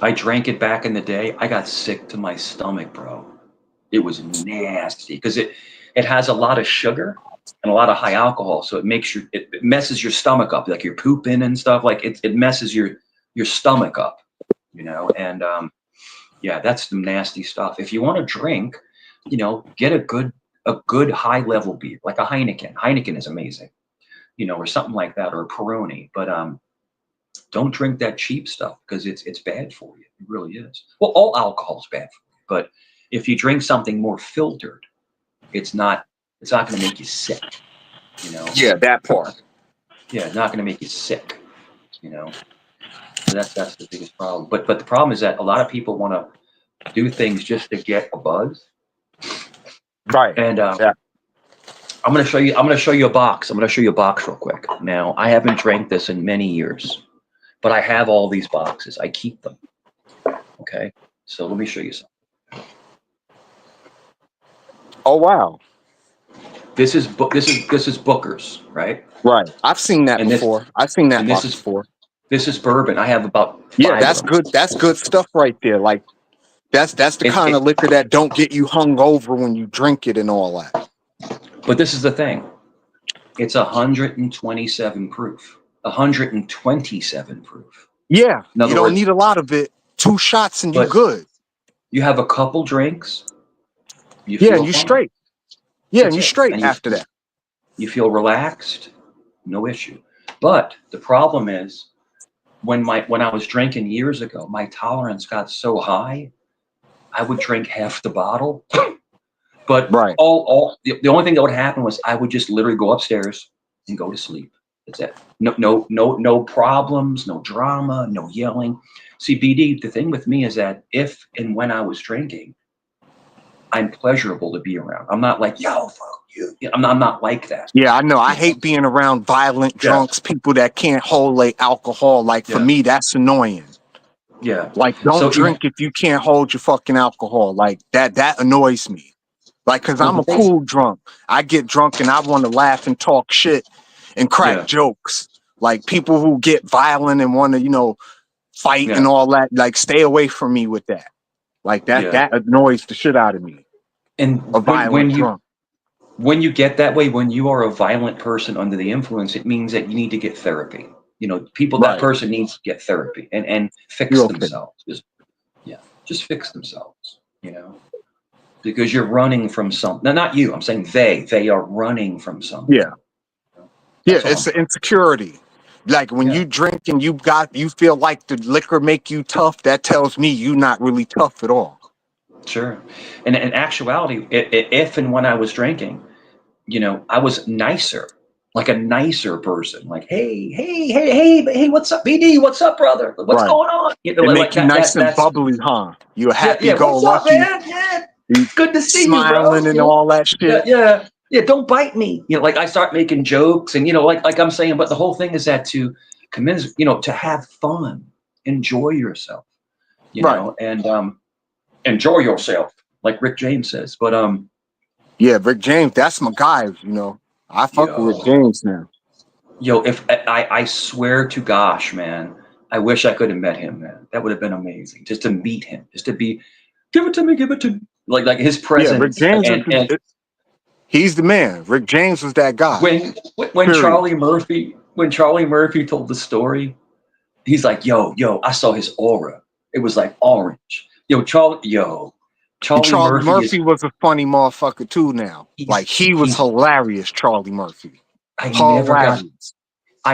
I drank it back in the day. I got sick to my stomach, bro. It was nasty because it has a lot of sugar and a lot of high alcohol, so it messes your stomach up, like you're pooping and stuff. Like it messes your stomach up, And yeah, that's some nasty stuff. If you want to drink, get a good high level beer, like a Heineken. Heineken is amazing, or something like that, or a Peroni. But don't drink that cheap stuff because it's bad for you. It really is. Well, all alcohol is bad for you, but if you drink something more filtered, it's not going to make you sick. Yeah, that part. Yeah, it's not going to make you sick. So that's the biggest problem. But the problem is that a lot of people want to do things just to get a buzz. Right. And yeah. I'm going to show you a box. I'm going to show you a box real quick. Now, I haven't drank this in many years, but I have all these boxes. I keep them. Okay. So let me show you something. Oh wow. This is Booker's, right? Right. I've seen that before. I've seen that box before. This is bourbon. I have about 5 Yeah, that's of them. good. That's good stuff right there. Like that's the kind of liquor that don't get you hung over when you drink it and all that. But this is the thing. It's 127 proof. 127 proof. Yeah. You don't need a lot of it. 2 shots and you're good. You have a couple drinks. You're straight. Yeah, and you're straight after that. You feel relaxed, no issue. But the problem is when I was drinking years ago, my tolerance got so high, I would drink half the bottle. But the only thing that would happen was I would just literally go upstairs and go to sleep. That's it. No problems, no drama, no yelling. See, BD, the thing with me is that if and when I was drinking, I'm pleasurable to be around. I'm not like, yo, fuck you. I'm not like that. Yeah, I know. I hate being around violent drunks, people that can't hold their alcohol. Like for me, that's annoying. Yeah. Like don't drink if you can't hold your fucking alcohol. Like that annoys me. Like, cause I'm a cool drunk. I get drunk and I want to laugh and talk shit and crack jokes. Like people who get violent and want to, fight and all that. Like stay away from me with that. Like that annoys the shit out of me. And a violent drunk. when you get that way, when you are a violent person under the influence, it means that you need to get therapy. You know, that Right. person needs to get therapy and fix You're okay. themselves. Just fix themselves, you know, because you're running from something. No, not you. I'm saying they are running from something. Yeah. That's Yeah, all it's an insecurity. Like when you drink and you feel like the liquor make you tough, that tells me you not really tough at all. Sure. And in actuality, if and when I was drinking, you know, I was nicer, like a nicer person. Like, hey, what's up, BD? What's up, brother? What's Right. going on? You know, It like make you nice and that's bubbly, huh? You're yeah. What's up, happy-go-lucky, man? Yeah, you good to see you, bro. smiling and all that shit. Yeah. Don't bite me. You know, like I start making jokes, and you know, like I'm saying, but the whole thing is that to commend, you know, to have fun, enjoy yourself, you Right. know, and enjoy yourself, like Rick James says. But Yeah, Rick James, that's my guy, you know. I fuck with Rick James now. Yo, if I swear to gosh, man, I wish I could have met him, man. That would have been amazing. Just to meet him, just to be, give it to me, like his Yeah, Rick presence. James And he's the man. Rick James was that guy. when Charlie Murphy told the story, he's like, yo, I saw his aura. It was like orange. Charlie Murphy was a funny motherfucker too now. Like he was hilarious, Charlie Murphy. I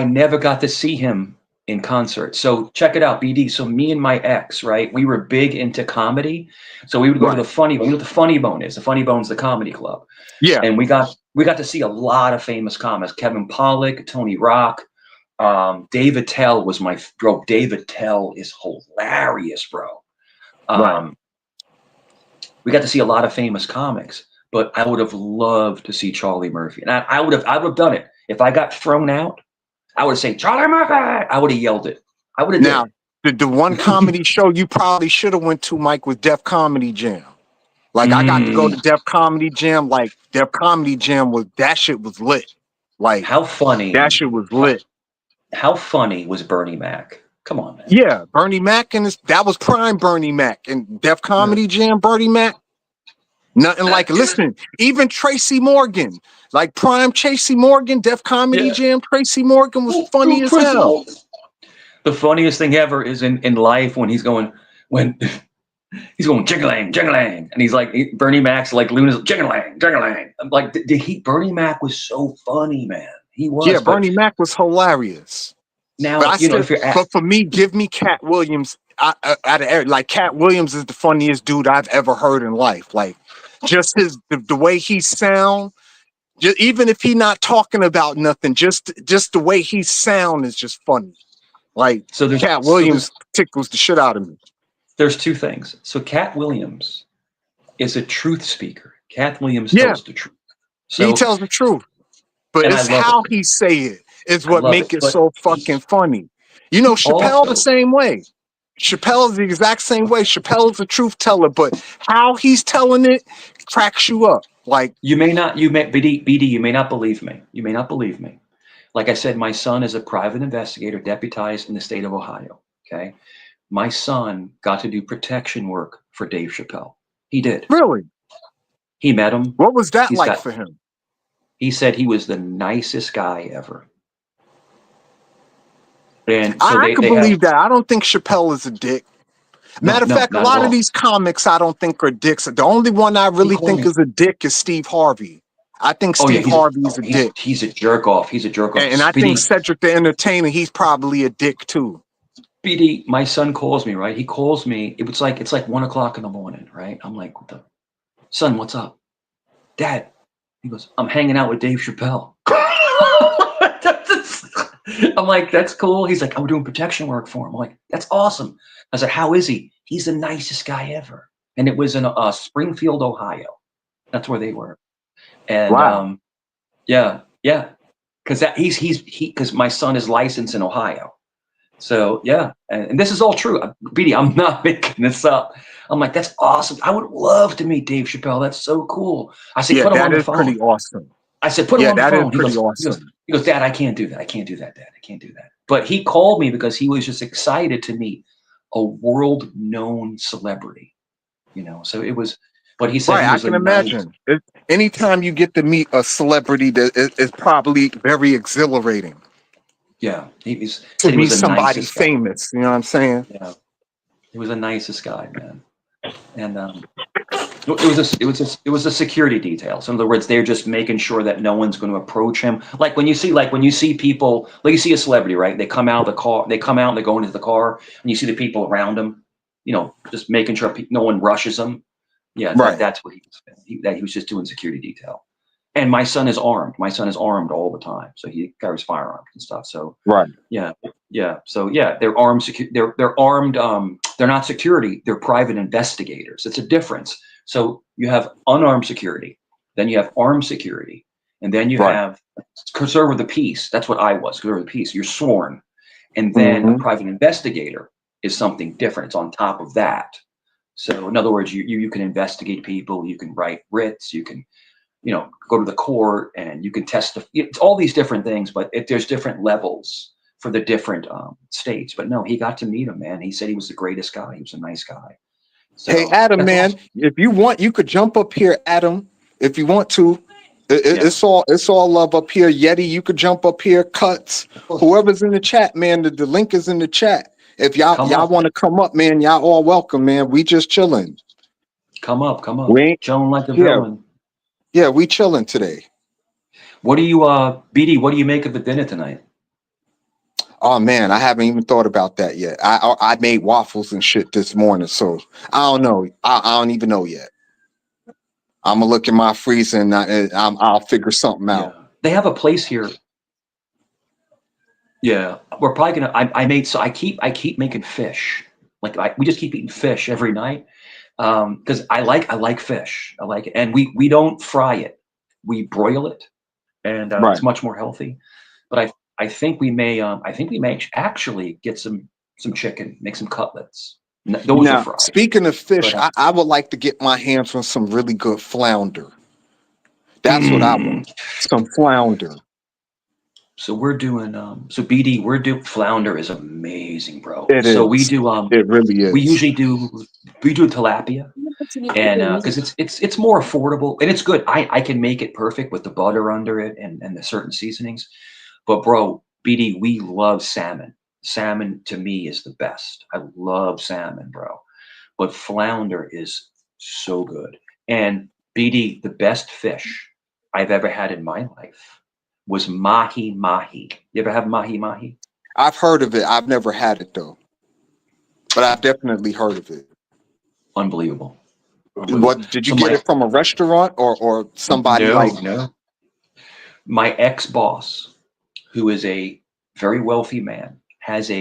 never got to see him in concert. So check it out, BD. So me and my ex, right? We were big into comedy. So we would go to the Funny Bone. You know what the Funny Bone is? The Funny Bone's the comedy club. Yeah. And we got to see a lot of famous comics. Kevin Pollak, Tony Rock, Dave Attell was my bro. Dave Attell is hilarious, bro. We got to see a lot of famous comics, but I would have loved to see Charlie Murphy. And I would have done it. If I got thrown out, I would say, Charlie Murphy. I would have yelled it. I would have now the one comedy show you probably should have went to, Mike, was Def Comedy Jam. Like I got to go to Def Comedy Jam. Like Def Comedy Jam that shit was lit. Like how funny that shit was lit. How funny was Bernie Mac? Come on, man. Yeah, Bernie Mac that was prime Bernie Mac and Def Comedy Jam. Bernie Mac, nothing like. Listen, even Tracy Morgan, like prime Tracy Morgan, Def Comedy Jam. Tracy Morgan was funny as hell. The funniest thing ever is in life when he's going jingling, jingling, and he's like Bernie Mac's like Luna's jingling, jingling. I'm like, Bernie Mac was so funny, man. He was. Yeah, Bernie Mac was hilarious. Now, but but for me, give me Cat Williams. Like Cat Williams is the funniest dude I've ever heard in life. Like just the way he sound. Even if he not talking about nothing, just the way he sound is just funny. Like Cat Williams tickles the shit out of me. There's two things. So Cat Williams is a truth speaker. Cat Williams tells the truth. So he tells the truth, but it's how he say it is what make it so fucking funny. You know, Chappelle the same way. Chappelle is the exact same way. Chappelle's a truth teller, but how he's telling it cracks you up. Like BD, you may not believe me. You may not believe me. Like I said, my son is a private investigator deputized in the state of Ohio. Okay. My son got to do protection work for Dave Chappelle. He did. Really? He met him. What was that like for him? He said he was the nicest guy ever. And so I can believe that. I don't think Chappelle is a dick. Matter of fact, a lot of these comics I don't think are dicks. The only one I really think is a dick is Steve Harvey. I think Steve Harvey's a dick. He's a jerk off. He's a jerk off. And I think Cedric the Entertainer, he's probably a dick too. BD, my son calls me, right? He calls me. It's like 1 o'clock in the morning, right? I'm like, son, what's up? Dad. He goes, I'm hanging out with Dave Chappelle. I'm like, that's cool. He's like, I'm doing protection work for him. I'm like, that's awesome. I said, how is he? He's the nicest guy ever. And it was in Springfield, Ohio. That's where they were. And because my son is licensed in Ohio. So yeah, and this is all true. BD, I'm not making this up. I'm like, that's awesome. I would love to meet Dave Chappelle. That's so cool. I said, put him on the phone. That is pretty awesome. I said, put him on the phone. He goes, he goes, Dad, I can't do that. I can't do that, Dad. I can't do that. But he called me because he was just excited to meet a world-known celebrity. You know, so it was. But he said, right, I can imagine. anytime you get to meet a celebrity, that is probably very exhilarating Yeah, he to said he meet was the somebody nicest guy. famous. You know what I'm saying? Yeah, he was the nicest guy, man. And it was a security detail. So in other words, they're just making sure that no one's going to approach him. Like when you see people, like you see a celebrity, right? They come out of the car, they come out and they go into the car, and you see the people around them, just making sure no one rushes them. Yeah, Right. that's what he was. That he was just doing security detail. And my son is armed. My son is armed all the time, so he carries firearms and stuff. So Right. yeah, yeah. So yeah, they're armed. They're armed. They're not security. They're private investigators. It's a difference. So you have unarmed security, then you have armed security, and then you Right. have conserve of the peace. That's what I was, conserve of the peace. You're sworn, and then a Hmm. private investigator is something different. It's on top of that. So in other words, you can investigate people. You can write writs. You can go to the court and you can testify. It's all these different things, but there's different levels for the different states. But no, he got to meet him, man. He said he was the greatest guy. He was a nice guy. Hey, So Adam, that's man, awesome. if you want, you could jump up here, Adam, if you want to. Yeah, It's all love up here. Yeti, you could jump up here. Cuts, of course. whoever's in the chat, man. The link is in the chat. If Come y'all up, want to come up, man, y'all all welcome, man. We just chilling. come up, come We up. ain't, Chilling like a yeah, villain. yeah, we chilling today. What do you, BD? What do you make of the dinner tonight? Oh man, I haven't even thought about that yet. I made waffles and shit this morning, so I don't know. I don't even know yet. I'm gonna look in my freezer and I'll figure something Yeah, out. they have a place here. Yeah, we're probably gonna. I made so I keep making fish. Like we just keep eating fish every night. Because I like fish. I like it, and we don't fry it. We broil it, and Right. it's much more healthy. But I think we may actually get some chicken, make some cutlets. Those are Now, fried. speaking of fish, But I would like to get my hands on some really good flounder. That's what I want. mm, Some flounder. so we're doing so BD we're doing flounder is amazing, bro. It So we is. do It really we is. usually do tilapia. And because it's more affordable and it's good. I can make it perfect with the butter under it and the certain seasonings. But bro, BD, we love salmon. Salmon to me is the best. I love salmon, bro. But flounder is so good. And BD, the best fish I've ever had in my life was mahi mahi. You ever have mahi mahi? I've heard of it. I've never had it though, but I've definitely heard of it. Unbelievable. Unbelievable. What did you So get my it from a restaurant or somebody no, like? no. My ex-boss, who is a very wealthy man, has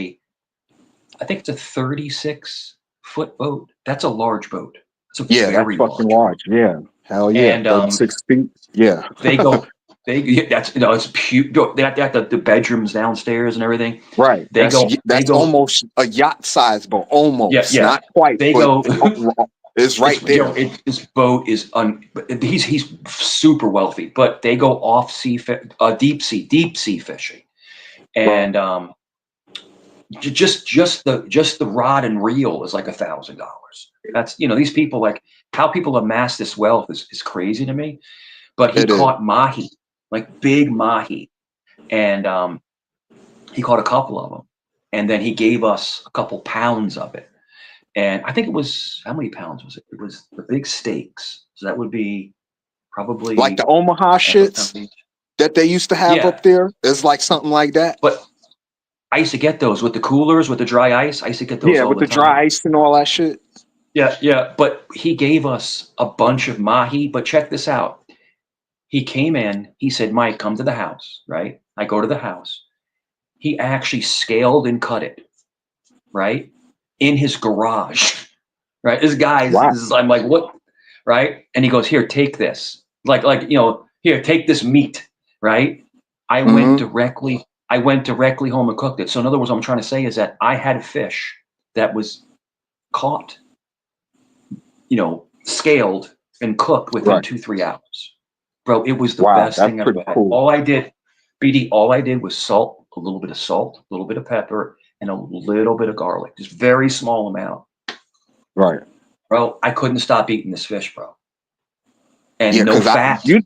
I think it's a 36-foot boat. That's a large boat. It's a Yeah, that's very fucking large boat. large. Yeah, hell yeah, And 36 feet. Yeah, they go, yeah, that's it's they got the bedrooms downstairs and everything. right. They go, That's almost a yacht size boat. yeah, Almost, yeah. not quite, They but go. it's right there. This boat is he's super wealthy, but they go off sea, deep sea fishing, and just the rod and reel is like $1,000. That's these people like how people amass this wealth is crazy to me. But he It is. caught mahi, like big mahi, and he caught a couple of them, and then he gave us a couple pounds of it. And I think it was how many pounds was it? It was the big steaks, so that would be Like the probably Omaha half a pound shits each. that they used to have Yeah, up there. It's like something like that. but I used to get those with the coolers with the dry ice. I used to get those Yeah, all with the the time. dry ice and all that shit. Yeah, yeah. But he gave us a bunch of mahi. But check this out. He came in, he said, Mike, come to the house, right? I go to the house. He actually scaled and cut it, right? In his garage, right? Wow. I'm like, what? Right? And he goes, here, take this. Here, take this meat, right? I went Hmm. directly, I went directly home and cooked it. So in other words, what I'm trying to say is that I had fish that was caught, scaled and cooked within Right. 2, 3 hours. Bro, it was the Wow, best that's thing I've pretty ever had. cool. All I did was salt, a little bit of salt, a little bit of pepper, and a little bit of garlic, just very small amount. Right. Bro, I couldn't stop eating this fish, bro. and Yeah, no because fat. you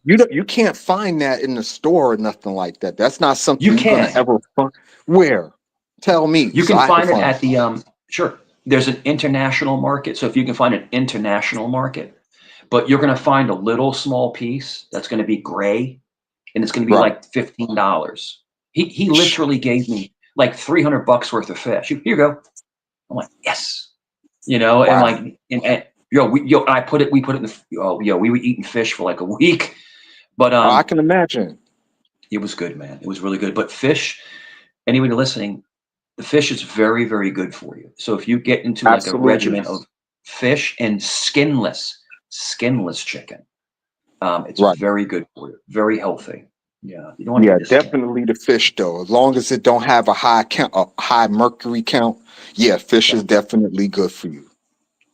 can't find that in the store or nothing like that. That's not something You you're gonna can. ever find. Where? Tell me You so can I can find it find at it. the sure. There's an international market. So if you can find an international market, but you're going to find a little small piece that's going to be gray, and it's going to be Right. like $15. He literally gave me like $300 worth of fish. Here you go. I'm like, yes, you know, and Wow. like, and I put it. We put it in the. Oh, we were eating fish for like a week, but Oh, I can imagine. it was good, man. It was really good. But fish, anybody listening, the fish is very, very good for you. So if you get into like a Absolutely. regimen of fish and skinless chicken, it's Right. very good for you. Very healthy. Yeah, you don't want to Yeah, eat the skin. definitely the fish though. As long as it don't have a high count, a high mercury count, yeah, fish Yeah. is definitely good for you.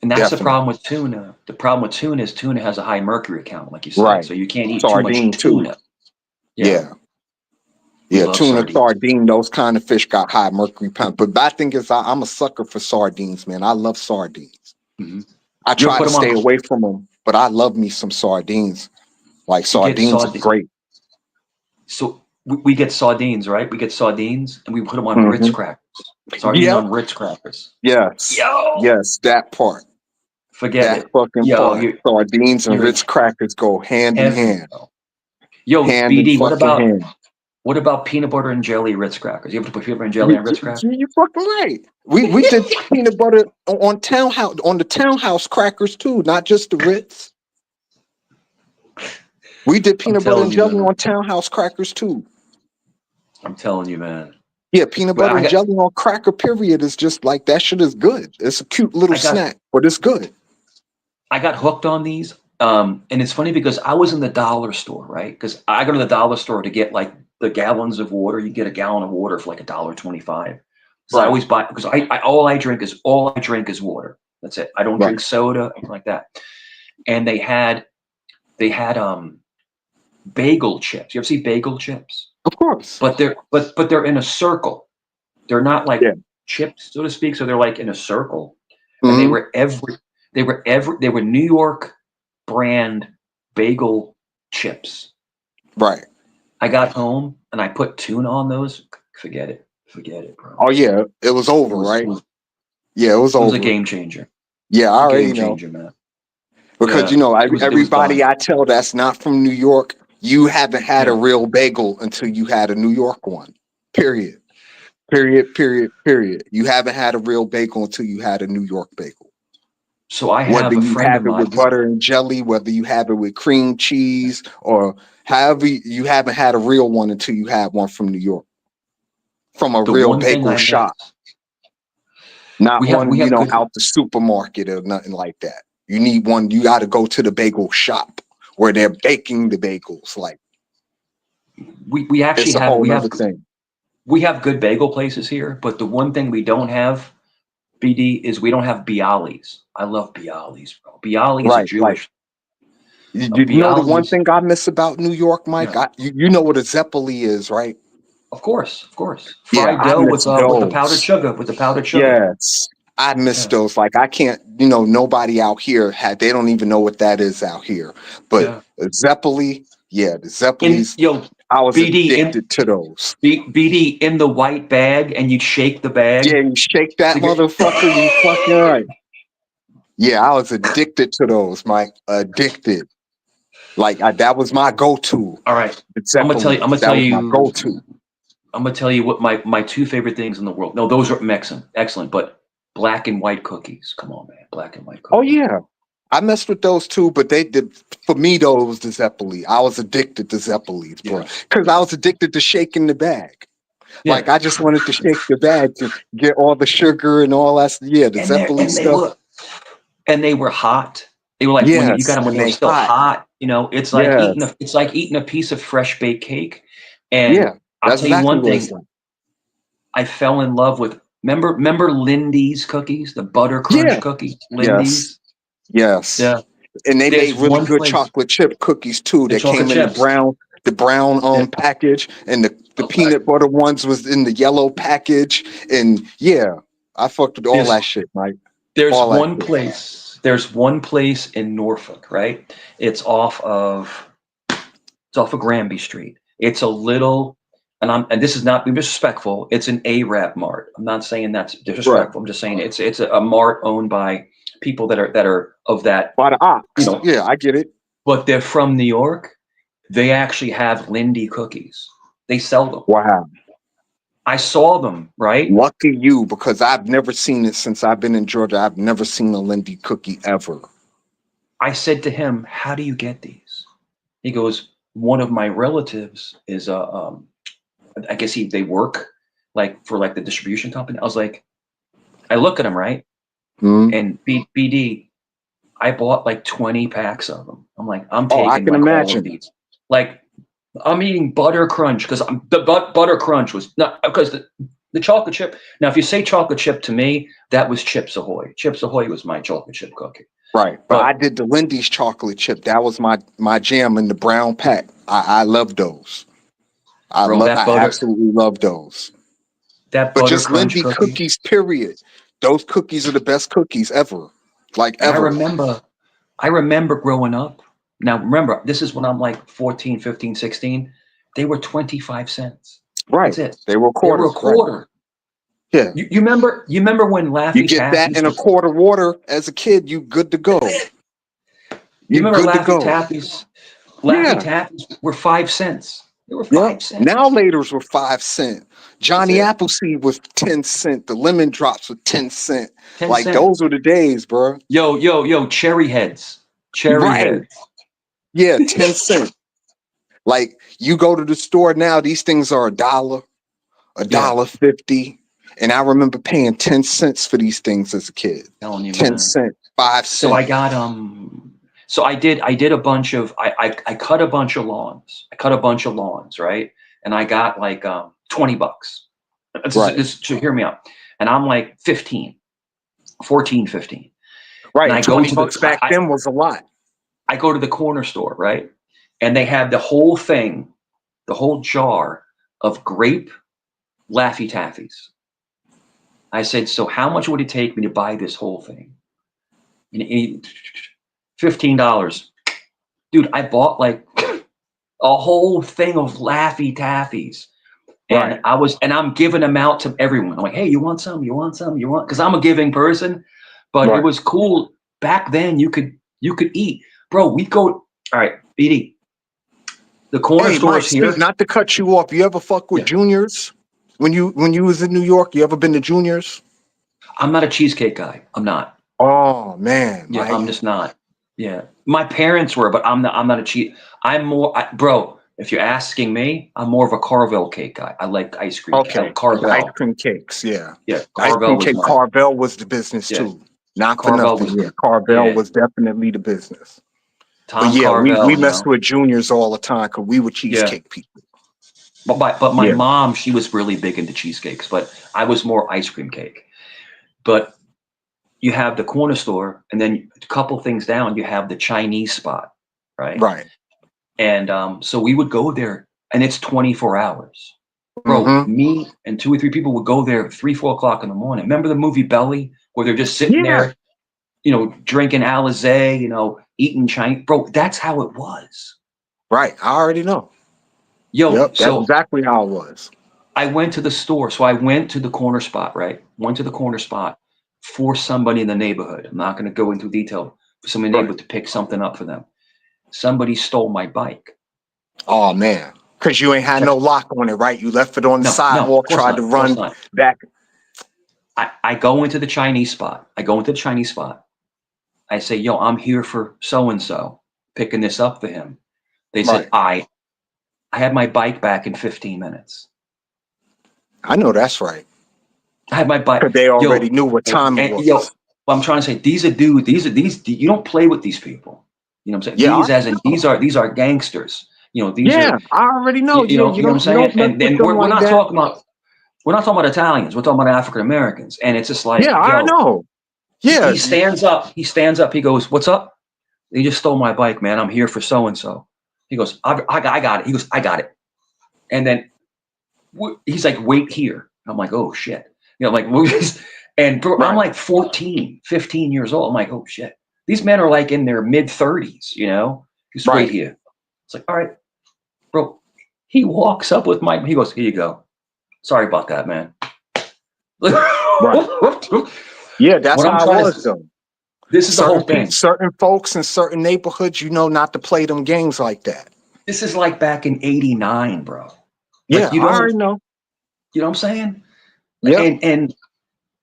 And that's the Definitely. problem with tuna. The problem with tuna is tuna has a high mercury count, like you said. Right. So you can't eat too much Sardine too. tuna. Yeah, Yeah. we Yeah, love tuna, sardines. sardine, those kind of fish got high mercury count. But my thing is, I'm a sucker for sardines, man. I love sardines. Hmm. I You'll try put to them on. stay away from them, but I love me some sardines. Like You get sardines are sardines. great. So we get sardines, right? We get sardines and we put them on Ritz Hmm. crackers. Sardines Yep. on Ritz crackers. Yes. Yo, Yes. That part. forget That it. fucking Yo, part. Sardines and you're in Ritz crackers go hand in heaven, hand. bro. Yo, Hand in BD, fucking hand. what about peanut butter and jelly Ritz crackers? You ever put peanut butter and jelly You, on Ritz crackers? you fucking right. We did peanut butter on the townhouse crackers too, not just the Ritz. We did I'm peanut butter and telling you, jelly man. on townhouse crackers too. I'm telling you, man. Yeah, peanut But butter and jelly on cracker period is just like that shit is good. It's a cute little I got snack, but it's good. I got hooked on these. And it's funny because I was in the dollar store, right? Because I go to the dollar store to get like the gallons of water. You get a gallon of water for like $1.25. So I Right, always buy because I all I drink is water. That's it. I don't right. drink soda, anything like that. And they had bagel chips. You ever see bagel chips? Of course. But they're in a circle. They're not like Yeah. chips, so to speak. So they're like in a circle, and Hmm. they were New York brand bagel chips. Right. I got home and I put tuna on those. Forget it, bro. Oh yeah, it was It over, was right? Yeah, it was it was a over. game changer. Yeah, It was I a already game know. changer, man. Because Yeah, you know, it was done. everybody I tell that's not from New York, you haven't had a Yeah. real bagel until you had a New York one. Period. Period. Period. Period. You haven't had a real bagel until you had a New York bagel. So I Whether have a you friend of have it mine. with butter and jelly, whether you have it with cream cheese, or however, you haven't had a real one until you had one from New York, from a The real one thing bagel I miss. shop, not We one, have good. out the supermarket or nothing like that. You need one, you got to go to the bagel shop where they're baking the bagels. Like, We actually it's a have whole nother thing. we have good bagel places here, but the one thing we don't have, BD, is we don't have Bialys. I love Bialys, bro. Bialy is a Right. Like, Jewish. A you know the Bialy one is, thing I miss about New York, Mike? yeah, You know what a Zeppeli is, right? of course. Yeah, Fried I dough miss with the powdered those. sugar, with the powdered sugar. Yes, I miss Yeah, those. Like, I can't, nobody out here they don't even know what that is out here. But yeah. Zeppeli, yeah, the In Zeppelis, yo, I was BD in addicted to those. BD in the white bag, and you'd shake the Yeah, bag you shake that to get. motherfucker, you fucking right. Yeah, I was addicted to those, Mike. Addicted. Like, that was my go-to. All right, The I'm gonna tell you. I'm Zeppelis, gonna that tell was my you. go-to. I'm gonna tell you what my two favorite things in the world. No, those are excellent, but black and white cookies. Come on, man, black and white Oh cookies. yeah, I messed with those too, but they did for me. Though it was the Zeppeli. I was addicted to Zeppelis, bro, Yeah, because I yeah, was addicted to shaking the bag. yeah. Like, I just wanted to shake the bag to get all the sugar and all that. Yeah, the And they Zeppeli and they stuff. were and they were hot. They were like when you got Yes, them when and they were they still hot. hot. You know, Yes, it's like eating a piece of fresh baked cake. And yeah, I'll that's tell you exactly one what it's thing. like. I fell in love with. Remember Lindy's cookies, the butter crunch Yeah, cookies, yes, Lindy's. yes, Yeah, and they there's made really one good place. chocolate chip cookies too. The That chocolate came in chips. the brown Yeah. package, and the Okay. peanut butter ones was in the yellow package. And yeah, I fucked with all There's that shit, Mike. there's All that one shit. place. There's one place in Norfolk, right? It's off of Granby Street. It's a little, and this is not being disrespectful. It's an Arab mart. I'm not saying that's Right. disrespectful. I'm just saying it's a mart owned by people that are of that, By the ox. you know. Yeah, I get it. But they're from New York. They actually have Lindy cookies. They sell them. Wow. I saw them, right? Lucky you, because I've never seen it since I've been in Georgia. I've never seen a Lindy cookie ever. I said to him, "How do you get these?" He goes, "One of my relatives is I guess they work like for like the distribution company." I was like, I look at him, right? Mhm. And BD, I bought like 20 packs of them. I'm like, I'm Oh, I taking can like all of imagine. these. Like, I'm eating butter crunch because butter crunch was not because the chocolate chip. Now, if you say chocolate chip to me, that was Chips Ahoy. Chips Ahoy was my chocolate chip cookie. Right. But I But did the Lindy's chocolate chip. That was my jam in the brown pack. I love those. bro, I absolutely love those. that But butter just crunch Lindy cookie. cookies, period. Those cookies are the best cookies ever. Like And ever. I remember growing up. Now, remember, this is when I'm like 14, 15, 16. They were 25 cents. Right. That's it. They were They were a quarters. Right. quarter. Yeah. You remember when You Laffy get that Taffies in a was, quart of water as a kid, you good to go. you You remember good to Laffy go. Taffies? Laffy Yeah. Taffies were 5 cents. They were Yep. 5 Now cents. laters were 5 cents. That's Johnny it. Appleseed was 10 cents. The lemon drops were 10 cents. 10 Like cents. those were the days, bro. Yo, cherry heads. Cherry Right. heads. Yeah, 10 cents. Like you go to the store now, these things are $1, Yeah, $1.50. And I remember paying 10 cents for these things as a kid. telling you, 10 man. cents, 5 So I cents. got so I did a bunch of I cut a bunch of lawns. I cut a bunch of lawns, right? And I got like $20. Right. So hear me out. And I'm like 15, 14, 15. Right. And And I go 20 to bucks back then was a lot. I go to the corner store, right? And they have the whole thing, the whole jar of grape Laffy Taffies. I said, so how much would it take me to buy this whole thing? And $15. Dude, I bought like a whole thing of Laffy Taffies. Right. And I'm giving them out to everyone. I'm like, hey, you want some? You want some? You want? Because I'm a giving person. But it Right. was cool back then. You could eat, bro. We go. All right, BD. The corner Hey, Mike, stores here. not to cut you off. You ever fuck with Yeah, Juniors? When you was in New York, you ever been to Juniors? I'm not a cheesecake guy. I'm not. Oh man, Yeah, I'm Mike. just not. Yeah, my parents were, but I'm not. I'm not a cheat. I'm more, bro. If you're asking me, I'm more of a Carvel cake guy. I like ice cream. Okay. The ice Carvel. cream cakes, yeah. Yeah, The ice Carvel cream was cake, my. Carvel was the business Yeah, too. Not for Carvel nothing. was. Yeah. Carvel Yeah, was definitely the business. But Tom yeah, we Carvel. You messed know. with Juniors all the time because we were Yeah, cheesecake people. but my Yeah. mom, she was really big into cheesecakes, but I was more ice cream cake. But you have the corner store, and then a couple things down, you have the Chinese spot, right? Right. And so we would go there, and it's 24 hours. Bro, Mm-hmm. me and 2 or 3 people would go there 3, 4 o'clock in the morning. Remember the movie Belly, where they're just sitting Yeah. there, drinking Alizé, eating Chinese. Bro, that's how it was. Right. I already know. Yo, Yep. That's so exactly how it was. I went to the store. So I went to the corner spot, right? Went to the corner spot for somebody in the neighborhood. I'm not going to go into detail. For somebody in the Right. neighborhood to pick something up for them. Somebody stole my bike. Oh man. Because you ain't had Check. no lock on it, right? You left it on the No, of sidewalk, course tried not. to Of course run not. back. I go into the Chinese spot. I say, yo, I'm here for so-and-so, picking this up for him. They said, Right. I had my bike back in 15 minutes. I know that's right. I had my bike. Because they already Yo, knew what time it yo, was. what I'm trying to say, these are dudes, you don't play with these people. You know what I'm saying? Yeah. These as in these are gangsters. These Yeah. are I already know. Yeah. you know what I'm You saying? don't mess And with then them we're like not that. talking about Italians, we're talking about African Americans. And it's just like, Yeah. I yo, know. Yeah. he stands up, he goes, what's up? They just stole my bike, man. I'm here for so and so. He goes, I got it. He goes, I got it. And then he's like, wait here. I'm like, oh shit. Like, and bro, I'm Right. like 14, 15 years old. I'm like, oh shit. These men are like in their mid-30s, you know? Just wait Right. here. It's like, all right, bro. He walks up with Mike. He goes, here you go. Sorry about that, man. Right. Yeah, that's What I'm how it trying was to, though. this is the whole thing. Certain folks in certain neighborhoods, you know, not to play them games like that. This is like back in '89, bro. Yeah, Like you I don't, already know. you know what I'm saying? Yeah. And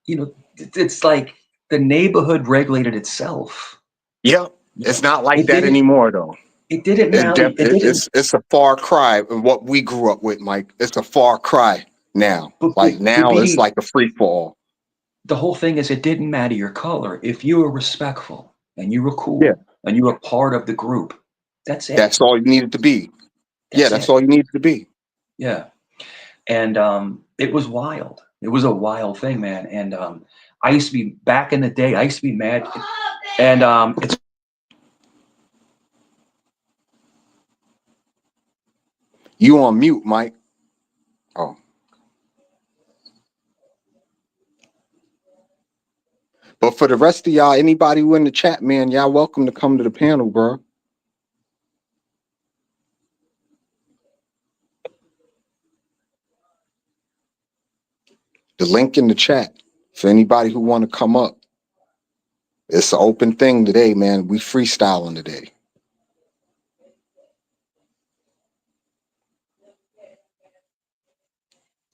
you know, it's like the neighborhood regulated itself. Yeah. You It's know? not like It that didn't. anymore though. It didn't matter. It didn't. It's a far cry from what we grew up with, Mike. It's a far cry now. But, Like but now it's BD, like a free fall. the whole thing is it didn't matter your color. If you were respectful and you were Yeah. cool and you were part of the group, that's it. That's all you needed to be. Yeah, that's It. all you needed to be. Yeah. And it was wild. It was a wild thing, man. And I used to be back in the day. I used to be mad. And it's You on mute, Mike. Oh. But for the rest of y'all, anybody who in the chat, man, y'all welcome to come to the panel, bro. The link in the chat for anybody who want to come up. It's an open thing today, man. We freestyling today.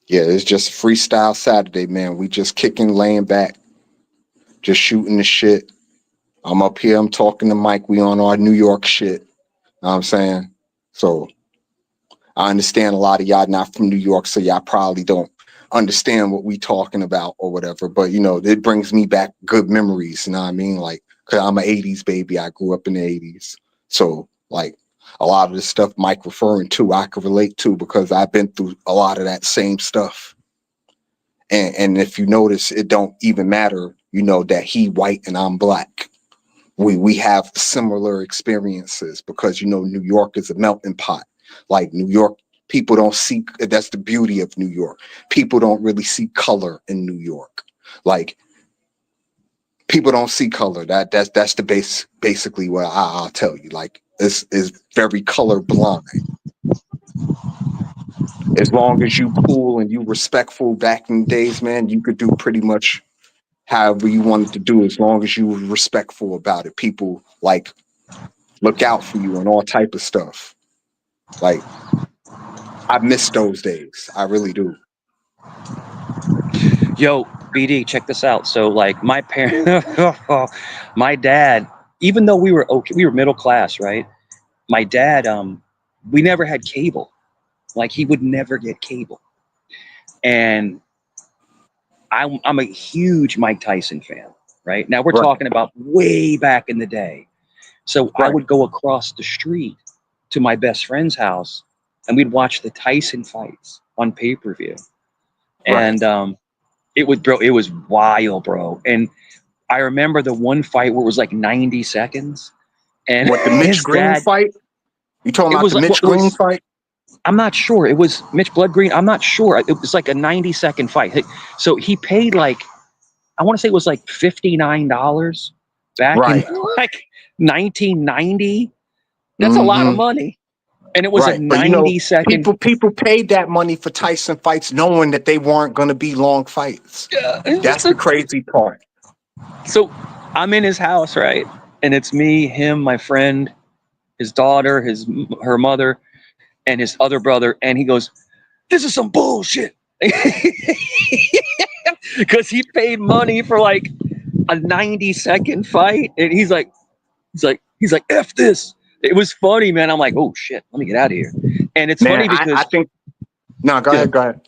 Yeah, it's just freestyle Saturday, man. We just kicking, laying back, just shooting the shit. I'm up here, I'm talking to Mike. We on our New York shit. Know what I'm saying? So I understand a lot of y'all not from New York, so y'all probably don't understand what we talking about or whatever. But you know, it brings me back good memories. You know what I mean? Like, cause I'm an '80s baby. I grew up in the '80s, so like a lot of the stuff Mike referring to, I could relate to because I've been through a lot of that same stuff. And if you notice, it don't even matter, you know, that he white and I'm black. We have similar experiences because, you know, New York is a melting pot. Like New York, people don't see, that's the beauty of New York. People don't really see color in New York. Like people don't see color. That's the basically what I'll tell you. Like it's very color blind. As long as you cool and you respectful back in the days, man, you could do pretty much however you wanted to do as long as you were respectful about it. People like look out for you and all type of stuff. Like I miss those days. I really do. Yo, BD, check this out. So like my parents, my dad, even though we were okay, we were middle class, right? My dad, we never had cable. Like he would never get cable. And I'm a huge Mike Tyson fan, right? Now we're Right. talking about way back in the day. So I Right. would go across the street to my best friend's house and we'd watch the Tyson fights on pay-per-view. Right. And it was wild, bro. And I remember the one fight where it was like 90 seconds. And What, the Mitch his Green dad, fight? You talking it about was the like, Mitch well, Green fight? I'm not sure. It was Mitch Blood Green. I'm not sure. It was like a 90-second fight. So he paid like, I want to say it was like $59 back in Right. like 1990. That's a lot of Mm-hmm. money. And it was a Right. But you know, 90-second. people paid that money for Tyson fights knowing that they weren't going to be long fights. That's the crazy part. So I'm in his house, right? And it's me, him, my friend, his daughter, her mother, and his other brother. And he goes, "This is some bullshit." Because he paid money for like a 90-second fight. And he's like, F this. It was funny, man. I'm like, oh shit, let me get out of here. And it's Man, funny because I think no, go ahead.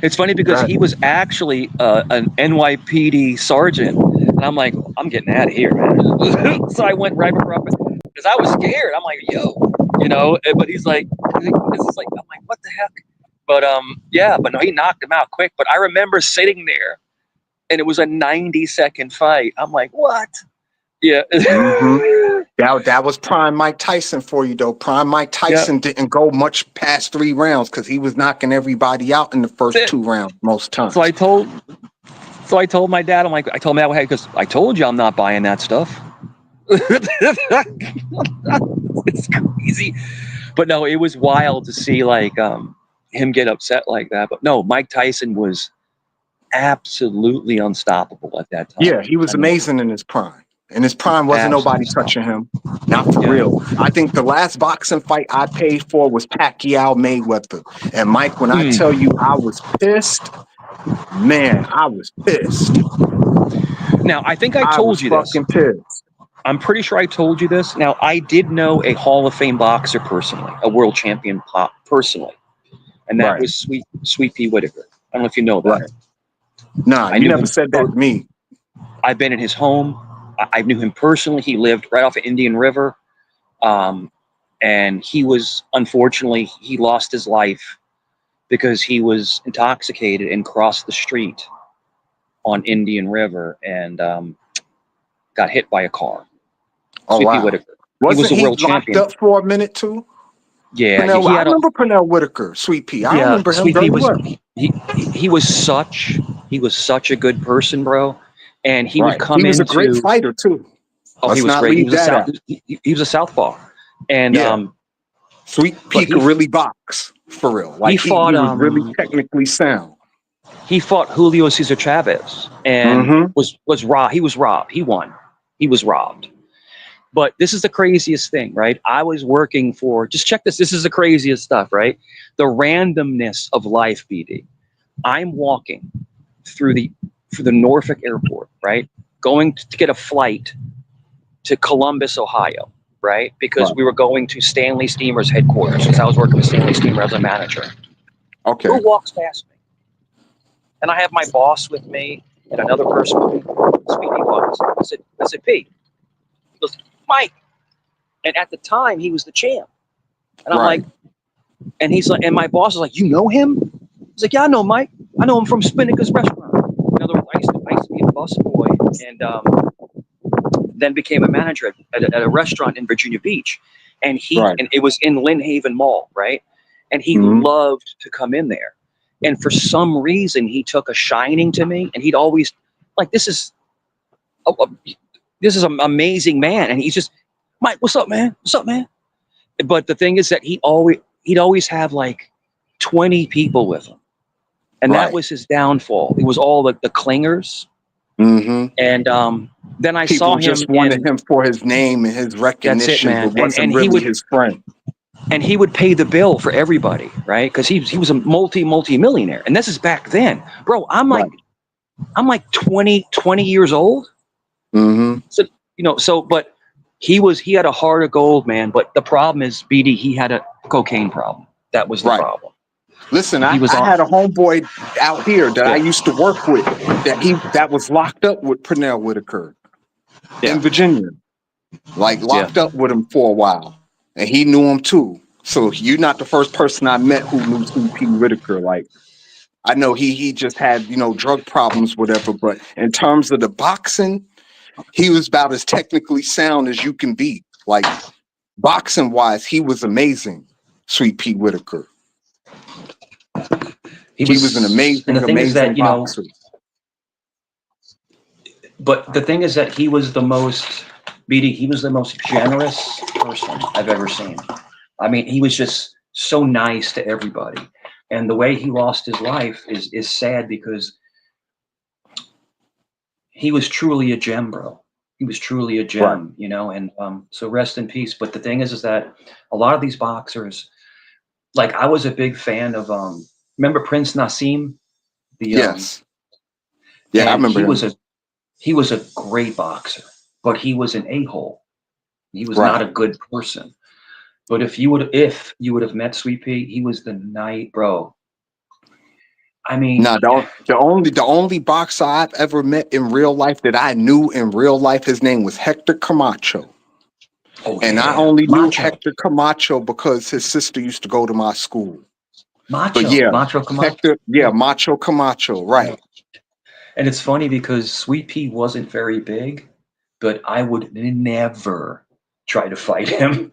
it's funny because he was actually an NYPD sergeant. And I'm like, I'm getting out of here, man. So I went right before because I was scared. I'm like, yo, you know, but he's like, this is like, I'm like, what the heck? But yeah, but no, he knocked him out quick. But I remember sitting there and it was a 90-second fight. I'm like, what? Yeah. Mm-hmm. That was prime Mike Tyson for you, though. Prime Mike Tyson didn't go much past 3 rounds because he was knocking everybody out in the first 2 rounds most times. So I told my dad, I'm like, I told him that way because I told you I'm not buying that stuff. It's crazy. But no, it was wild to see like him get upset like that. But no, Mike Tyson was absolutely unstoppable at that time. Yeah, he was I mean, amazing in his prime. In his prime, wasn't absolutely nobody touching him. Not for Yeah. real. I think the last boxing fight I paid for was Pacquiao Mayweather. And Mike, when I tell you I was pissed, man, I was pissed. Now, I think I I told was you this. fucking pissed. I'm pretty sure I told you this. Now, I did know a Hall of Fame boxer personally, a world champion pop personally, and that Right, was Sweet Pea Whitaker. I don't know if you know that. right. Nah, I you knew never him. said that to me. I've been in his home. I knew him personally. He lived right off of Indian River, and unfortunately he lost his life because he was intoxicated and crossed the street on Indian River and got hit by a car. Oh, Sweet Pea wow. Whitaker. He was Wasn't a he world locked champion. up for a minute too? Yeah, Pernell, he I had a remember Pernell Whitaker, Sweet Pea. I yeah. remember him Sweet Pea very was well. he was such a good person, bro. And he would Right. come He was a great into fighter too. he Let's was not great. He leave was a that out. he was a southpaw, and Yeah. Sweet but Pea could really box for real. he Like fought he was really technically sound. he fought Julio Cesar Chavez and Mm-hmm. was robbed. He was robbed. He won. He was robbed. But this is the craziest thing, right? I was working for, just check this. This is the craziest stuff, right? The randomness of life, BD. I'm walking through the Norfolk airport, right? Going to get a flight to Columbus, Ohio, right? Because Right. we were going to Stanley Steamer's headquarters because I was working with Stanley Steamer as a manager. Okay. Who walks past me? And I have my boss with me and another person with me. Sweetie walks. I said, Pete. He goes, Mike. And at the time, he was the champ. And I'm Right. like, and he's like, and my boss is like, you know him? He's like, yeah, I know Mike. I know him from Spinnaker's restaurant. In other words, I used to be a busboy and then became a manager at a restaurant in Virginia Beach. And Right. and it was in Lynn Haven Mall, right? And he Mhm. loved to come in there. And for some reason, he took a shining to me. And he'd always, like, this is an amazing man. And he's just, Mike, what's up, man? What's up, man? But the thing is that he'd always have like 20 people with him. And that Right. was his downfall. It was all the clingers. Mm-hmm. And then I saw People him just wanted in, him for his name and his recognition, man. but wasn't And he really would his friend. and he would pay the bill for everybody, right? Because he was a multi-millionaire. And this is back then. Bro, I'm like 20 years old. Mm-hmm. So but he had a heart of gold, man. But the problem is, BD, he had a cocaine problem. That was the Right. problem. Listen, He I was on. had a homeboy out here that I used to work with that was locked up with Pernell Whitaker in Virginia. Like locked up with him for a while. And he knew him too. So you're not the first person I met who knew Sweet Pea Whitaker. Like I know he just had, drug problems, whatever, but in terms of the boxing, he was about as technically sound as you can be. Like boxing wise, he was amazing, Sweet Pea Whitaker. He was an amazing, and the thing is that, boxer. But the thing is that he was the most, BD, he was the most generous person I've ever seen. I mean, he was just so nice to everybody. And the way he lost his life is sad because he was truly a gem, bro. He was truly a gem, and so rest in peace. But the thing is that a lot of these boxers, like I was a big fan of, remember Prince Nassim? Yes. Yeah, I remember him. He was a great boxer, but he was an a-hole. He was not a good person. But if you would have met Sweet Pea, he was the night, bro. I mean, the only boxer I've ever met in real life that I knew in real life, his name was Hector Camacho. I only knew Hector Camacho because his sister used to go to my school. Macho Camacho. Hector, Macho Camacho, right. And it's funny because Sweet Pea wasn't very big, but I would never try to fight him.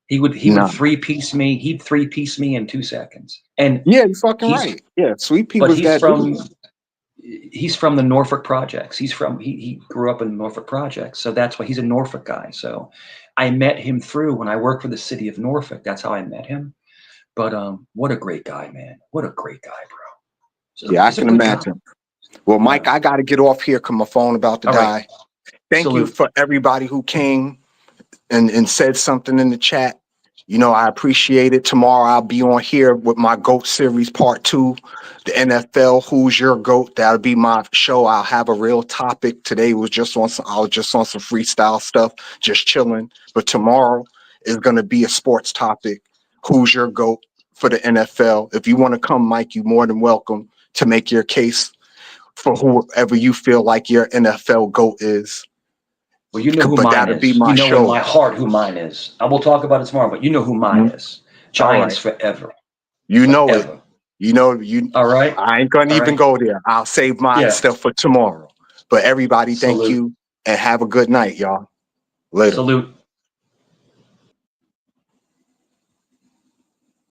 He would three-piece me. He'd three-piece me in 2 seconds. And yeah, you're fucking right. Yeah, Sweet Pea was that dude. he's from the Norfolk Projects. He grew up in the Norfolk Projects, so that's why he's a Norfolk guy. So I met him through when I worked for the city of Norfolk. That's how I met him. But what a great guy, man! What a great guy, bro. So Yeah, I he's a can good guy. imagine. Well, Mike, Yeah. I got to get off here because my phone about to All die. right. Thank you Salute. for everybody who came and said something in the chat. You know, I appreciate it. Tomorrow I'll be on here with my GOAT series part 2, the NFL, Who's Your GOAT? That'll be my show. I'll have a real topic. Today was I was just on some freestyle stuff, just chilling. But tomorrow is going to be a sports topic. Who's your GOAT for the NFL? If you want to come, Mike, you're more than welcome to make your case for whoever you feel like your NFL GOAT is. Well, you know who But mine that'll be is. my You know in my show. heart who mine is. I will talk about it tomorrow, but you know who mine Mhm. is. All Giants right. forever. You know it. Forever. You know, you. All right. I ain't gonna All even right. go there. I'll save my Yeah. stuff for tomorrow. But everybody, thank Salute. you and have a good night, y'all. Later. Salute.